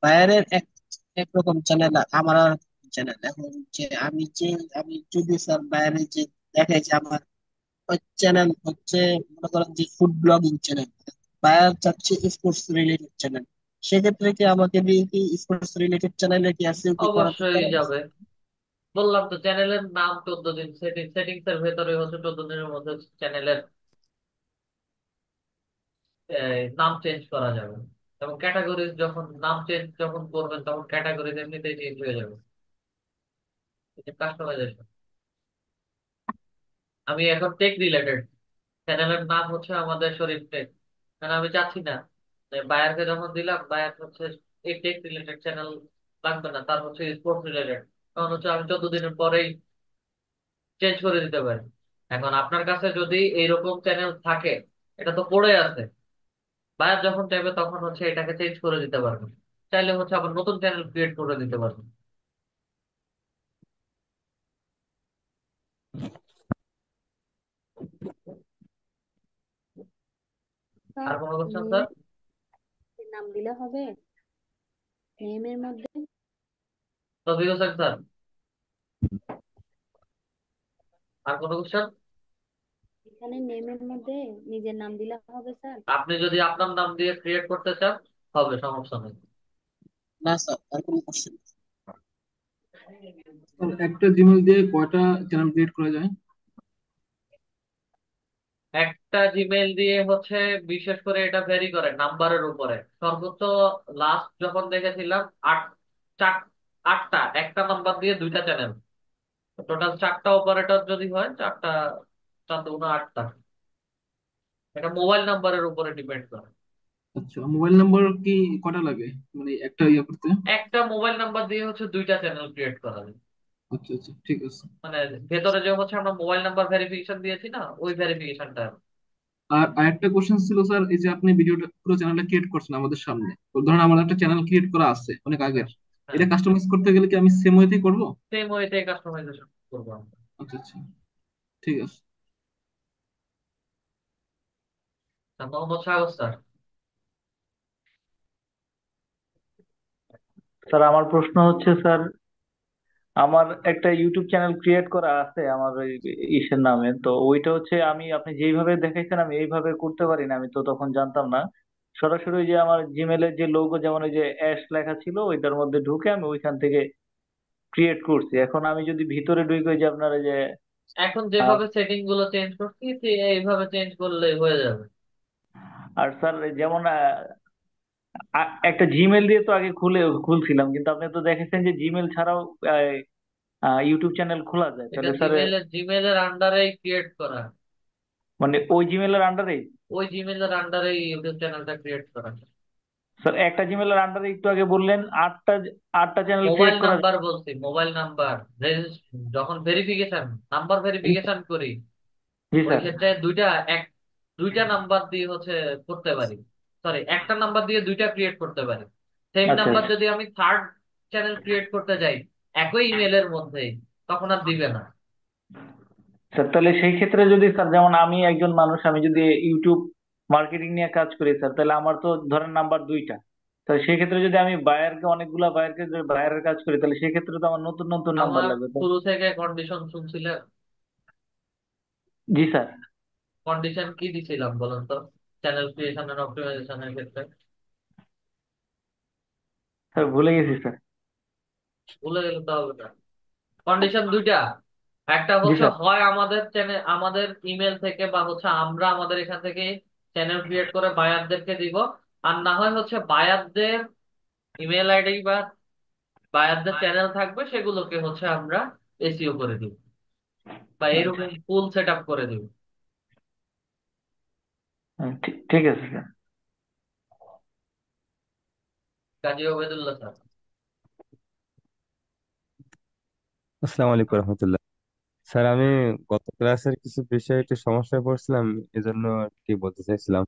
বাইরের এক একরকম চ্যানেল আর আমার আর চ্যানেল। এখন যে আমি যদি স্যার বাইরে যে দেখাই যে আমার ওই চ্যানেল হচ্ছে মনে করেন যে ফুড ব্লগিং চ্যানেল, বায়ার চাচ্ছে স্পোর্টস রিলেটেড চ্যানেল, সেক্ষেত্রে কি আমাকে দিয়ে কি স্পোর্টস রিলেটেড চ্যানেলে কি এসইও কি করাতে অবশ্যই পারেন? যাবে। বললাম তো, চ্যানেলের নাম 14 দিন, সেটিংস এর ভেতরে হচ্ছে 14 দিনের মধ্যে চ্যানেলের নাম চেঞ্জ করা যাবে। এবং ক্যাটাগরি যখন নাম চেঞ্জ যখন করবেন তখন ক্যাটাগরি এমনিতেই চেঞ্জ হয়ে যাবে, কাস্টমাইজেশন। আমি এখন টেক রিলেটেড, চ্যানেলের নাম হচ্ছে আমাদের শরীফ টেক, কারণ আমি চাচ্ছি না বায়ারকে যখন দিলাম, বায়ার হচ্ছে এই টেক রিলেটেড চ্যানেল লাগবে না, তার হচ্ছে স্পোর্টস রিলেটেড, কারণ হচ্ছে আমি 14 দিনের পরেই চেঞ্জ করে দিতে পারি। এখন আপনার কাছে যদি এইরকম চ্যানেল থাকে, এটা তো পড়ে আছে, বায়ার যখন চাইবে তখন হচ্ছে এটাকে চেঞ্জ করে দিতে পারবে, চাইলে হচ্ছে আবার নতুন চ্যানেল ক্রিয়েট করে দিতে পারবে। স্যার আর কোনো কোশ্চেন স্যার? নেমের নাম দিলে হবে নেমের মধ্যে? তৌফিক হোসেন স্যার, আর কোনো কোশ্চেন? এখানে নেমের মধ্যে নিজের নাম দিলে হবে স্যার? আপনি যদি আপনার নাম দিয়ে ক্রিয়েট করতে চান, হবে, সমস্যা নেই। না স্যার, আর কোনো কোশ্চেন? স্যার একটা জিমেল দিয়ে কয়টা চ্যানেল ক্রিয়েট করা যায়? একটা জিমেল দিয়ে হচ্ছে, বিশেষ করে এটা ভেরি করে নাম্বারের উপরে, সর্বোচ্চ লাস্ট যখন দেখেছিলাম চার 8টা, একটা নাম্বার দিয়ে 2টা চ্যানেল, টোটাল 4টা অপারেটর যদি হয়, 4টা, 4 × 2 = 8টা। এটা মোবাইল নাম্বারের উপরে ডিপেন্ড করে। আচ্ছা, মোবাইল নাম্বার কি কটা লাগে মানে একটা ইয়ে করতে? একটা মোবাইল নাম্বার দিয়ে হচ্ছে 2টা চ্যানেল ক্রিয়েট করা যায়। আচ্ছা আচ্ছা, ঠিক আছে। মানে ভেতরে যে হচ্ছে আমরা মোবাইল নাম্বার ভেরিফিকেশন দিয়েছি না, ওই ভেরিফিকেশনটা। আর আরেকটা কোশ্চেন ছিল স্যার, এই যে আপনি ভিডিওটা পুরো চ্যানেলটা ক্রিয়েট করছেন আমাদের সামনে, তো ধরুন আমার একটা চ্যানেল ক্রিয়েট করা আছে অনেক হ্যাঁ, আগের, হ্যাঁ, এটা কাস্টমাইজ করতে গেলে কি আমি সেম ওয়েতেই করবো? সেম ওয়েতে কাস্টমাইজেশন করবো আমরা। আচ্ছা আচ্ছা, ঠিক আছে। মোহাম্মদ সাগর স্যার। স্যার আমার প্রশ্ন হচ্ছে স্যার, আমার একটা ইউটিউব চ্যানেল ক্রিয়েট করা আছে আমার ওই ইসের নামে, তো ওইটা হচ্ছে আমি আপনি যেইভাবে দেখাইছেন আমি এইভাবে করতে পারি না, আমি তো তখন জানতাম না। সরাসরি ওই যে আমার জিমেলের যে লোগো, যেমন ওই যে অ্যাশ লেখা ছিল ওইটার মধ্যে ঢুকে আমি ওইখান থেকে ক্রিয়েট করছি। এখন আমি যদি ভিতরে ঢুকে ওই যে আপনার ওই যে এখন আহ, যেভাবে সেটিং গুলো চেঞ্জ করছি, এইভাবে চেঞ্জ করলে হয়ে যাবে। আর স্যার যেমন একটা জিমেল দিয়ে তো আগে খুলছিলাম, কিন্তু আপনি তো দেখেছেন যে জিমেল ছাড়াও ইউটিউব চ্যানেল খোলা যায়, এটা তাহলে স্যার জিমেলের আন্ডারেই ক্রিয়েট করা, মানে ওই জিমেলের আন্ডারেই? ওই জিমেলের আন্ডারেই ইউটিউব চ্যানেলটা ক্রিয়েট করা। স্যার একটা জিমেলের আন্ডারে একটু আগে বললেন আটটা আটটা চ্যানেল মোবাইল ক্রিয়েট করা যায়। নাম্বার বলছি, মোবাইল নাম্বার, যখন ভেরিফিকেশন, নাম্বার জি ভেরিফিকেশন করি, জি ওই স্যার। ক্ষেত্রে এক 2টা নাম্বার দিয়ে হচ্ছে করতে পারি। সরি, একটা নাম্বার দিয়ে 2টা ক্রিয়েট করতে পারি। সেম আচ্ছা নাম্বার আচ্ছা যদি আমি থার্ড চ্যানেল ক্রিয়েট করতে যাই একই ইমেলের মধ্যেই, তখন আর দিবে না। স্যার, তাহলে সেই ক্ষেত্রে যদি স্যার, যেমন আমি একজন মানুষ, আমি যদি ইউটিউব মার্কেটিং নিয়ে কাজ করি স্যার, তাহলে আমার তো ধরেন নাম্বার দুইটা। তো সেই ক্ষেত্রে যদি আমি বায়ারকে অনেকগুলা বায়ারকে যদি বায়ারের কাজ করি, তাহলে সেই ক্ষেত্রে তো আমার নতুন নতুন নাম্বার আমার লাগবে তো। শুরু থেকে কন্ডিশন শুনছিলেন? জি স্যার। কন্ডিশন কি দিছিলাম বলেন তো, চ্যানেল ক্রিয়েশন এন্ড অপটিমাইজেশনের ক্ষেত্রে? স্যার ভুলে গেছি স্যার। ভুলে গেলে তো হবে না। কন্ডিশন 2টা, একটা জি হচ্ছে স্যার। হয় আমাদের চ্যানেল, আমাদের ইমেল থেকে, বা হচ্ছে আমরা আমাদের এখান থেকে চ্যানেল ক্রিয়েট করে বায়ারদেরকে দিব। আর না হয় হচ্ছে বায়ারদের ইমেল আইডি বা বায়ারদের চ্যানেল থাকবে, সেগুলোকে হচ্ছে আমরা এসইও করে দিব, বা আচ্ছা, এরকম ফুল সেট আপ করে দিব। ঠিক ঠিক আছে স্যার। কাজী ওবেদুল্লাহ স্যার। আসসালামু আলাইকুম রহমতুল্লাহ। স্যার, আমি গত ক্লাসের কিছু বিষয়ে একটু সমস্যায় পড়ছিলাম, এজন্য আর কি বলতে চাইছিলাম।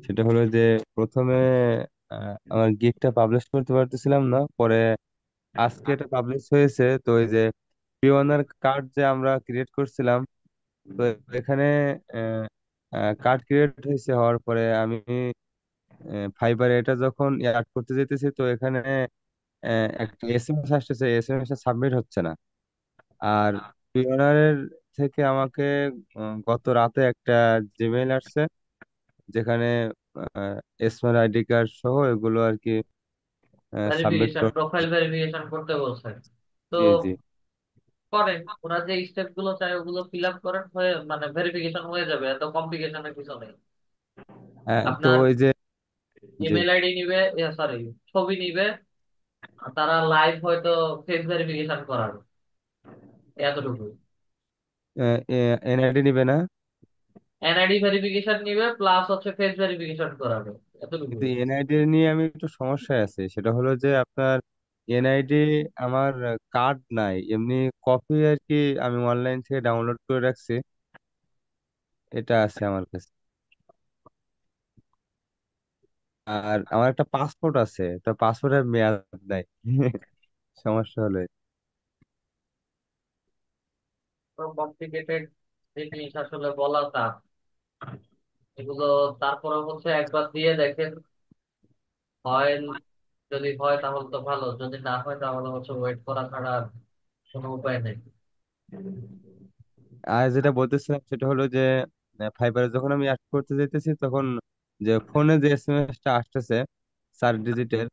সেটা হলো যে প্রথমে আমার গিগটা পাবলিশ করতে পারতেছিলাম না, পরে আজকে এটা পাবলিশ হয়েছে। তো ওই যে পিওনার কার্ড যে আমরা ক্রিয়েট করছিলাম, তো এখানে কার্ড ক্রিয়েট হয়েছে, হওয়ার পরে আমি ফাইবারে এটা যখন অ্যাড করতে যেতেছি, তো এখানে একটা এসএমএস আসতেছে, এসএমএস সাবমিট হচ্ছে না। আর পিওনারের থেকে আমাকে গত রাতে একটা জিমেইল আসছে, যেখানে স্মার্ট আইডি কার্ড সহ এগুলো আর কি সাবমিট ভেরিফিকেশন, কর। প্রোফাইল ভেরিফিকেশন করতে বলছে। তো জি জি। করেন, ওরা যে স্টেপ গুলো চায় ওগুলো ফিল আপ করেন, হয়ে মানে ভেরিফিকেশন হয়ে যাবে, এত কমপ্লিকেশনের কিছু নেই। তো আপনার ওই যে, জি, ইমেল আইডি নিবে, সরি, ছবি নিবে, আর তারা লাইভ হয়তো ফেস ভেরিফিকেশন করাবে, এতটুকু। এনআইডি নিবে না? এনআইডি ভেরিফিকেশন নিবে, প্লাস হচ্ছে ফেস ভেরিফিকেশন করাবে, এতটুকু। কিন্তু এনআইডি নিয়ে আমি একটু সমস্যায় আছি। সেটা হলো যে আপনার এনআইডি, আমার কার্ড নাই, এমনি কপি আর কি আমি অনলাইন থেকে ডাউনলোড করে রাখছি, এটা আছে আমার কাছে। আর আমার একটা পাসপোর্ট আছে, তো পাসপোর্টের মেয়াদ নাই। সমস্যা হলো এটা। কমপ্লিকেটেড জিনিস আসলে বলা তা এগুলো। তারপরে হচ্ছে একবার দিয়ে দেখেন, হয়, যদি হয় তাহলে তো ভালো, যদি না হয় তাহলে হচ্ছে ওয়েট করা ছাড়া আর কোনো উপায় নেই। আর যেটা বলতেছিলাম সেটা হলো যে ফাইবারে যখন আমি অ্যাড করতে যাইতেছি, তখন যে ফোনে যে এসএমএস টা আসতেছে 4 ডিজিটের,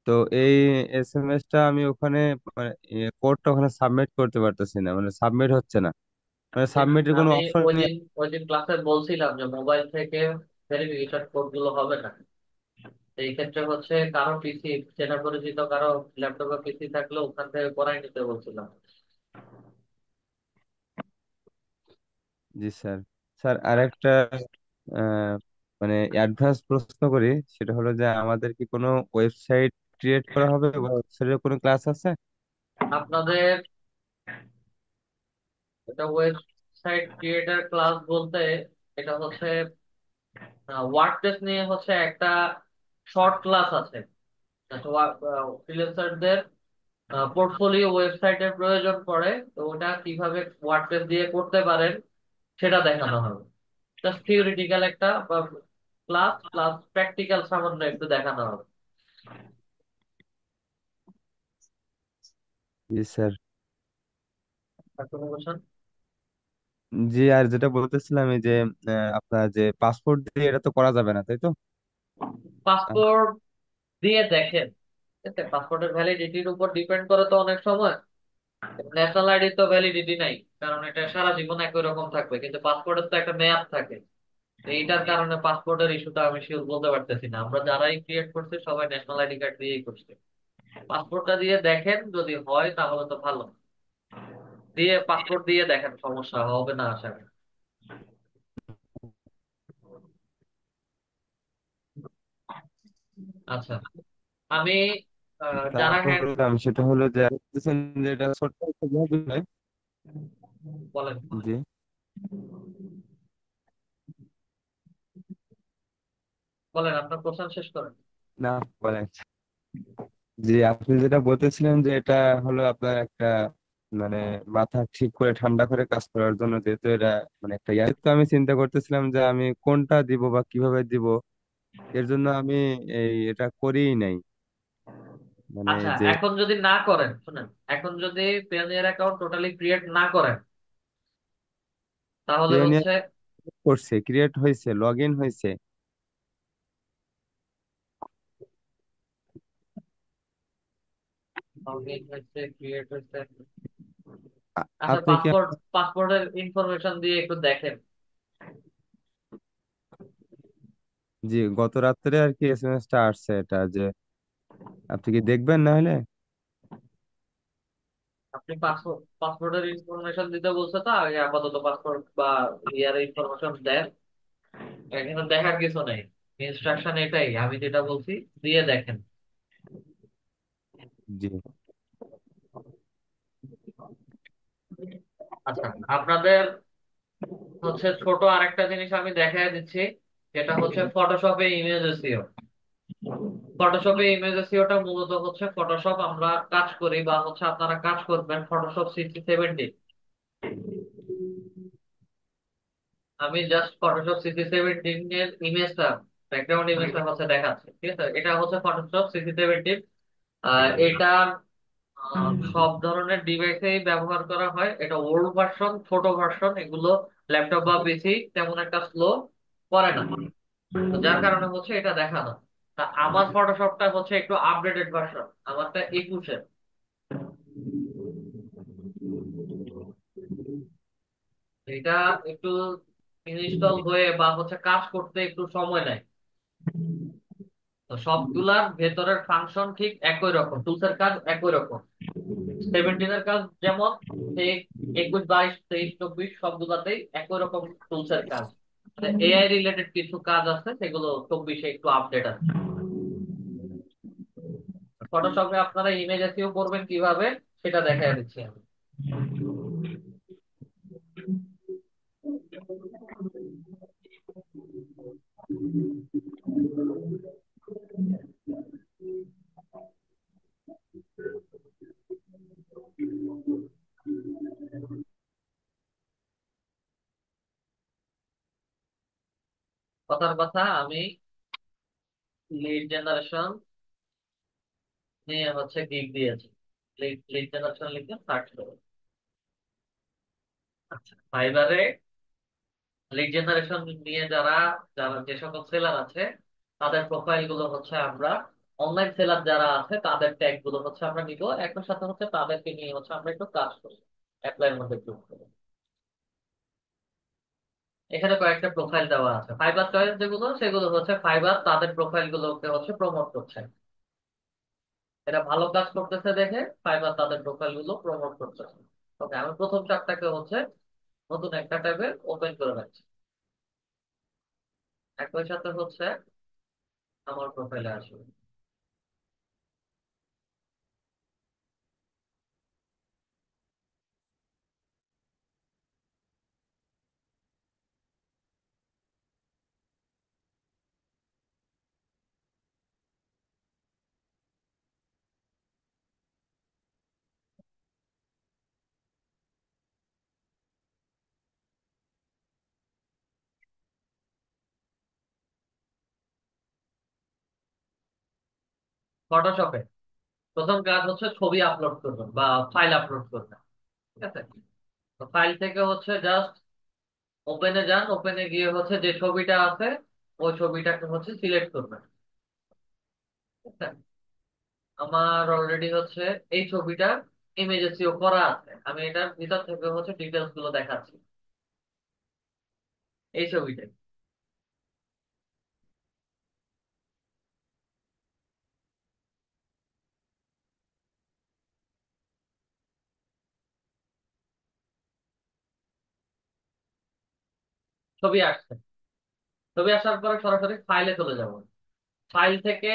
তো এই এসএমএস টা আমি ওখানে মানে কোডটা ওখানে সাবমিট করতে পারতেছি না, মানে সাবমিট হচ্ছে না, মানে দেখুন, সাবমিটের কোনো আমি অপশন ওই নেই। দিন ওই দিন ক্লাসে বলছিলাম যে মোবাইল থেকে ভেরিফিকেশন কোড গুলো হবে না। তো এই ক্ষেত্রে হচ্ছে কারো পিসি, চেনা পরিচিত কারো ল্যাপটপ বা পিসি থাকলে ওখান থেকে করাই নিতে বলছিলাম। জি স্যার। স্যার আরেকটা আহ, মানে অ্যাডভান্স প্রশ্ন করি, সেটা হলো যে আমাদের কি কোনো ওয়েবসাইট ক্রিয়েট করা হবে বা ওয়েবসাইটের কোনো ক্লাস আছে? আপনাদের এটা ওয়েবসাইট ক্রিয়েটার ক্লাস বলতে, এটা হচ্ছে ওয়ার্ডপ্রেস নিয়ে হচ্ছে একটা শর্ট ক্লাস আছে। ফ্রিল্যান্সারদের পোর্টফোলিও ওয়েবসাইটের প্রয়োজন পড়ে, তো ওটা কিভাবে ওয়ার্ডপ্রেস দিয়ে করতে পারেন সেটা দেখানো হবে। জাস্ট থিওরিটিক্যাল একটা ক্লাস, প্লাস প্র্যাকটিক্যাল সামান্য একটু দেখানো হবে। জি স্যার। আর কোনো কোশ্চেন? জি, আর যেটা বলতেছিলাম এই যে আপনার যে পাসপোর্ট দিয়ে এটা তো করা যাবে না, তাই তো? পাসপোর্ট দিয়ে দেখেন, ঠিক আছে, পাসপোর্টের ভ্যালিডিটির উপর ডিপেন্ড করে তো অনেক সময়। ন্যাশনাল আইডি তো ভ্যালিডিটি নাই, কারণ এটা সারা জীবন একই রকম থাকবে, কিন্তু পাসপোর্টের তো একটা মেয়াদ থাকে। তো এইটার কারণে পাসপোর্টের ইস্যুটা আমি শিওর বলতে পারতেছি না। আমরা যারাই ক্রিয়েট করছি সবাই ন্যাশনাল আইডি কার্ড দিয়েই করছি। পাসপোর্টটা দিয়ে দেখেন, যদি হয় তাহলে তো ভালো। দিয়ে পাসপোর্ট দিয়ে দেখেন, সমস্যা হবে না আশা করি। আচ্ছা, আমি যারা তারপর হ্যান্ড সেটা হলো যে বলতেছেন যে এটা ছোট্ট একটা বিষয়। বলেন, জি, বলেন আপনার কোশ্চেন শেষ করেন। না, বলেন। জি, আপনি যেটা বলতেছিলেন যে এটা হলো আপনার একটা মানে মাথা ঠিক করে ঠান্ডা করে কাজ করার জন্য, যেহেতু এটা মানে একটা ইয়ার, তো আমি চিন্তা করতেছিলাম যে আমি কোনটা দিব বা কিভাবে দিব। এর জন্য আমি এটা করিই নাই, মানে আচ্ছা, যে এখন যদি না করেন, শুনেন, এখন যদি পেওনিয়ার অ্যাকাউন্ট টোটালি ক্রিয়েট না করেন, তাহলে পিওনিয়ার হচ্ছে করছে, ক্রিয়েট হয়েছে, লগ ইন হয়েছে। লগ ইন হচ্ছে, ক্রিয়েট হচ্ছে। আচ্ছা, আপনি কি? পাসপোর্টের ইনফরমেশন দিয়ে একটু দেখেন। জি, গত রাত্রে আর কি এসএমএস টা আসছে এটা, যে আপনি কি দেখবেন না হলে? আপনি পাসপোর্টের ইনফরমেশন দিতে বলছে, তো আগে আপাতত পাসপোর্ট বা ইয়ার ইনফরমেশন দেন। এখানে দেখার কিছু নেই, ইনস্ট্রাকশন এটাই, আমি যেটা বলছি দিয়ে দেখেন। জি আচ্ছা, আপনাদের হচ্ছে ছোট আরেকটা জিনিস আমি দেখাই দিচ্ছি, যেটা হচ্ছে ফটোশপে ইমেজ এসইও। ফটোশপে ইমেজ এসইওটা মূলত হচ্ছে, ফটোশপ আমরা কাজ করি বা হচ্ছে আপনারা কাজ করবেন ফটোশপ 6070। আমি জাস্ট ফটোশপ 6017 এর ইমেজটা, ব্যাকগ্রাউন্ড ইমেজটা হচ্ছে দেখাচ্ছি, ঠিক আছে? এটা হচ্ছে ফটোশপ 6017। এটা সব ধরনের ডিভাইসেই ব্যবহার করা হয়। এটা ওল্ড ভার্সন, ছোট ভার্সন, এগুলো ল্যাপটপ বা পিসি তেমন একটা স্লো করে না। তো যার কারণে হচ্ছে এটা দেখানো। তা আমার ফটোশপটা হচ্ছে একটু আপডেটেড ভার্সন, আমারটা 21-এর। এটা একটু ইনস্টল হয়ে বা হচ্ছে কাজ করতে একটু সময় নেয়। তো সবগুলার ভেতরের ফাংশন ঠিক একই রকম, টুলসের কাজ একই রকম। 17-এর কাজ যেমন, সেই 21, 22, 23, 24 সবগুলাতেই একই রকম টুলসের কাজ। এআই রিলেটেড কিছু কাজ আছে সেগুলো 24-এ একটু আপডেট আছে। ফটোশপে আপনারা ইমেজ এসইও করবেন কিভাবে সেটা দেখাই দিচ্ছি আমি। কথার কথা, আমি লিড জেনারেশন নিয়ে হচ্ছে গিগ দিয়েছি। লিড লিড জেনারেশন লিখে সার্চ করুন। আচ্ছা, ফাইবারে লিড জেনারেশন নিয়ে যারা যারা যে সকল সেলার আছে তাদের প্রোফাইল গুলো হচ্ছে আমরা, অনলাইন সেলার যারা আছে তাদের ট্যাগ গুলো হচ্ছে আমরা নিব, একই সাথে হচ্ছে তাদেরকে নিয়ে হচ্ছে আমরা একটু কাজ করি। অ্যাপ্লাই এর মধ্যে ক্লিক করব। এখানে কয়েকটা প্রোফাইল দেওয়া আছে। ফাইবার চয়েস যেগুলো সেগুলো হচ্ছে ফাইবার তাদের প্রোফাইল গুলোকে হচ্ছে প্রমোট করছে। এটা ভালো কাজ করতেছে দেখে ফাইবার তাদের প্রোফাইল গুলো প্রমোট করতেছে। ওকে, আমি প্রথম চারটাকে হচ্ছে নতুন একটা ট্যাবে ওপেন করে রাখছি। একই সাথে হচ্ছে আমার প্রোফাইলে আসবে। ফটোশপে প্রথম কাজ হচ্ছে ছবি আপলোড করবেন বা ফাইল আপলোড করবেন। ঠিক আছে, তো ফাইল থেকে হচ্ছে জাস্ট ওপেনে যান, ওপেনে গিয়ে হচ্ছে যে ছবিটা আছে ওই ছবিটাকে হচ্ছে সিলেক্ট করবেন। ঠিক আছে? আমার অলরেডি হচ্ছে এই ছবিটা ইমেজ এসইও করা আছে, আমি এটার ভিতর থেকে হচ্ছে ডিটেলস গুলো দেখাচ্ছি। এই ছবিটাই ছবি আসছে। ছবি আসার পরে সরাসরি ফাইলে চলে যাব। ফাইল থেকে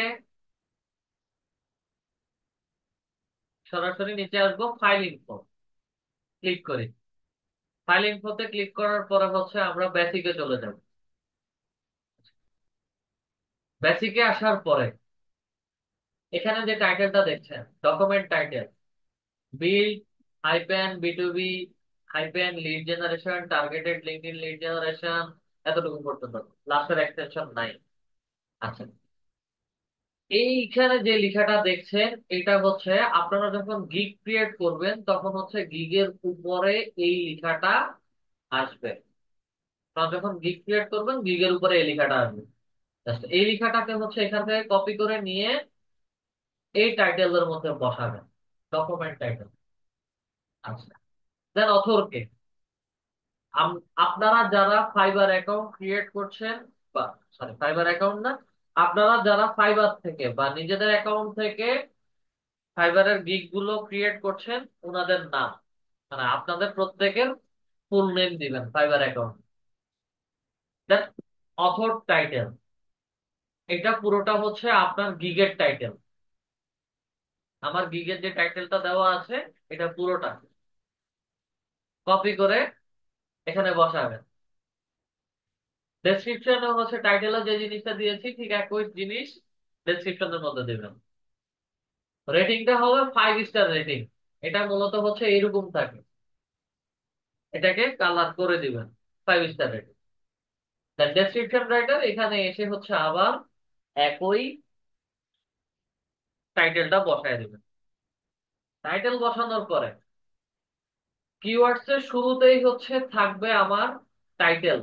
সরাসরি নিচে আসবো, ফাইল ইনফো ক্লিক করি। ফাইল ইনফোতে ক্লিক করার পরে হচ্ছে আমরা বেসিকে চলে যাব। বেসিকে আসার পরে এখানে যে টাইটেলটা দেখছেন, ডকুমেন্ট টাইটেল, বিল্ড হাইপেন বিটুবি hyphen lead generation targeted linked lead generation, এতটুকু পর্যন্ত, লাস্টের এক্সটেনশন নাই। আচ্ছা, এইখানে যে লেখাটা দেখছেন এটা হচ্ছে আপনারা যখন গিগ ক্রিয়েট করবেন তখন হচ্ছে গিগের উপরে এই লেখাটা আসবে। আপনারা যখন গিগ ক্রিয়েট করবেন গিগের উপরে এই লেখাটা আসবে। Just এই লেখাটাকে হচ্ছে এখান থেকে কপি করে নিয়ে এই টাইটেলের মধ্যে বসাবেন, ডকুমেন্ট টাইটেল। আচ্ছা, দেন অথরকে, আপনারা যারা ফাইবার অ্যাকাউন্ট ক্রিয়েট করছেন, বা সরি ফাইবার অ্যাকাউন্ট না, আপনারা যারা ফাইবার থেকে বা নিজেদের অ্যাকাউন্ট থেকে ফাইবারের গিগ গুলো ক্রিয়েট করছেন ওনাদের নাম, মানে আপনাদের প্রত্যেকের ফুল নেম দিবেন ফাইবার অ্যাকাউন্ট। দেন অথর টাইটেল, এটা পুরোটা হচ্ছে আপনার গিগের টাইটেল। আমার গিগের যে টাইটেলটা দেওয়া আছে এটা পুরোটা কপি করে এখানে বসাবেন। ডেসক্রিপশনে হচ্ছে টাইটেলে যে জিনিসটা দিয়েছি ঠিক একই জিনিস ডেসক্রিপশনের মধ্যে দিবেন। রেটিংটা হবে 5 স্টার রেটিং। এটা মূলত হচ্ছে এরকম থাকে, এটাকে কালার করে দিবেন 5 স্টার রেটিং। দেন ডেসক্রিপশন রাইটার এখানে এসে হচ্ছে আবার একই টাইটেলটা বসায় দিবেন। টাইটেল বসানোর পরে কিওয়ার্ডস এর শুরুতেই হচ্ছে থাকবে আমার টাইটেল,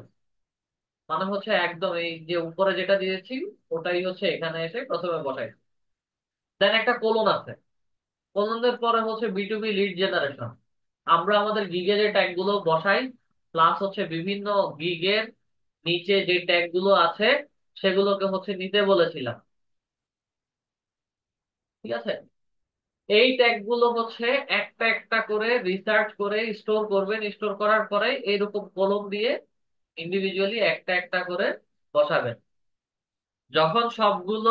মানে হচ্ছে একদম এই যে উপরে যেটা দিয়েছি ওটাই হচ্ছে এখানে এসে প্রথমে বসাই। দেন একটা কোলন আছে, কোলনের পরে হচ্ছে বিটুবি লিড জেনারেশন। আমরা আমাদের গিগে যে ট্যাগ গুলো বসাই, প্লাস হচ্ছে বিভিন্ন গিগের নিচে যে ট্যাগ গুলো আছে সেগুলোকে হচ্ছে নিতে বলেছিলাম। ঠিক আছে, এই ট্যাগ গুলো হচ্ছে একটা একটা করে রিসার্চ করে স্টোর করবেন, স্টোর করার পরে এইরকম কলম দিয়ে ইন্ডিভিজুয়ালি একটা একটা করে বসাবেন। যখন সবগুলো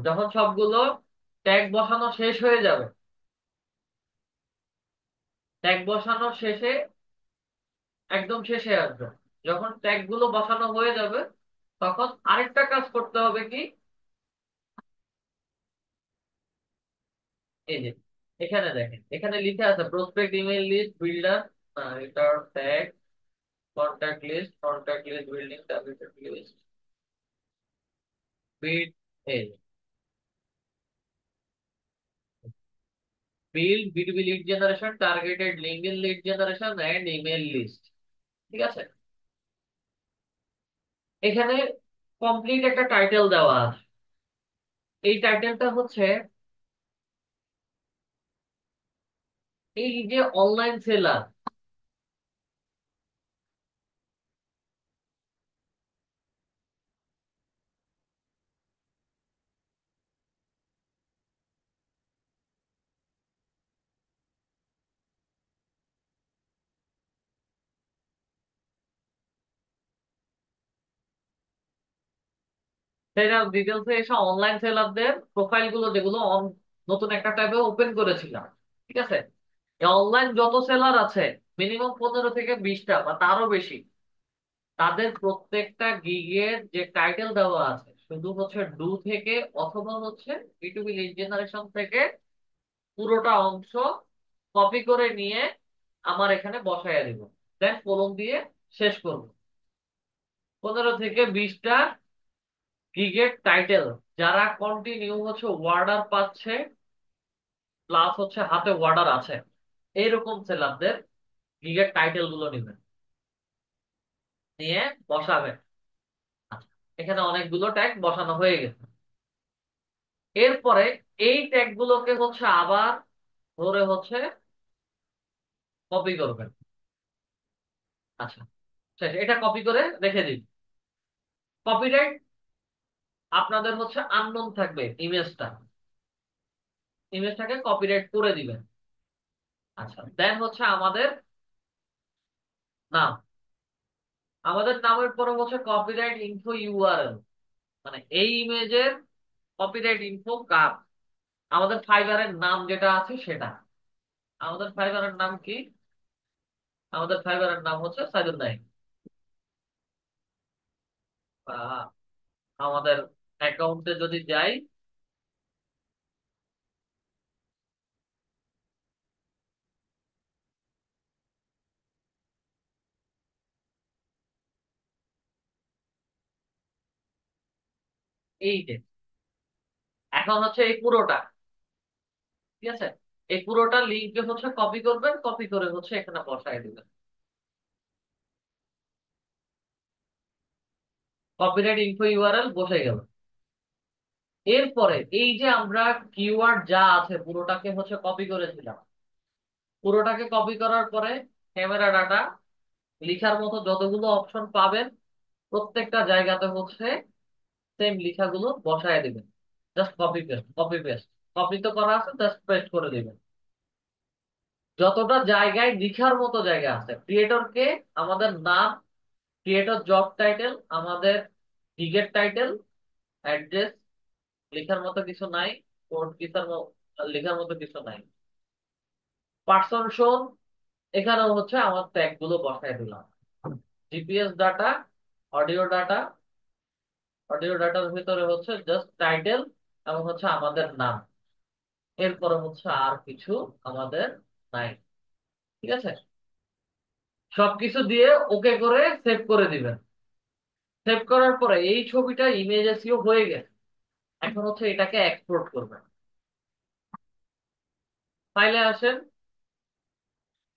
যখন সবগুলো ট্যাগ বসানো শেষ হয়ে যাবে, ট্যাগ বসানো শেষে একদম শেষে আসবে, যখন ট্যাগ গুলো বসানো হয়ে যাবে তখন আরেকটা কাজ করতে হবে কি, এই যে এখানে দেখেন এখানে লিখে আছে প্রসপেক্ট ইমেল লিস্ট বিল্ডার, এটা tag, contact list building, targeted list, bit, এই বিল্ড বিটুবি lead generation, targeted LinkedIn lead generation and email list. ঠিক আছে, এখানে কমপ্লিট একটা টাইটেল দেওয়া আছে। এই টাইটেলটা হচ্ছে এই যে অনলাইন সেলার, সেটা ডিটেলসে এসে অনলাইন সেলারদের প্রোফাইল গুলো যেগুলো নতুন একটা ট্যাবে ওপেন করেছিলাম। ঠিক আছে, অনলাইন যত সেলার আছে মিনিমাম 15 থেকে 20টা বা তারও বেশি, তাদের প্রত্যেকটা গিগের যে টাইটেল দেওয়া আছে শুধু হচ্ছে ডু থেকে অথবা হচ্ছে বিটুবি লিড জেনারেশন থেকে পুরোটা অংশ কপি করে নিয়ে আমার এখানে বসাইয়া দিব, দেন কলম দিয়ে শেষ করব। 15 থেকে 20টা গিগের টাইটেল যারা কন্টিনিউ হচ্ছে ওয়ার্ডার পাচ্ছে, প্লাস হচ্ছে হাতে ওয়ার্ডার আছে, এইরকম সেলারদের গিগের টাইটেল গুলো নেবেন, নিয়ে বসাবেন। আচ্ছা, এখানে অনেকগুলো ট্যাগ বসানো হয়ে গেছে। এরপরে এই ট্যাগ গুলোকে হচ্ছে আবার ধরে হচ্ছে কপি করবেন। আচ্ছা, শেষ, এটা কপি করে রেখে দিন। কপিরাইট আপনাদের হচ্ছে আননোন থাকবে, ইমেজটাকে কপিরাইট করে দিবেন। আচ্ছা, দেন হচ্ছে আমাদের নাম, আমাদের নামের পরে হচ্ছে কপিরাইট ইনফো ইউআরএল, মানে এই ইমেজের কপিরাইট ইনফো কার, আমাদের ফাইবারের নাম যেটা আছে সেটা। আমাদের ফাইবারের নাম কি? আমাদের ফাইবারের নাম হচ্ছে সাইদুল নাইম। আহ, আমাদের অ্যাকাউন্টে যদি যাই, এই যে এখন হচ্ছে এই পুরোটা, ঠিক আছে, এই পুরোটা লিঙ্কে হচ্ছে কপি করবেন, কপি করে হচ্ছে এখানে বসায় দিবেন। কপিরাইট ইনফো ইউআরএল বসে গেল। এরপরে এই যে আমরা কিওয়ার্ড যা আছে পুরোটাকে হচ্ছে কপি করেছিলাম, পুরোটাকে কপি করার পরে ক্যামেরা ডাটা লিখার মতো যতগুলো অপশন পাবেন প্রত্যেকটা জায়গাতে হচ্ছে সেম লেখাগুলো বসায় দিবেন। Just copy paste, copy paste, copy তো করা আছে, জাস্ট পেস্ট করে দিবেন। যতটা জায়গায় লিখার মতো জায়গা আছে, ক্রিয়েটরকে আমাদের নাম, ক্রিয়েটর জব টাইটেল, আমাদের গিগের টাইটেল, অ্যাড্রেস লেখার মতো কিছু নাই, কোড লেখার মতো কিছু নাই। পার্সন শোন, এখানেও হচ্ছে আমার ট্যাগ গুলো বসায় দিলাম। GPS data, audio data, audio ডাটার ভিতরে হচ্ছে জাস্ট টাইটেল এবং হচ্ছে আমাদের নাম, এরপরে হচ্ছে আর কিছু আমাদের নাই। ঠিক আছে, সবকিছু দিয়ে ওকে করে সেভ করে দিবেন। সেভ করার পরে এই ছবিটা ইমেজ এসইও হয়ে গেছে। এখন হচ্ছে এটাকে এক্সপোর্ট করবেন। ফাইলে আসেন,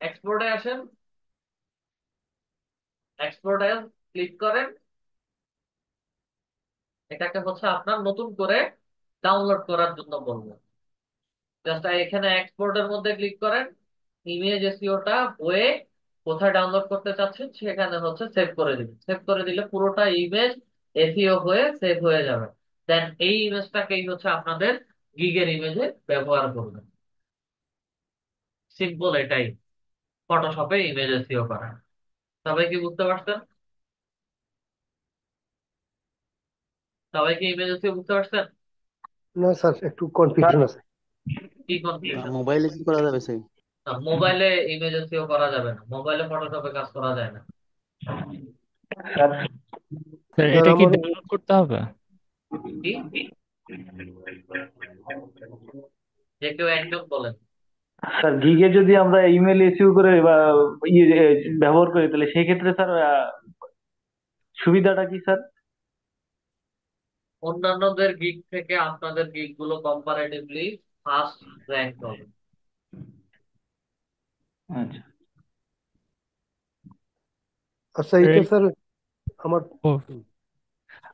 এক্সপোর্টে আসেন, এক্সপোর্টে ক্লিক করেন। এটাকে হচ্ছে আপনার নতুন করে ডাউনলোড করার জন্য বলবো। জাস্ট এখানে এক্সপোর্টের মধ্যে ক্লিক করেন, ইমেজ এসইওটা হয়ে কোথায় ডাউনলোড করতে চাচ্ছেন সেখানে হচ্ছে সেভ করে দিবেন। সেভ করে দিলে পুরোটা ইমেজ এসইও হয়ে সেভ হয়ে যাবে। দেন এই ইমেজটাকেই হচ্ছে আপনাদের গিগের ইমেজে ব্যবহার করবেন। সিম্পল এটাই, ফটোশপে ইমেজ এসইও করা। সবাই কি বুঝতে পারছেন? সবাই কি ইমেজ এসইও বুঝতে পারছেন? না স্যার, একটু কনফিউশন আছে। কি কনফিউশন? মোবাইলে কি করা যাবে সেই? মোবাইলে ইমেজ এসইও করা যাবে না, মোবাইলে ফটোশপে কাজ করা যায় না। স্যার স্যার স্যার এটা কি আমার ডাউনলোড করতে হবে? কি? যে কেউ একজন বলেন। স্যার গিগে যদি আমরা ইমেল ইস্যু করে বা ইয়ে ব্যবহার করি তাহলে সেই ক্ষেত্রে স্যার সুবিধাটা কি স্যার? অন্যান্যদের গিগ থেকে আপনাদের গিগ গুলো কম্পারেটিভলি ফার্স্ট র্যাঙ্ক হবে। আচ্ছা আচ্ছা, স্যার এটা স্যার আমার ও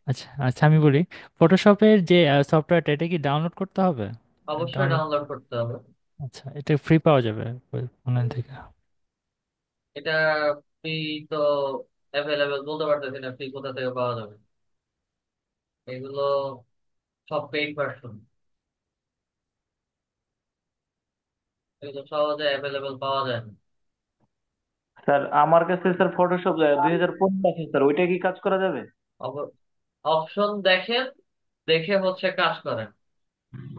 আচ্ছা আচ্ছা, আমি বলি, ফটোশপের যে সফটওয়্যারটা এটা কি ডাউনলোড করতে হবে? অবশ্যই ডাউনলোড, ডাউনলোড করতে হবে। আচ্ছা, এটা ফ্রি পাওয়া যাবে অনলাইন থেকে? এটা ফ্রি তো অ্যাভেলেবেল বলতে পারতেছি না, ফ্রি কোথা থেকে পাওয়া যাবে। এগুলো সব পেইড ভার্সন, এগুলো সহজে অ্যাভেলেবেল পাওয়া যায় না। স্যার আমার কাছে স্যার ফটোশপ 2015 আছে স্যার, ওইটা কি কাজ করা যাবে? অপশন দেখেন, দেখে হচ্ছে কাজ করেন।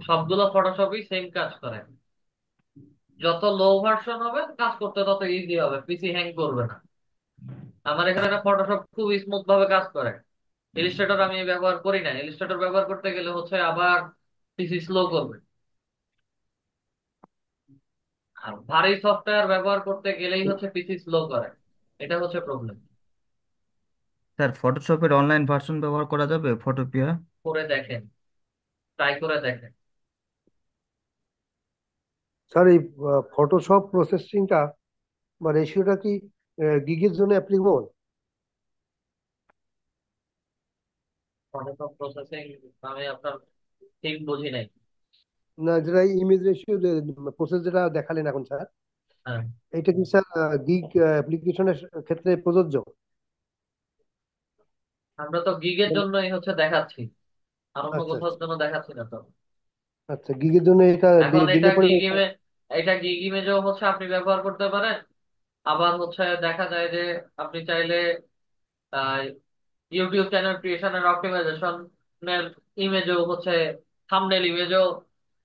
সবগুলো ফটোশপই সেম কাজ করে। যত লো ভার্সন হবে কাজ করতে তত ইজি হবে, পিসি হ্যাং করবে না। আমার এখানে একটা ফটোশপ খুব স্মুথ ভাবে কাজ করে। ইলিস্ট্রেটর আমি ব্যবহার করি না, ইলিস্ট্রেটর ব্যবহার করতে গেলে হচ্ছে আবার পিসি স্লো করবে। আর ভারী সফটওয়্যার ব্যবহার করতে গেলেই হচ্ছে পিসি স্লো করে। এটা হচ্ছে প্রবলেম। স্যার ফটোশপের অনলাইন ভার্সন ব্যবহার করা যাবে ফটোপিয়া? করে দেখেন, ট্রাই করে দেখেন। স্যার এই ফটোশপ প্রসেসিংটা বা রেশিওটা কি গিগের জন্য অ্যাপ্লিকেবল? ফটোশপ প্রসেসিং আমি আপনার ঠিক বুঝি নাই। না, যেটা ইমেজ রেশিও প্রসেস যেটা দেখালেন এখন স্যার, হ্যাঁ, এটা কি স্যার গিগ অ্যাপ্লিকেশনের ক্ষেত্রে প্রযোজ্য? আমরা তো গিগের জন্যই হচ্ছে দেখাচ্ছি, আর অন্য আচ্ছা কোথাও আচ্ছা জন্য দেখাচ্ছি না তো। আচ্ছা, গিগের জন্য এটা এখন এটা দিলে পরে। গিগ ইমেজ, এটা গিগ ইমেজও হচ্ছে আপনি ব্যবহার করতে পারেন। আবার হচ্ছে দেখা যায় যে আপনি চাইলে ইউটিউব চ্যানেল ক্রিয়েশনের অপটিমাইজেশনের ইমেজও হচ্ছে থাম্বনেল ইমেজও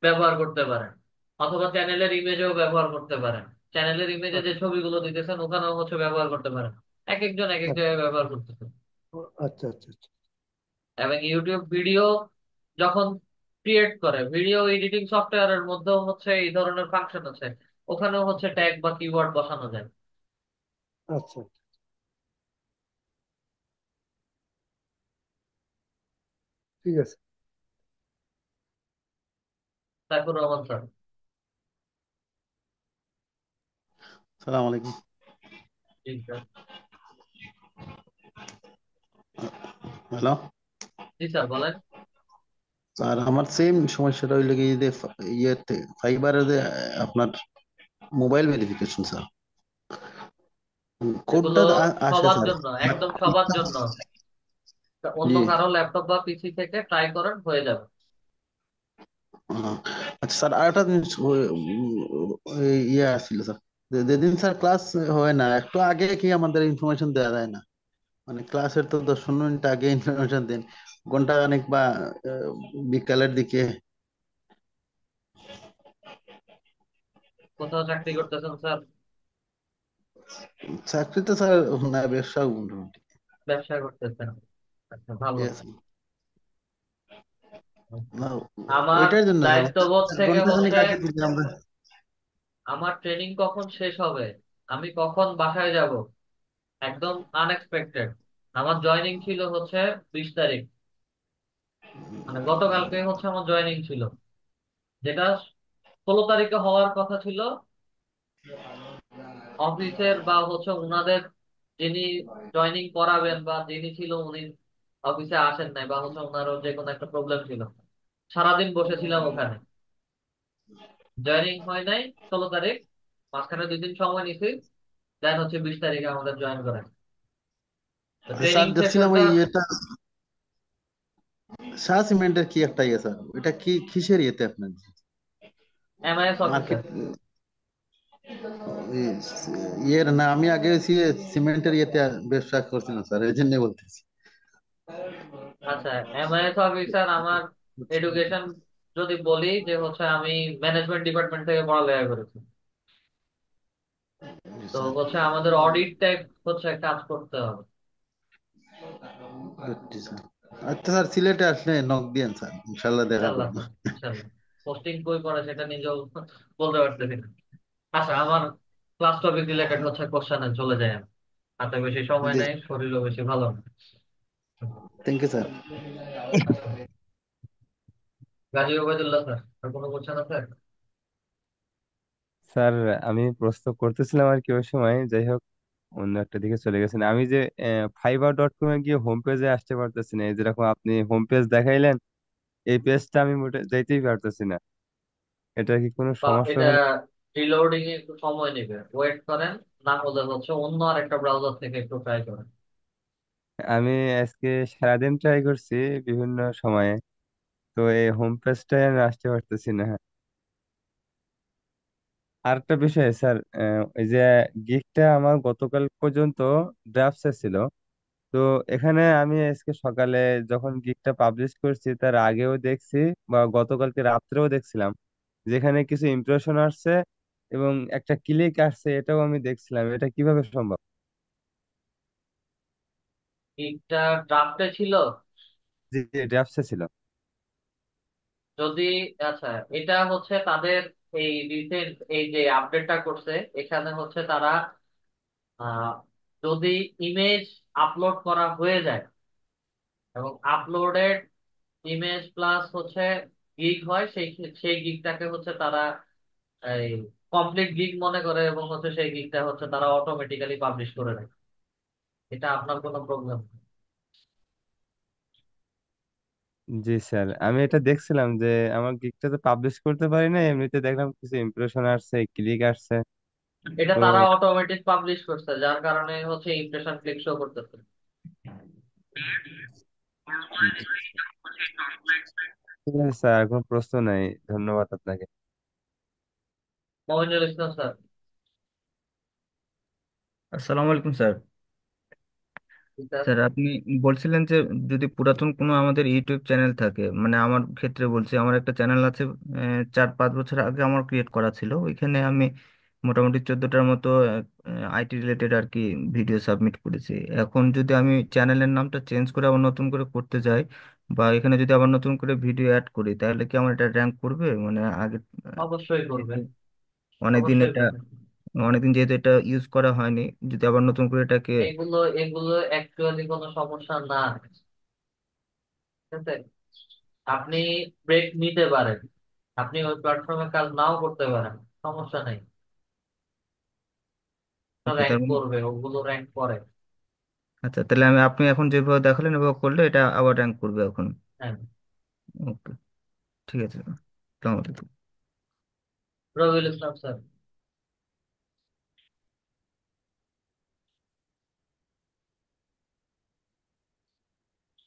ব্যবহার করতে পারেন, অথবা চ্যানেলের ইমেজও ব্যবহার করতে পারেন। চ্যানেলের ইমেজে যে ছবিগুলো দিতেছেন ওখানেও হচ্ছে ব্যবহার করতে পারেন। এক একজন এক এক জায়গায় ব্যবহার করতেছে। আচ্ছা আচ্ছা আচ্ছা। এবং ইউটিউব ভিডিও যখন ক্রিয়েট করে, ভিডিও এডিটিং সফটওয়্যারের মধ্যেও হচ্ছে এই ধরনের ফাংশন আছে, ওখানেও হচ্ছে ট্যাগ বা কিওয়ার্ড বসানো যায়। আচ্ছা, ঠিক আছে। তারপর রহমান স্যার। সালাম আলাইকুম। জি স্যার। হ্যালো জি স্যার বলেন। স্যার, আমার সেম সমস্যাটা হইলে কি যে ইয়েতে ফাইবারে যে আপনার মোবাইল ভেরিফিকেশন স্যার, এগুলো কোডটা আসে সবার স্যার। জন্য, একদম সবার জন্য। অন্য জি। কারো ল্যাপটপ বা পিসি থেকে ট্রাই করেন, হয়ে যাবে। আহ, আচ্ছা স্যার, আরেকটা জিনিস ইয়ে আসছিল স্যার, যেদিন স্যার ক্লাস হয় না একটু আগে কি আমাদের ইনফরমেশন দেওয়া যায় না? মানে ক্লাসের তো 10-15 মিনিট আগে ইনফরমেশন দেন, ঘন্টা খানেক বা বিকালের দিকে। কোথাও চাকরি করতেছেন স্যার? চাকরি তো স্যার না, ব্যবসা মোটামুটি। ব্যবসা করতেছেন? আচ্ছা, ভালো। Yes, না, আমার ওইটার জন্য স্যার দায়িত্ববোধ থেকে ঘন্টা খানেক হচ্ছে আগে যদি আমরা। আমার ট্রেনিং কখন শেষ হবে, আমি কখন বাসায় যাব, একদম আনএক্সপেক্টেড। আমার জয়েনিং ছিল হচ্ছে 20 তারিখ। মানে গতকালকে হচ্ছে আমার জয়েনিং ছিল, যেটা 16 তারিখে হওয়ার কথা ছিল। অফিসের বা হচ্ছে উনাদের যিনি জয়েনিং করাবেন বা যিনি ছিল উনি অফিসে আসেন নাই, বা হচ্ছে ওনারও যে কোনো একটা প্রবলেম ছিল। সারাদিন বসেছিলাম ওখানে, জয়েনিং হয় নাই 16 তারিখ, মাঝখানে 2 দিন সময় নিছি। দেন হচ্ছে 20 তারিখে আমাদের জয়েন করেন। তো ট্রেনিং স্যার দেখছিলাম সেশনটা ওই ইয়েটা, শাহ সিমেন্টের কি একটা ইয়ে স্যার, এটা কি কিসের ইয়েতে আপনার এমআইএস অফিসার। মার্কেট ইয়ের না? আমি আগে সিমেন্টের ইয়েতে ব্যবসা করছিলাম স্যার, এই জন্য বলতেছি। আচ্ছা, এমআইএস অফিসার আমার এডুকেশন যদি বলি যে হচ্ছে আমি ম্যানেজমেন্ট ডিপার্টমেন্ট থেকে পড়ালেখা করেছি। জি তো স্যার। হচ্ছে আমাদের অডিট টাইপ হচ্ছে কাজ করতে হবে। জি স্যার। আচ্ছা স্যার, সিলেটে আসলে নক দিয়েন স্যার, ইনশাল্লাহ দেখা ইনশাল্লাহ করবো। স্যার, ইনশাল্লাহ। পোস্টিং কই পড়ে সেটা নিজেও বলতে পারতেছি না। আচ্ছা, আমার ক্লাস টপিক রিলেটেড হচ্ছে কোশ্চেনে চলে যায় আমি। হাতে বেশি সময় জি, নেই, শরীরও বেশি ভালো না। Thank you sir. আচ্ছা, গাজী ওবায়দুল্লাহ স্যার, আর কোনো কোশ্চেন আছে? স্যার আমি প্রশ্ন করতেছিলাম আর কি ওই সময়, যাই হোক অন্য একটা দিকে চলে গেছেন। আমি যে fiverr.com এ গিয়ে হোম পেজে আসতে পারতেছি না, এই যেরকম আপনি হোম পেজ দেখাইলেন, এই পেজটা আমি মোটে যাইতেই পারতেছি না। এটা কি কোনো বা সমস্যা এটা হলো? রিলোডিং এ একটু সময় নেবে, ওয়েট করেন। না হলে হচ্ছে অন্য আরেকটা ব্রাউজার থেকে একটু ট্রাই করেন। আমি আজকে সারাদিন ট্রাই করছি বিভিন্ন সময়ে, তো এই হোম পেজটাই আমি আসতে পারতেছি না। আরেকটা বিষয় স্যার, ওই যে গিগটা আমার গতকাল পর্যন্ত ড্রাফটসে ছিল। তো এখানে আমি আজকে সকালে যখন গিগটা পাবলিশ করছি তার আগেও দেখছি, বা গতকালকে রাত্রেও দেখছিলাম, যেখানে কিছু ইমপ্রেশন আসছে এবং একটা ক্লিক আসছে, এটাও আমি দেখছিলাম। এটা কিভাবে সম্ভব? একটা ড্রাফটে ছিল জি ড্রাফটসে ছিল। যদি। আচ্ছা, এটা হচ্ছে তাদের এই রিসেন্ট এই যে আপডেটটা করছে, এখানে হচ্ছে তারা আহ, যদি ইমেজ আপলোড করা হয়ে যায় এবং আপলোডেড ইমেজ প্লাস হচ্ছে গিগ হয়, সেই সেই গিগটাকে হচ্ছে তারা এই কমপ্লিট গিগ মনে করে, এবং হচ্ছে সেই গিগটা হচ্ছে তারা অটোমেটিক্যালি পাবলিশ করে দেয়। এটা আপনার কোনো প্রবলেম? জি স্যার, আমি এটা দেখছিলাম যে আমার গিগটা তো পাবলিশ করতে পারি না, এমনিতে দেখলাম কিছু ইমপ্রেশন আসছে, ক্লিক আসছে। এটা তো তারা অটোমেটিক পাবলিশ করছে, যার কারণে হচ্ছে ইমপ্রেশন ক্লিক শো করতেছে। ঠিক আছে স্যার, কোনো প্রশ্ন নাই, ধন্যবাদ আপনাকে। মমিনুল ইসলাম স্যার। আসসালামু আলাইকুম স্যার। স্যার, স্যার আপনি বলছিলেন যে যদি পুরাতন কোনো আমাদের ইউটিউব চ্যানেল থাকে, মানে আমার ক্ষেত্রে বলছি, আমার একটা চ্যানেল আছে 4-5 বছর আগে আমার ক্রিয়েট করা ছিল। ওইখানে আমি মোটামুটি 14টার মতো আইটি রিলেটেড আর কি ভিডিও সাবমিট করেছি। এখন যদি আমি চ্যানেলের নামটা চেঞ্জ করে আবার নতুন করে করতে যাই, বা এখানে যদি আবার নতুন করে ভিডিও অ্যাড করি, তাহলে কি আমার এটা র্যাঙ্ক করবে? মানে আগে অবশ্যই করবে, যেহেতু অনেকদিন অবশ্যই এটা করবে। অনেকদিন যেহেতু এটা ইউজ করা হয়নি, যদি আবার নতুন করে এটাকে এগুলো এগুলো অ্যাকচুয়ালি কোনো সমস্যা না, ঠিক আছে? আপনি ব্রেক নিতে পারেন, আপনি ওই প্ল্যাটফর্মে কাজ নাও করতে পারেন, সমস্যা নেই। আচ্ছা র্যাঙ্ক তার মানে করবে, ওগুলো র্যাঙ্ক করে। আচ্ছা, তাহলে আপনি এখন যেভাবে দেখালেন এভাবে করলে এটা আবার র্যাঙ্ক করবে এখন? হ্যাঁ। ওকে, ঠিক আছে। আসসালামু আলাইকুম। রবিউল ইসলাম স্যার।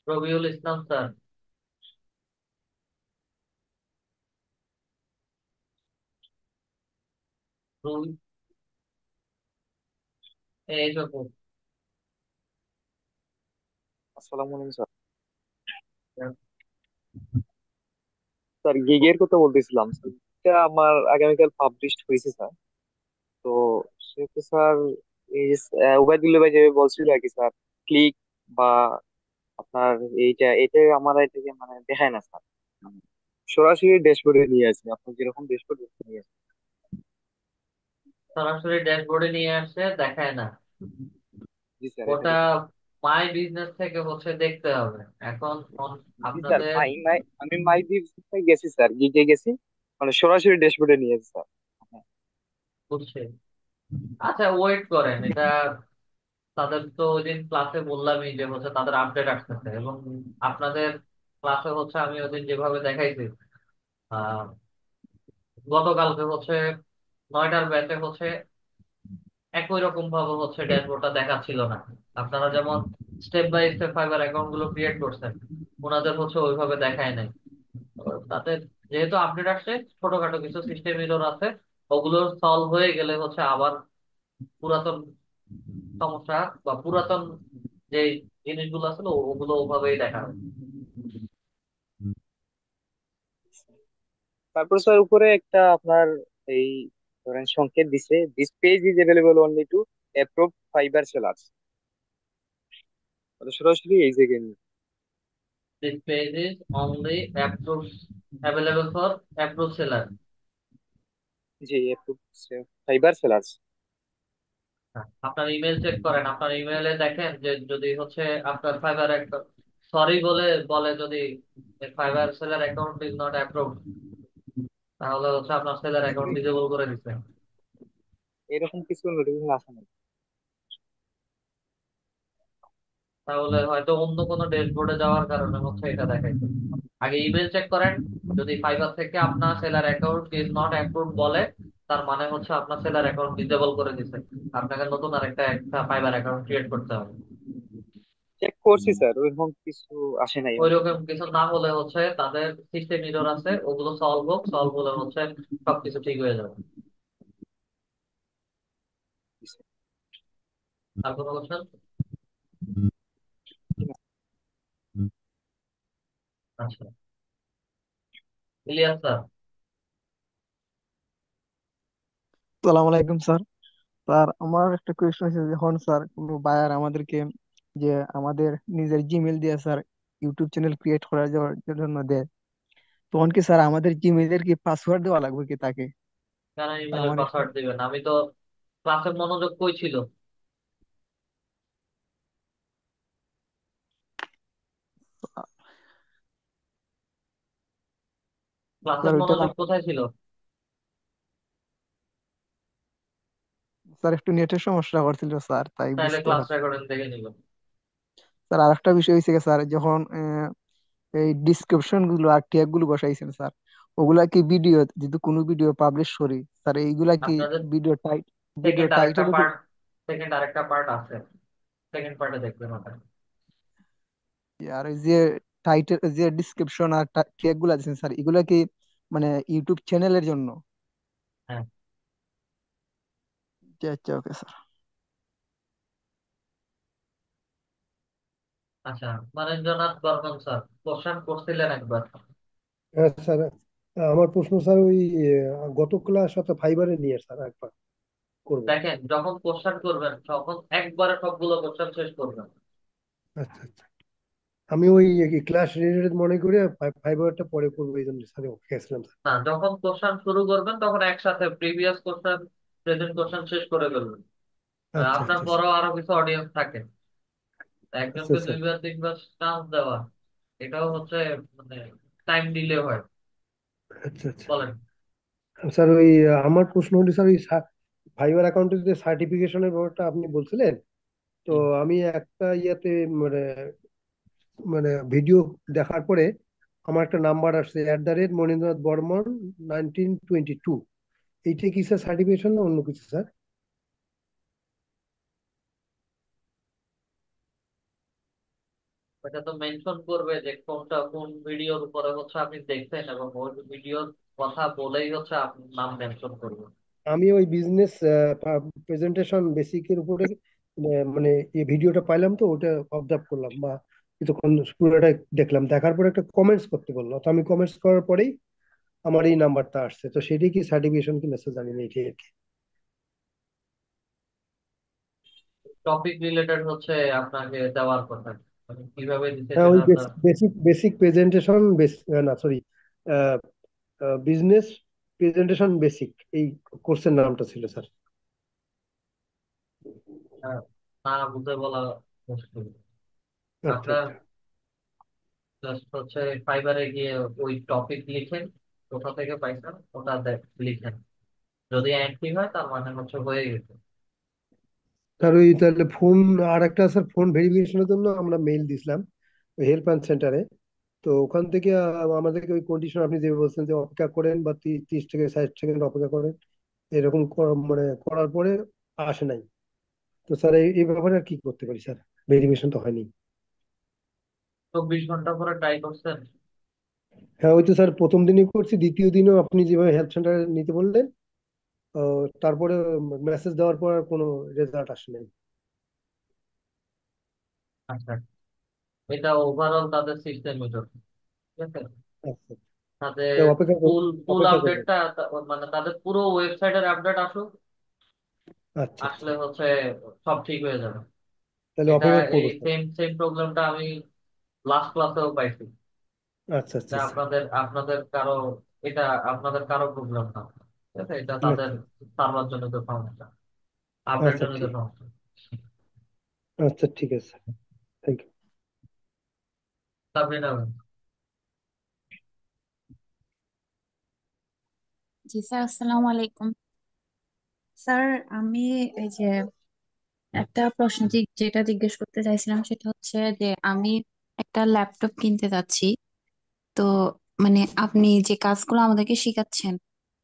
রবিউল ইসলাম স্যার। রবি, এই সব। আসসালামু আলাইকুম স্যার। স্যার গিগের কথা বলতেছিলাম স্যার, এটা আমার আগামীকাল পাবলিশ হয়েছে স্যার। তো সেহেতু স্যার এই যে, উবাইদুল্লাহ ভাই যেভাবে বলছিল আর কি স্যার, ক্লিক বা আপনার এটা আমার এটাকে মানে দেখায় না স্যার। মানে সরাসরি ড্যাশবোর্ডে নিয়ে আসে, আপনি যেরকম ড্যাশবোর্ড নিয়ে আসে। সরাসরি ড্যাশবোর্ডে নিয়ে আসছে, দেখায় না। জি স্যার, এটা ওটা দেখায় না। মাই বিজনেস থেকে হচ্ছে দেখতে হবে এখন জি স্যার, আপনাদের। আমি মাই বিজনেসে গেছি স্যার, গিগে গেছি, মানে সরাসরি ড্যাশবোর্ডে নিয়েছি স্যার। হ্যাঁ। বুঝছে। আচ্ছা ওয়েট করেন এটা, তাদের তো ওই দিন ক্লাসে বললামই যে হচ্ছে তাদের আপডেট আসতেছে, এবং আপনাদের ক্লাসে হচ্ছে আমি ওই দিন যেভাবে দেখাইছি, আহ গতকালকে হচ্ছে 9টার ব্যাচে হচ্ছে একই রকম ভাবে হচ্ছে ড্যাশবোর্ডটা দেখাচ্ছিল না। আপনারা যেমন step by step Fiverr account গুলো ক্রিয়েট করছেন, ওনাদের হচ্ছে ওইভাবে দেখায় নাই। তো তাদের যেহেতু আপডেট আসছে, ছোটখাটো কিছু সিস্টেম এরর আছে, ওগুলো সলভ হয়ে গেলে হচ্ছে আবার পুরাতন সমস্যা বা পুরাতন যে জিনিসগুলো আছে ওগুলো ওভাবেই দেখা হবে। তারপর স্যার উপরে একটা আপনার এই ধরেন সংকেত দিছে, this page is available only to approved Fiverr sellers, সরাসরি এই জায়গায় নিয়ে। This page is only approved, available for approved seller. জি, অ্যাপ্রুভড ফাইবার সেলার্স। আপনার ইমেল চেক করেন, আপনার ইমেলে দেখেন যে যদি হচ্ছে আপনার ফাইবার সরি বলে বলে যদি fibre seller account is not approved, তাহলে হচ্ছে আপনার সেলার অ্যাকাউন্ট ডিসেবল করে দিচ্ছে। এরকম কিছু নোটিফিকেশন আসে না। তাহলে হয়তো অন্য কোনো ড্যাশবোর্ডে যাওয়ার কারণে হচ্ছে এটা দেখাইছে। আগে ইমেল চেক করেন, যদি ফাইবার থেকে আপনার seller account is not approved বলে, তার মানে হচ্ছে আপনার সেলার অ্যাকাউন্ট ডিসেবল করে দিছে, আপনাকে নতুন আরেকটা একটা ফাইবার অ্যাকাউন্ট ক্রিয়েট করতে হবে। চেক করছি স্যার, ওইরকম কিছু আসে নাই আমার ওইরকম কাছে। কিছু না হলে হচ্ছে তাদের সিস্টেম এরর আছে, ওগুলো সলভ হোক, সলভ হলে হচ্ছে সবকিছু ঠিক হয়ে যাবে। আর কোনো কোশ্চেন? আচ্ছা, ইলিয়াস স্যার। সালাম আলাইকুম স্যার। স্যার আমার একটা কোয়েশ্চন আছে, যখন স্যার কোনো বায়ার আমাদেরকে যে আমাদের নিজের জিমেল দিয়ে স্যার ইউটিউব চ্যানেল ক্রিয়েট করার জন্য দেয়, তখন কি স্যার আমাদের জিমেলের কি পাসওয়ার্ড দেওয়া লাগবে কি তাকে? কেন তা ইমেলের আমার একটু পাসওয়ার্ড দিবেন? আমি তো ক্লাসের মনোযোগ কই ছিল? ক্লাসের স্যার ওইটা মনোযোগ কোথায় ছিল? স্যার একটু নেটের সমস্যা করছিল স্যার, তাই তাহলে বুঝতে ক্লাস পার। রেকর্ডিং দেখে নিব। স্যার আর একটা বিষয় হয়েছে কি স্যার, যখন এই ডিসক্রিপশন গুলো আর ট্যাগ গুলো বসাইছেন স্যার, ওগুলা কি ভিডিও, যদি কোনো ভিডিও পাবলিশ করি স্যার, এইগুলা কি আপনাদের ভিডিও টাইট ভিডিও সেকেন্ড আরেকটা টাইটেল পার্ট, সেকেন্ড আরেকটা পার্ট আছে, সেকেন্ড পার্টে দেখবেন ওটা। আর ওই যে টাইটেল যে ডিসক্রিপশন আর ট্যাগ গুলো দিচ্ছেন স্যার, এগুলা কি মানে ইউটিউব চ্যানেলের জন্য? হ্যাঁ। আচ্ছা আচ্ছা, ওকে স্যার। আচ্ছা, মানিন্দ্রনাথ বর্মন স্যার কোশ্চেন করছিলেন একবার। হ্যাঁ স্যার, আমার প্রশ্ন স্যার ওই গত ক্লাস সাথে ফাইবারে নিয়ে স্যার একবার করবো। দেখেন যখন কোশ্চেন করবেন তখন একবারে সবগুলো কোশ্চেন শেষ করবেন। আচ্ছা আচ্ছা, আমি ওই ক্লাস রিলেটেড মনে করে ফাইবারটা পরে করবো, এই জন্য স্যার ওকে গেছিলাম স্যার। না, যখন কোশ্চেন শুরু করবেন তখন একসাথে প্রিভিয়াস কোশ্চেন, প্রেজেন্ট কোশ্চেন শেষ করে ফেলবেন। আচ্ছা আপনার আচ্ছা পরেও আরো কিছু অডিয়েন্স থাকে, আচ্ছা একজনকে স্যার। দুইবার তিনবার চান্স দেওয়া, এটাও হচ্ছে মানে টাইম ডিলে হয়। আচ্ছা আচ্ছা বলেন। স্যার, ওই আমার প্রশ্ন হলো স্যার, ওই ফাইবার অ্যাকাউন্টের যে সার্টিফিকেশনের ব্যাপারটা আপনি বলছিলেন, তো হুম। আমি একটা ইয়াতে মানে মানে ভিডিও দেখার পরে আমার একটা নাম্বার আসছে @মনীন্দ্রনাথ বর্মন 1922। এইটা কি স্যার সার্টিফিকেশন না অন্য কিছু স্যার? ওটা তো মেনশন করবে যে কোনটা কোন ভিডিওর উপরে হচ্ছে আপনি দেখছেন, এবং ওই ভিডিওর কথা বলেই হচ্ছে আপনি নাম মেনশন করবেন। আমি ওই বিজনেস প্রেজেন্টেশন বেসিকের উপরে মানে এই ভিডিওটা পাইলাম, তো ওটা অবজার্ভ করলাম বা কিছুক্ষণ পুরোটা দেখলাম, দেখার পরে একটা কমেন্টস করতে বললো, তো আমি কমেন্টস করার পরেই আমার এই নাম্বারটা আসছে, তো সেটাই কি সার্টিফিকেশন কি মেসেজ জানি না, এটাই আর কি। টপিক রিলেটেড হচ্ছে আপনাকে দেওয়ার কথা, মানে কিভাবে দিতে হ্যাঁ, ওই সেটা আপনার। বেসিক বেসিক প্রেজেন্টেশন না সরি, বিজনেস প্রেজেন্টেশন বেসিক, এই কোর্সের নামটা ছিল স্যার। না বুঝে বলা মুশকিল। আচ্ছা আপনার আচ্ছা। জাস্ট হচ্ছে ফাইবারে গিয়ে ওই টপিক লিখেন, কোথা থেকে পাইছেন ওটা লিখেন। যদি অ্যাক্টিভ হয় তার মানে হচ্ছে হয়ে গেছে। স্যার ওই তাহলে ফোন, আর একটা স্যার ফোন ভেরিফিকেশনের জন্য আমরা মেইল দিছিলাম হেল্প লাইন সেন্টারে। তো ওখান থেকে আমাদেরকে ওই কন্ডিশন আপনি যে বলছেন যে অপেক্ষা করেন বা 30 থেকে 60 সেকেন্ড অপেক্ষা করেন, এরকম মানে করার পরে আসে নাই। তো স্যার এই ব্যাপারে আর কি করতে পারি স্যার? ভেরিফিকেশন তো হয়নি। 24 ঘন্টা পরে ট্রাই করছেন? হ্যাঁ ওই তো স্যার প্রথম দিনই করছি, দ্বিতীয় দিনও আপনি যেভাবে হেল্প সেন্টারে নিতে বললেন, তারপরে মেসেজ দেওয়ার পর আর কোনো রেজাল্ট আসে নাই। আচ্ছা, এটা ওভারঅল তাদের সিস্টেম ঠিক আছে। আচ্ছা, তাদের তো অপেক্ষা ফুল ফুল অপেক্ষা করবো। আপডেটটা, মানে তাদের পুরো ওয়েবসাইটের আপডেট আসুক, আচ্ছা আচ্ছা, আসলে হচ্ছে সব ঠিক হয়ে যাবে। তাহলে এটা অপেক্ষা এই করবো স্যার। সেম সেম প্রবলেমটা আমি লাস্ট ক্লাসেও পাইছি। আচ্ছা এটা আচ্ছা আচ্ছা আপনাদের আপনাদের কারো, এটা আপনাদের কারো প্রবলেম না, ঠিক আছে। এটা তাদের আচ্ছা সার্ভার জনিত সমস্যা, আপডেট আচ্ছা জনিত ঠিক সমস্যা। আচ্ছা ঠিক আছে, থ্যাংক ইউ। সাবরিনা, জি স্যার, আসসালামু আলাইকুম। স্যার, আমি এই যে একটা প্রশ্ন যেটা জিজ্ঞেস করতে চাইছিলাম সেটা হচ্ছে যে আমি একটা ল্যাপটপ কিনতে যাচ্ছি। তো মানে আপনি যে কাজগুলো আমাদেরকে শিখাচ্ছেন,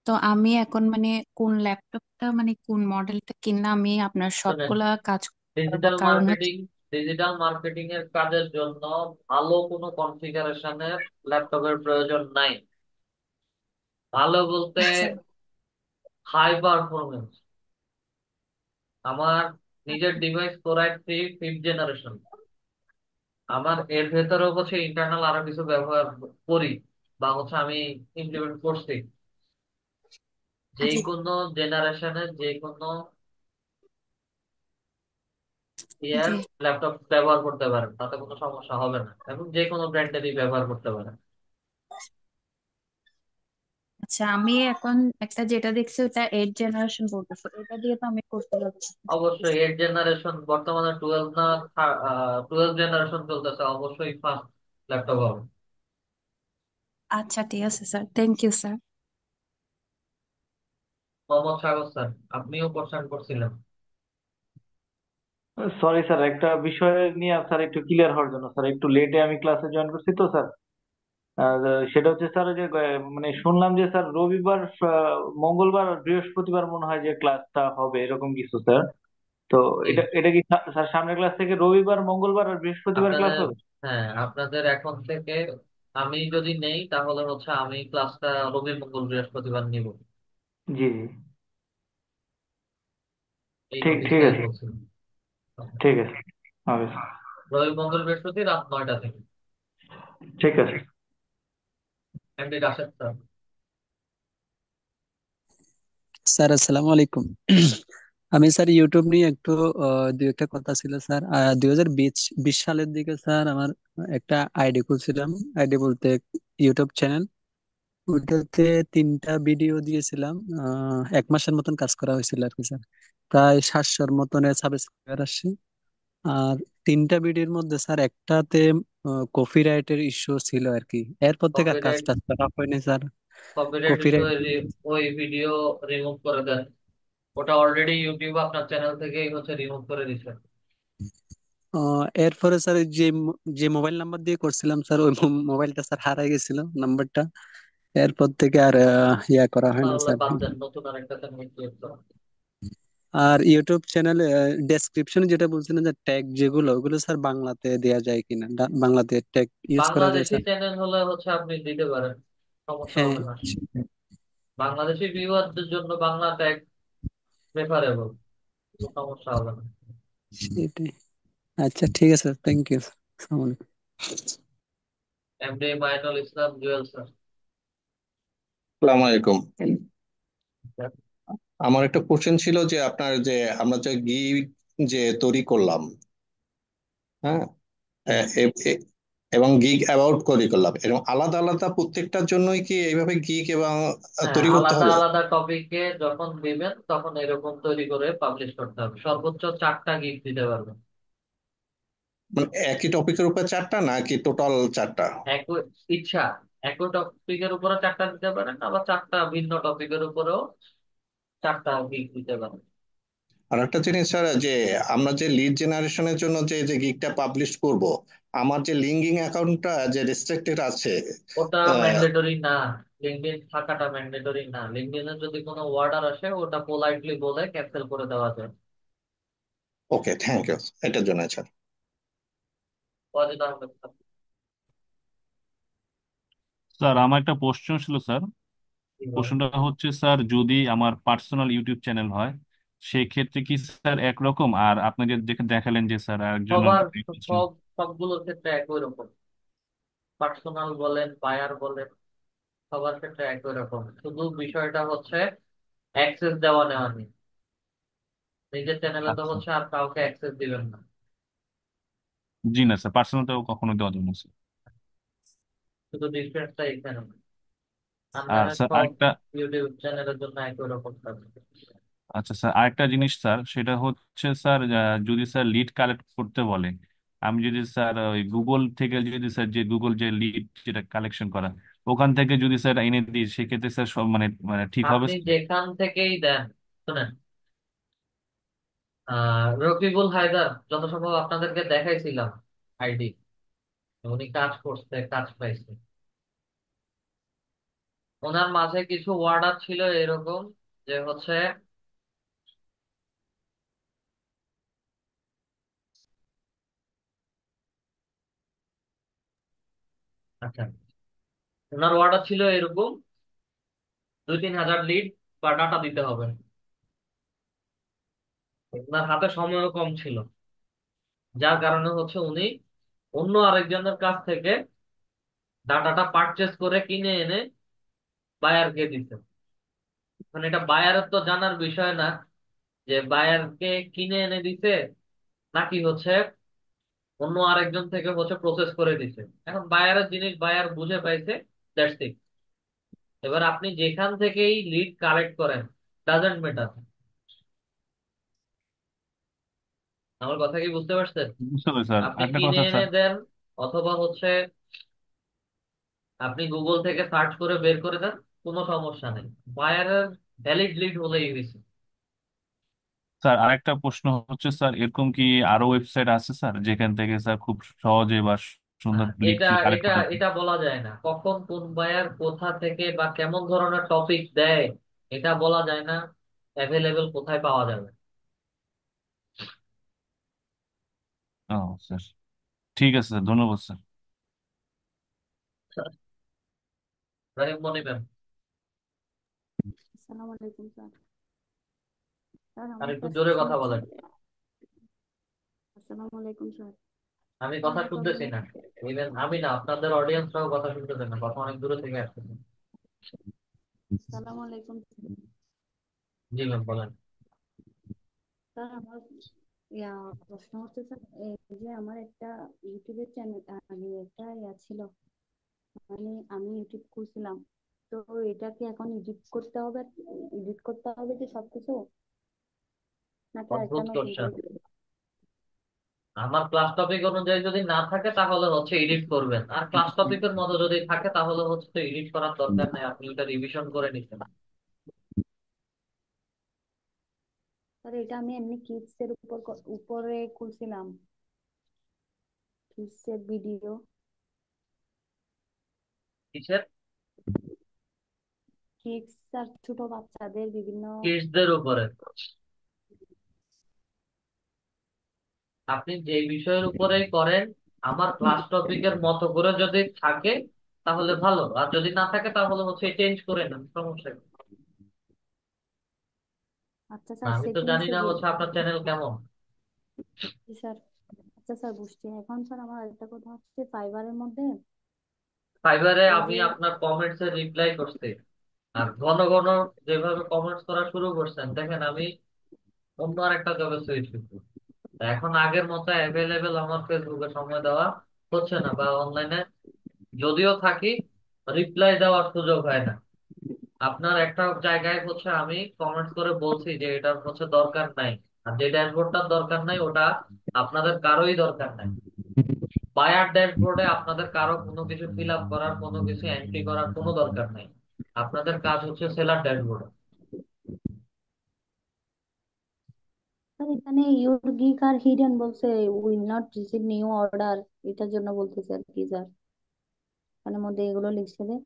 তো আমি এখন মানে কোন ল্যাপটপটা মানে কোন মডেলটা কিনলে আমি আপনার শুনেন, সবগুলা কাজ করতে পারবো? ডিজিটাল কারণ হচ্ছে মার্কেটিং ডিজিটাল মার্কেটিং এর কাজের জন্য ভালো কোনো কনফিগারেশনের ল্যাপটপের প্রয়োজন নাই। ভালো বলতে আচ্ছা, হাই পারফরমেন্স। আমার নিজের device core i3 5th generation. আমার এর ভেতরেও হচ্ছে ইন্টারনাল আরো কিছু ব্যবহার করি, বা হচ্ছে আমি ইমপ্লিমেন্ট করছি। যে জি কোনো জেনারেশনের যে কোনো ইয়ার জি। ল্যাপটপ ব্যবহার করতে পারেন, তাতে কোনো সমস্যা হবে না, এবং যে কোনো ব্র্যান্ডেরই ব্যবহার করতে পারেন। আচ্ছা, আমি এখন একটা যেটা দেখছি ওটা 8th জেনারেশন বলতেছে, এটা দিয়ে তো আমি করতে পারছি। অবশ্যই 8th জেনারেশন, বর্তমানে 12 না, 12 জেনারেশন চলতেছে, অবশ্যই ফার্স্ট ল্যাপটপ হবে। আচ্ছা ঠিক আছে sir, thank you sir. Mohammad Sagar sir, আপনিও কোশ্চেন করছিলেন। সরি স্যার, একটা বিষয় নিয়ে স্যার একটু ক্লিয়ার হওয়ার জন্য, স্যার একটু লেটে আমি ক্লাসে জয়েন করছি তো স্যার। সেটা হচ্ছে স্যার যে মানে শুনলাম যে স্যার রবিবার, মঙ্গলবার আর বৃহস্পতিবার মনে হয় যে ক্লাসটা হবে, এরকম কিছু স্যার। তো জি। এটা এটা কি স্যার সামনের ক্লাস থেকে রবিবার, মঙ্গলবার আর বৃহস্পতিবার ক্লাস আপনাদের, হবে? হ্যাঁ আপনাদের এখন থেকে আমি যদি নেই তাহলে হচ্ছে আমি ক্লাসটা রবি মঙ্গল বৃহস্পতিবার নিব, জি জি। এই ঠিক ঠিক নোটিশটাই আছে, বলছিলাম। ঠিক আছে, হবে স্যার। রবি মঙ্গল বৃহস্পতি রাত 9টা থেকে। ঠিক আছে। MD Rashed sir. স্যার আসসালামু আলাইকুম। আমি স্যার ইউটিউব নিয়ে একটু দুই একটা কথা ছিল স্যার। 2020 সালের দিকে স্যার আমার একটা আইডি খুলছিলাম। আইডি বলতে ইউটিউব চ্যানেল। ওইটাতে 3টা ভিডিও দিয়েছিলাম। 1 মাসের মতন কাজ করা হয়েছিল আর কি স্যার। প্রায় 700-র মতন সাবস্ক্রাইবার আসছে। আর 3টা ভিডিওর মধ্যে স্যার একটাতে কপিরাইটের ইস্যু ছিল আর কি। এরপর থেকে আর কাজ কপিরাইট টাজ করা হয়নি স্যার। কপিরাইট কপিরাইট বিষয়ে ওই ভিডিও রিমুভ করে দেন। ওটা অলরেডি ইউটিউব আপনার চ্যানেল থেকেই হচ্ছে রিমুভ করে দিচ্ছে। এরপরে স্যার যে মোবাইল নাম্বার দিয়ে করছিলাম স্যার, ওই মোবাইলটা স্যার হারাই গেছিল নাম্বারটা। এরপর থেকে আর ইয়া করা হয় না তাহলে স্যার। বাদ দেন, নতুন আরেকটা চ্যানেল ক্রিয়েট করুন। আর ইউটিউব চ্যানেলে ডেসক্রিপশনে যেটা বলছিলেন যে ট্যাগ যেগুলো, ওগুলো স্যার বাংলাতে দেয়া যায় কিনা? বাংলাতে ট্যাগ ইউজ করা যায় বাংলাদেশি স্যার? চ্যানেল হলে হচ্ছে আপনি দিতে পারেন, সমস্যা হ্যাঁ হবে না। বাংলাদেশি ভিউয়ারদের জন্য বাংলা ট্যাগ প্রেফারেবল, কোনো সমস্যা হবে না। সেটাই। আচ্ছা ঠিক আছে, থ্যাংক ইউ। আসসালামু আলাইকুম। MD Mainul Islam Jewel sir. আসসালামু আলাইকুম। আমার একটা কোশ্চেন ছিল যে আপনার যে আমরা যে যে তৈরি করলাম, হ্যাঁ, এবং গিগ অ্যাবাউট তৈরি করলাম, এবং আলাদা আলাদা প্রত্যেকটার জন্যই কি এইভাবে গিগ এবং হ্যাঁ, তৈরি করতে আলাদা হবে? আলাদা টপিকে যখন দিবেন তখন এরকম তৈরি করে পাবলিশ করতে হবে। সর্বোচ্চ 4টা গিগ দিতে পারবেন। মানে একই টপিকের উপর চারটা নাকি টোটাল চারটা? একই ইচ্ছা, একই টপিকের উপরে চারটা দিতে পারেন, আবার চারটা ভিন্ন টপিকের উপরেও চারটা গিগ দিতে পারেন। আর একটা জিনিস স্যার, যে আমরা যে লিড জেনারেশনের জন্য যে যে গিগটা পাবলিশ করব, আমার যে লিঙ্কিং অ্যাকাউন্টটা যে রেস্ট্রিক্টেড আছে। ওটা ম্যান্ডেটরি না, লিঙ্কডইন থাকাটা ম্যান্ডেটরি না। লিঙ্কডইনে যদি কোনো অর্ডার আসে ওটা পোলাইটলি বলে ক্যান্সেল করে দেওয়া যায়। ওকে, থ্যাংক ইউ এটার জন্য sir. Wajid Ahmed sir. Sir আমার একটা প্রশ্ন ছিল স্যার। কি বলেন? প্রশ্নটা হচ্ছে স্যার, যদি আমার পার্সোনাল ইউটিউব চ্যানেল হয় সেই ক্ষেত্রে কি স্যার একরকম, আর আপনি যে দেখালেন যে স্যার একজনের সবার জন্য কিছু। সবগুলোর ক্ষেত্রে একই রকম, পার্সোনাল বলেন বায়ার বলেন, সবার ক্ষেত্রে একই রকম। শুধু বিষয়টা হচ্ছে অ্যাক্সেস দেওয়া নেওয়া নিয়ে। নিজের চ্যানেলে তো আচ্ছা। হচ্ছে আর কাউকে অ্যাক্সেস দিবেন না। জি না স্যার, পার্সোনাল তো কখনো দেওয়া যাবে না স্যার। শুধু ডিফারেন্সটা এখানে, আর আননামে স্যার সব আরেকটা, ইউটিউব চ্যানেলের জন্য একই রকম থাকবে। আচ্ছা স্যার আরেকটা জিনিস স্যার, সেটা হচ্ছে স্যার যদি স্যার লিড কালেক্ট করতে বলে, আমি যদি স্যার ওই গুগল থেকে যদি স্যার যে গুগল যে লিড যেটা কালেকশন করা, ওখান থেকে যদি স্যার এনে দিই সেক্ষেত্রে স্যার সব মানে মানে ঠিক হবে আপনি স্যার? যেখান থেকেই দেন, শুনেন, রকিবুল হায়দার যত সম্ভব আপনাদেরকে দেখাইছিলাম আইডি, উনি কাজ করছে, কাজ পাইছে। ওনার মাঝে কিছু ওয়ার্ডার ছিল এরকম যে হচ্ছে, আচ্ছা, ওনার ওয়ার্ডার ছিল এরকম 2-3 হাজার লিড বা ডাটা দিতে হবে। ওনার হাতে সময়ও কম ছিল, যার কারণে হচ্ছে উনি অন্য আরেকজনের কাছ থেকে ডাটাটা পারচেস করে কিনে এনে বায়ারকে দিতে। মানে এটা বায়ারের তো জানার বিষয় না যে বায়ারকে কিনে এনে দিতে নাকি হচ্ছে অন্য আরেকজন থেকে হচ্ছে প্রসেস করে দিছে। এখন বায়ারের জিনিস বায়ার বুঝে পাইছে, দ্যাটস ইট। এবার আপনি যেখান থেকেই লিড কালেক্ট করেন, ডাজন্ট ম্যাটার। আমার কথা কি বুঝতে পারছেন? বুঝতে পারছি স্যার। আপনি একটা কিনে কথা এনে স্যার, দেন, অথবা হচ্ছে আপনি গুগল থেকে সার্চ করে বের করে দেন, কোনো সমস্যা নেই। বায়ারের ভ্যালিড লিড হলেই হয়েছে। স্যার আরেকটা প্রশ্ন হচ্ছে স্যার, এরকম কি আরো ওয়েবসাইট আছে স্যার যেখান থেকে স্যার খুব সহজে বা সুন্দর লিড এটা কালেক্ট এটা করা এটা বলা যায় না কখন কোন বায়ার কোথা থেকে বা কেমন ধরনের টপিক দেয়, এটা বলা যায় না। অ্যাভেলেবেল কোথায় পাওয়া যাবে? ও স্যার, ঠিক আছে স্যার, ধন্যবাদ স্যার। রাহিম মনি ম্যাম। আসসালামু আলাইকুম স্যার। স্যার আর আমার একটু জোরে কোশ্চেন কথা হচ্ছে, বলেন, আসসালামু আলাইকুম স্যার। আমি কথা আমার শুনতেছি প্রবলেম না। হচ্ছে, ইভেন আমি না, আপনাদের অডিয়েন্সরাও কথা শুনতেছে না, কথা অনেক দূরে থেকে আসতেছে। আসসালামু আলাইকুম জি ম্যাম বলেন। স্যার। আমার ইয়া প্রশ্ন হচ্ছে স্যার, এই যে আমার একটা ইউটিউবের চ্যানেল আগে একটা ছিল, মানে আমি ইউটিউব খুলছিলাম, তো এটাকে এখন এডিট করতে হবে কি সবকিছু, নাকি আরেকটা অদ্ভুত নতুন কোশ্চেন। করে দিতে হবে? আমার ক্লাস টপিক অনুযায়ী যদি না থাকে তাহলে হচ্ছে এডিট করবেন, আর ক্লাস টপিকের মতো যদি থাকে তাহলে হচ্ছে তো এডিট করার দরকার নেই, আপনি এটা রিভিশন করে নিচ্ছেন। স্যার এটা আমি এমনি কিডস এর উপরে খুলছিলাম, কিডস এর ভিডিও। কিসের? কিডস আর ছোট বাচ্চাদের বিভিন্ন। কিডসদের উপরে। আপনি যে বিষয়ের উপরেই করেন, আমার ক্লাস টপিকের মতো করে যদি থাকে তাহলে ভালো, আর যদি না থাকে তাহলে হচ্ছে চেঞ্জ করে নেন, সমস্যা কি? আচ্ছা না, স্যার, আমি তো জানি সেটিংসে না যে। হচ্ছে আপনার চ্যানেল কেমন। জি স্যার। আচ্ছা স্যার, বুঝছি। এখন স্যার আমার একটা কথা হচ্ছে, ফাইবারের মধ্যে ফাইবারে এই আমি যে। আপনার কমেন্টস এর রিপ্লাই করছি, আর ঘন ঘন যেভাবে কমেন্টস করা শুরু করছেন, দেখেন আমি অন্য আরেকটা জবে সুইচ করছি। এখন আগের মতো অ্যাভেলেবেল আমার ফেসবুকে সময় দেওয়া হচ্ছে না, বা অনলাইনে যদিও থাকি রিপ্লাই দেওয়ার সুযোগ হয় না। আপনার একটা জায়গায় হচ্ছে আমি কমেন্টস করে বলছি যে এটা হচ্ছে দরকার নাই, আর যে ড্যাশবোর্ডটার দরকার নাই ওটা আপনাদের কারোই দরকার নাই। বায়ার ড্যাশবোর্ডে আপনাদের কারো কোনো কিছু ফিল আপ করার, কোনো কিছু এন্ট্রি করার কোনো দরকার নাই। আপনাদের কাজ হচ্ছে সেলার ড্যাশবোর্ডে। স্যার এখানে ইউর গিগ আর হিডেন বলছে, will not receive new order, এটার জন্য বলতেছে আর কি স্যার, এখানের মধ্যে এগুলো লিখছে যে